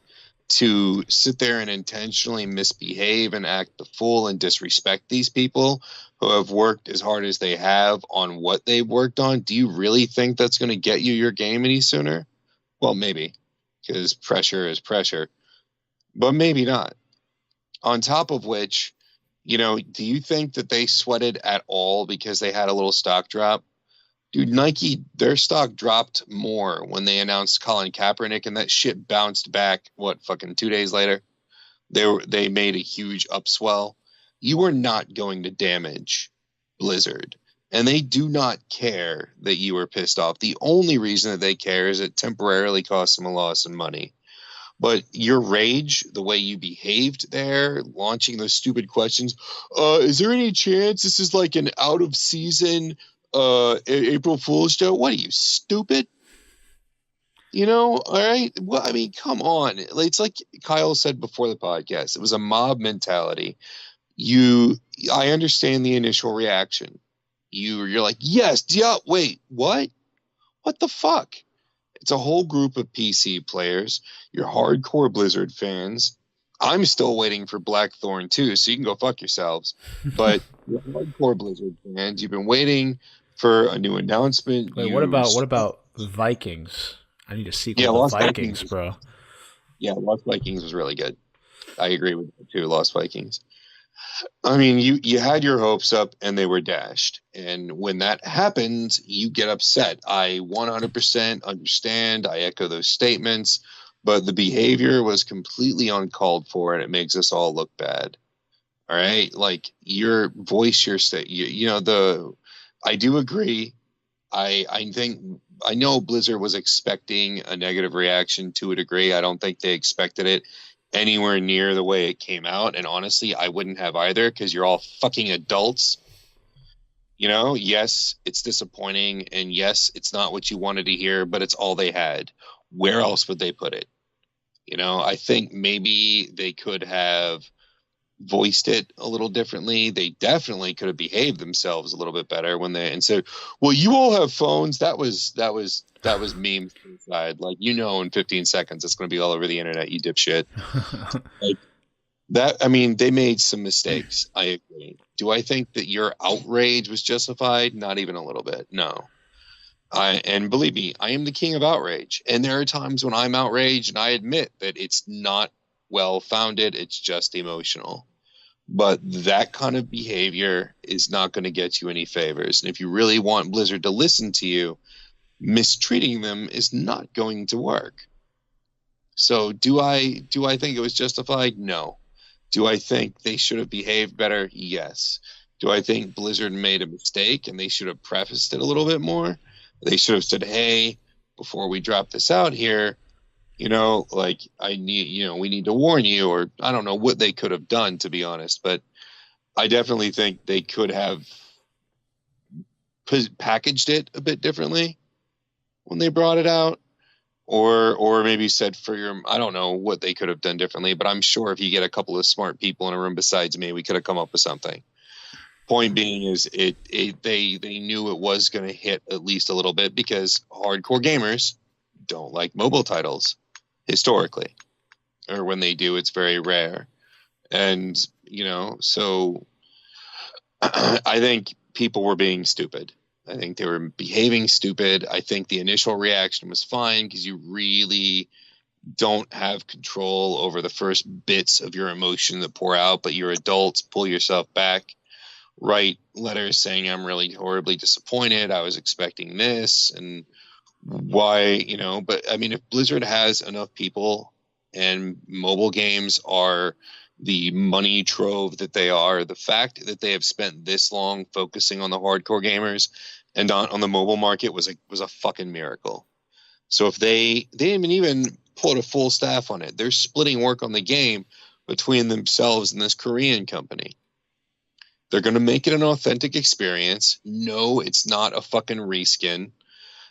to sit there and intentionally misbehave and act the fool and disrespect these people who have worked as hard as they have on what they've worked on, do you really think that's going to get you your game any sooner? Well, maybe, because pressure is pressure, but maybe not. On top of which, do you think that they sweated at all because they had a little stock drop? Dude, Nike, their stock dropped more when they announced Colin Kaepernick, and that shit bounced back, 2 days later? They made a huge upswell. You are not going to damage Blizzard, and they do not care that you were pissed off. The only reason that they care is it temporarily costs them a loss in money. But your rage, the way you behaved there, launching those stupid questions, is there any chance this is like an out-of-season April Fool's joke? What are you, stupid? All right. Well, I mean, come on. It's like Kyle said before the podcast. It was a mob mentality. I understand the initial reaction. You're like, yes, yeah, wait, what? What the fuck? It's a whole group of PC players. You're hardcore Blizzard fans. I'm still waiting for Blackthorn too, so you can go fuck yourselves. But you're hardcore Blizzard fans. You've been waiting for a new announcement. Wait, what about Vikings? I need a sequel to Lost Vikings, bro. Yeah, Lost Vikings was really good. I agree with you too, Lost Vikings. I mean, you had your hopes up and they were dashed. And when that happens, you get upset. I 100% understand. I echo those statements. But the behavior was completely uncalled for, and it makes us all look bad. All right? Like, your voice, your state. I do agree. I know Blizzard was expecting a negative reaction to a degree. I don't think they expected it anywhere near the way it came out. And honestly, I wouldn't have either, because you're all fucking adults. Yes, it's disappointing. And yes, it's not what you wanted to hear, but it's all they had. Where else would they put it? I think maybe they could have voiced it a little differently. They definitely could have behaved themselves a little bit better and said, well, you all have phones. That was memes inside. Like, in 15 seconds, it's going to be all over the internet, you dipshit. Like that. I mean, they made some mistakes. I agree. Do I think that your outrage was justified? Not even a little bit. No. And believe me, I am the king of outrage. And there are times when I'm outraged and I admit that it's not well founded. It's just emotional. But that kind of behavior is not going to get you any favors. And if you really want Blizzard to listen to you, mistreating them is not going to work. So do I think it was justified? No. Do I think they should have behaved better? Yes. Do I think Blizzard made a mistake and they should have prefaced it a little bit more? They should have said, hey, before we drop this out here, we need to warn you, or I don't know what they could have done, to be honest. But I definitely think they could have packaged it a bit differently when they brought it out, or maybe said I don't know what they could have done differently, but I'm sure if you get a couple of smart people in a room besides me, we could have come up with something. Point being is they knew it was going to hit at least a little bit, because hardcore gamers don't like mobile titles historically, or when they do, it's very rare. And, so I think people were being stupid. I think they were behaving stupid. I think the initial reaction was fine, because you really don't have control over the first bits of your emotion that pour out, but you're adults. Pull yourself back. Write letters saying, I'm really horribly disappointed. I was expecting this, and why, but I mean, if Blizzard has enough people and mobile games are the money trove that they are, the fact that they have spent this long focusing on the hardcore gamers and on the mobile market was a fucking miracle. So if they didn't even put a full staff on it, they're splitting work on the game between themselves and this Korean company. They're going to make it an authentic experience. No, it's not a fucking reskin.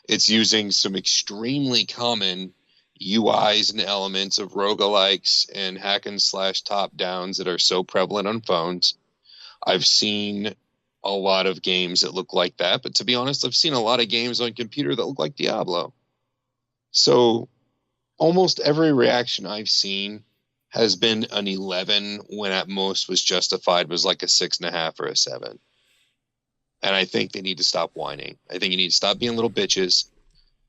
It's using some extremely common UIs and elements of roguelikes and hack and slash top downs that are so prevalent on phones. I've seen a lot of games that look like that, but to be honest, I've seen a lot of games on computer that look like Diablo. So almost every reaction I've seen has been an 11, when at most was justified was like a 6.5 or a 7. And I think they need to stop whining. I think you need to stop being little bitches,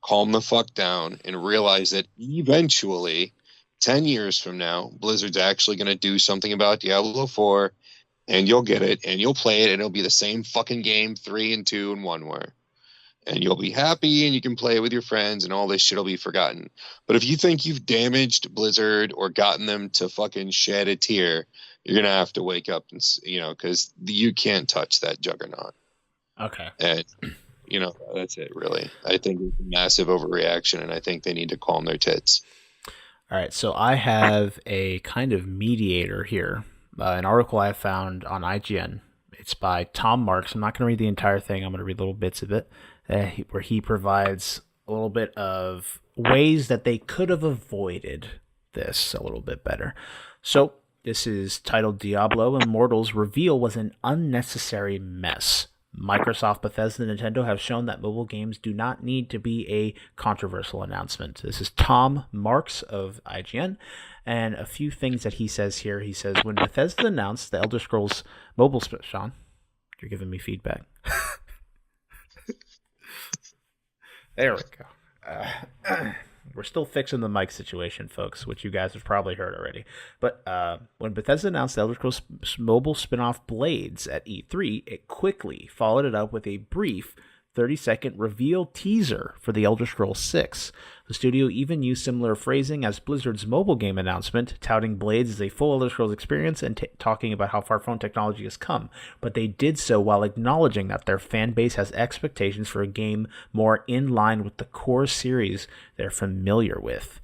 calm the fuck down, and realize that eventually, 10 years from now, Blizzard's actually going to do something about Diablo 4, and you'll get it, and you'll play it, and it'll be the same fucking game 3 and 2 and 1 were. And you'll be happy, and you can play it with your friends, and all this shit will be forgotten. But if you think you've damaged Blizzard or gotten them to fucking shed a tear, you're going to have to wake up and, because you can't touch that juggernaut. Okay. And, that's it, really. I think it's a massive overreaction, and I think they need to calm their tits. All right, so I have a kind of mediator here, an article I found on IGN. It's by Tom Marks. I'm not going to read the entire thing. I'm going to read little bits of it, where he provides a little bit of ways that they could have avoided this a little bit better. So this is titled Diablo Immortal's reveal was an unnecessary mess. Microsoft, Bethesda, and Nintendo have shown that mobile games do not need to be a controversial announcement. This is Tom Marks of IGN, and a few things that he says here. He says, when Bethesda announced the Elder Scrolls mobile... Shawn, you're giving me feedback. There we go. We're still fixing the mic situation, folks, which you guys have probably heard already. But when Bethesda announced the Elder Scrolls mobile spin-off Blades at E3, it quickly followed it up with a brief 30-second reveal teaser for the Elder Scrolls 6. The studio even used similar phrasing as Blizzard's mobile game announcement, touting Blades as a full Elder Scrolls experience and talking about how far phone technology has come. But they did so while acknowledging that their fan base has expectations for a game more in line with the core series they're familiar with.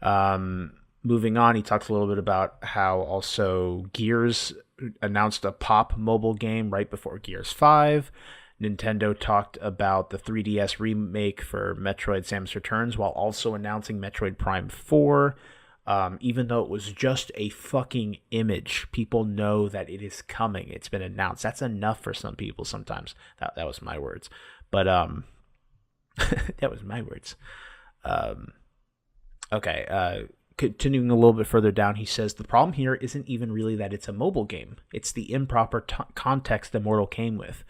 Moving on, he talks a little bit about how also Gears announced a pop mobile game right before Gears 5. Nintendo talked about the 3DS remake for Metroid Samus Returns while also announcing Metroid Prime 4. Even though it was just a fucking image, people know that it is coming. It's been announced. That's enough for some people sometimes. That was my words. But that was my words. Okay. Continuing a little bit further down, he says, the problem here isn't even really that it's a mobile game. It's the improper context Immortal came with.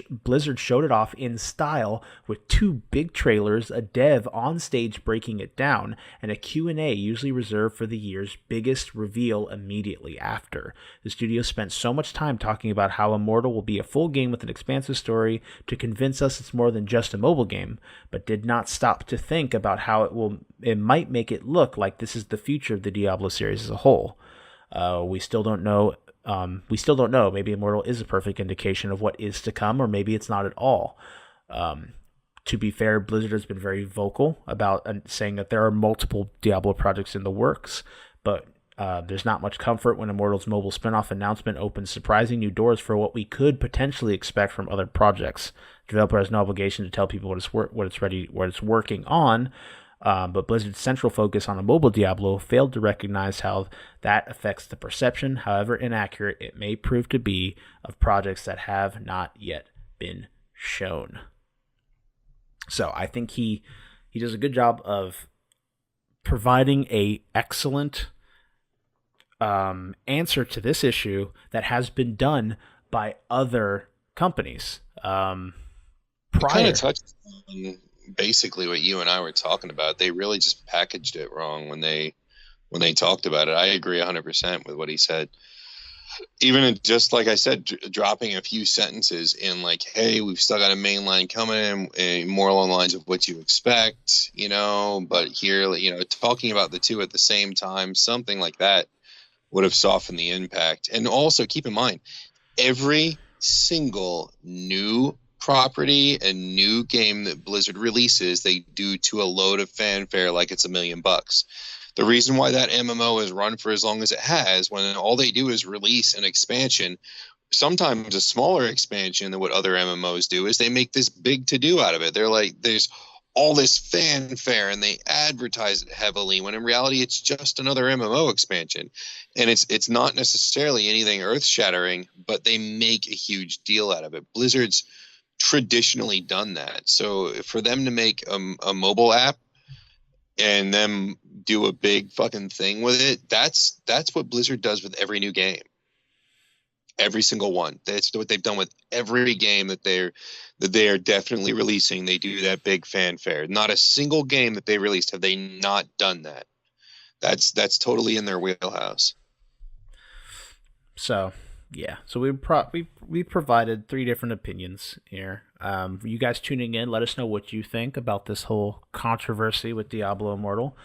Blizzard showed it off in style with 2 big trailers, a dev on stage breaking it down, and a Q&A usually reserved for the year's biggest reveal immediately after. The studio spent so much time talking about how Immortal will be a full game with an expansive story to convince us it's more than just a mobile game, but did not stop to think about how it might make it look like this is the future of the Diablo series as a whole. We still don't know. Maybe Immortal is a perfect indication of what is to come, or maybe it's not at all. To be fair, Blizzard has been very vocal about saying that there are multiple Diablo projects in the works, but there's not much comfort when Immortal's mobile spinoff announcement opens surprising new doors for what we could potentially expect from other projects. The developer has no obligation to tell people what it's working on. But Blizzard's central focus on a mobile Diablo failed to recognize how that affects the perception, however inaccurate it may prove to be, of projects that have not yet been shown. So I think he does a good job of providing a excellent answer to this issue that has been done by other companies. Kind of touched on basically what you and I were talking about. They really just packaged it wrong when they talked about it. I agree 100% with what he said. Even just like I said, dropping a few sentences in like, hey, we've still got a main line coming in, more along the lines of what you expect, but here, talking about the two at the same time, something like that would have softened the impact. And also keep in mind, every single new property and new game that Blizzard releases, they do to a load of fanfare like it's $1 million. The reason why that MMO has run for as long as it has, when all they do is release an expansion, sometimes a smaller expansion than what other MMOs do, is they make this big to-do out of it. They're like, there's all this fanfare and they advertise it heavily, when in reality it's just another MMO expansion. And it's not necessarily anything earth-shattering, but they make a huge deal out of it. Blizzard's traditionally done that. So for them to make a mobile app and then do a big fucking thing with it, that's what Blizzard does with every new game. Every single one. That's what they've done with every game that they are definitely releasing. They do that big fanfare. Not a single game that they released have they not done that. That's totally in their wheelhouse. So yeah, so we provided 3 different opinions here. You guys tuning in, let us know what you think about this whole controversy with Diablo Immortal.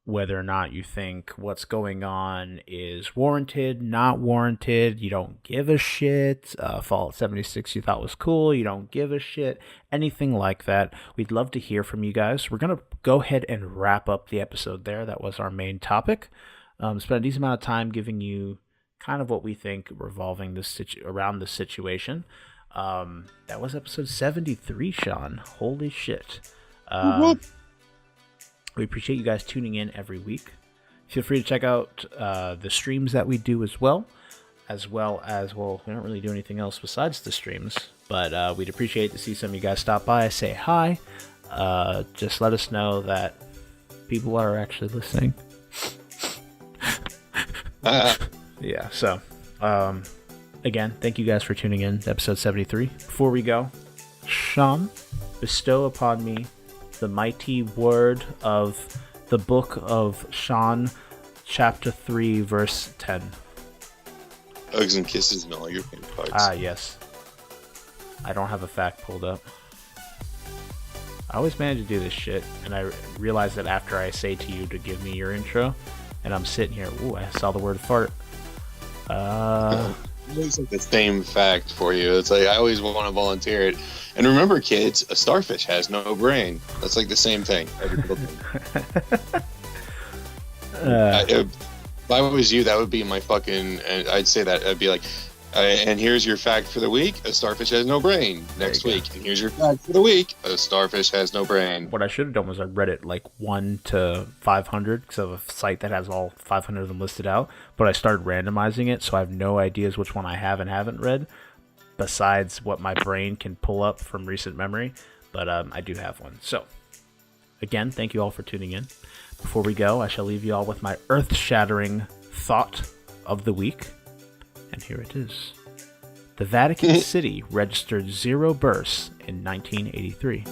Whether or not you think what's going on is warranted, not warranted, you don't give a shit. Fallout 76 you thought was cool, you don't give a shit, anything like that. We'd love to hear from you guys. We're going to go ahead and wrap up the episode there. That was our main topic. Spent a decent amount of time giving you kind of what we think revolving around this situation. That was episode 73, Shawn. Holy shit. We appreciate you guys tuning in every week. Feel free to check out the streams that we do as well as, well, we don't really do anything else besides the streams, but we'd appreciate to see some of you guys stop by, say hi. Just let us know that people are actually listening. Yeah, so, again, thank you guys for tuning in to episode 73. Before we go, Shawn, bestow upon me the mighty word of the book of Shawn, chapter 3, verse 10. Hugs and kisses and all your favorite parts. Ah, yes. I don't have a fact pulled up. I always manage to do this shit, and I realize that after I say to you to give me your intro, and I'm sitting here, ooh, I saw the word fart. It looks like the same fact for you. It's like I always want to volunteer it. And remember, kids, a starfish has no brain. That's like the same thing. Every little thing. If I was you, that would be my fucking. I'd say that. I'd be like, and here's your fact for the week: a starfish has no brain. Next week, and here's your fact for the week: a starfish has no brain. What I should have done was I read it like 1 to 500 because of a site that has all 500 of them listed out. But I started randomizing it, so I have no ideas which one I have and haven't read, besides what my brain can pull up from recent memory. But I do have one. So, again, thank you all for tuning in. Before we go, I shall leave you all with my earth-shattering thought of the week. And here it is. The Vatican City registered 0 births in 1983.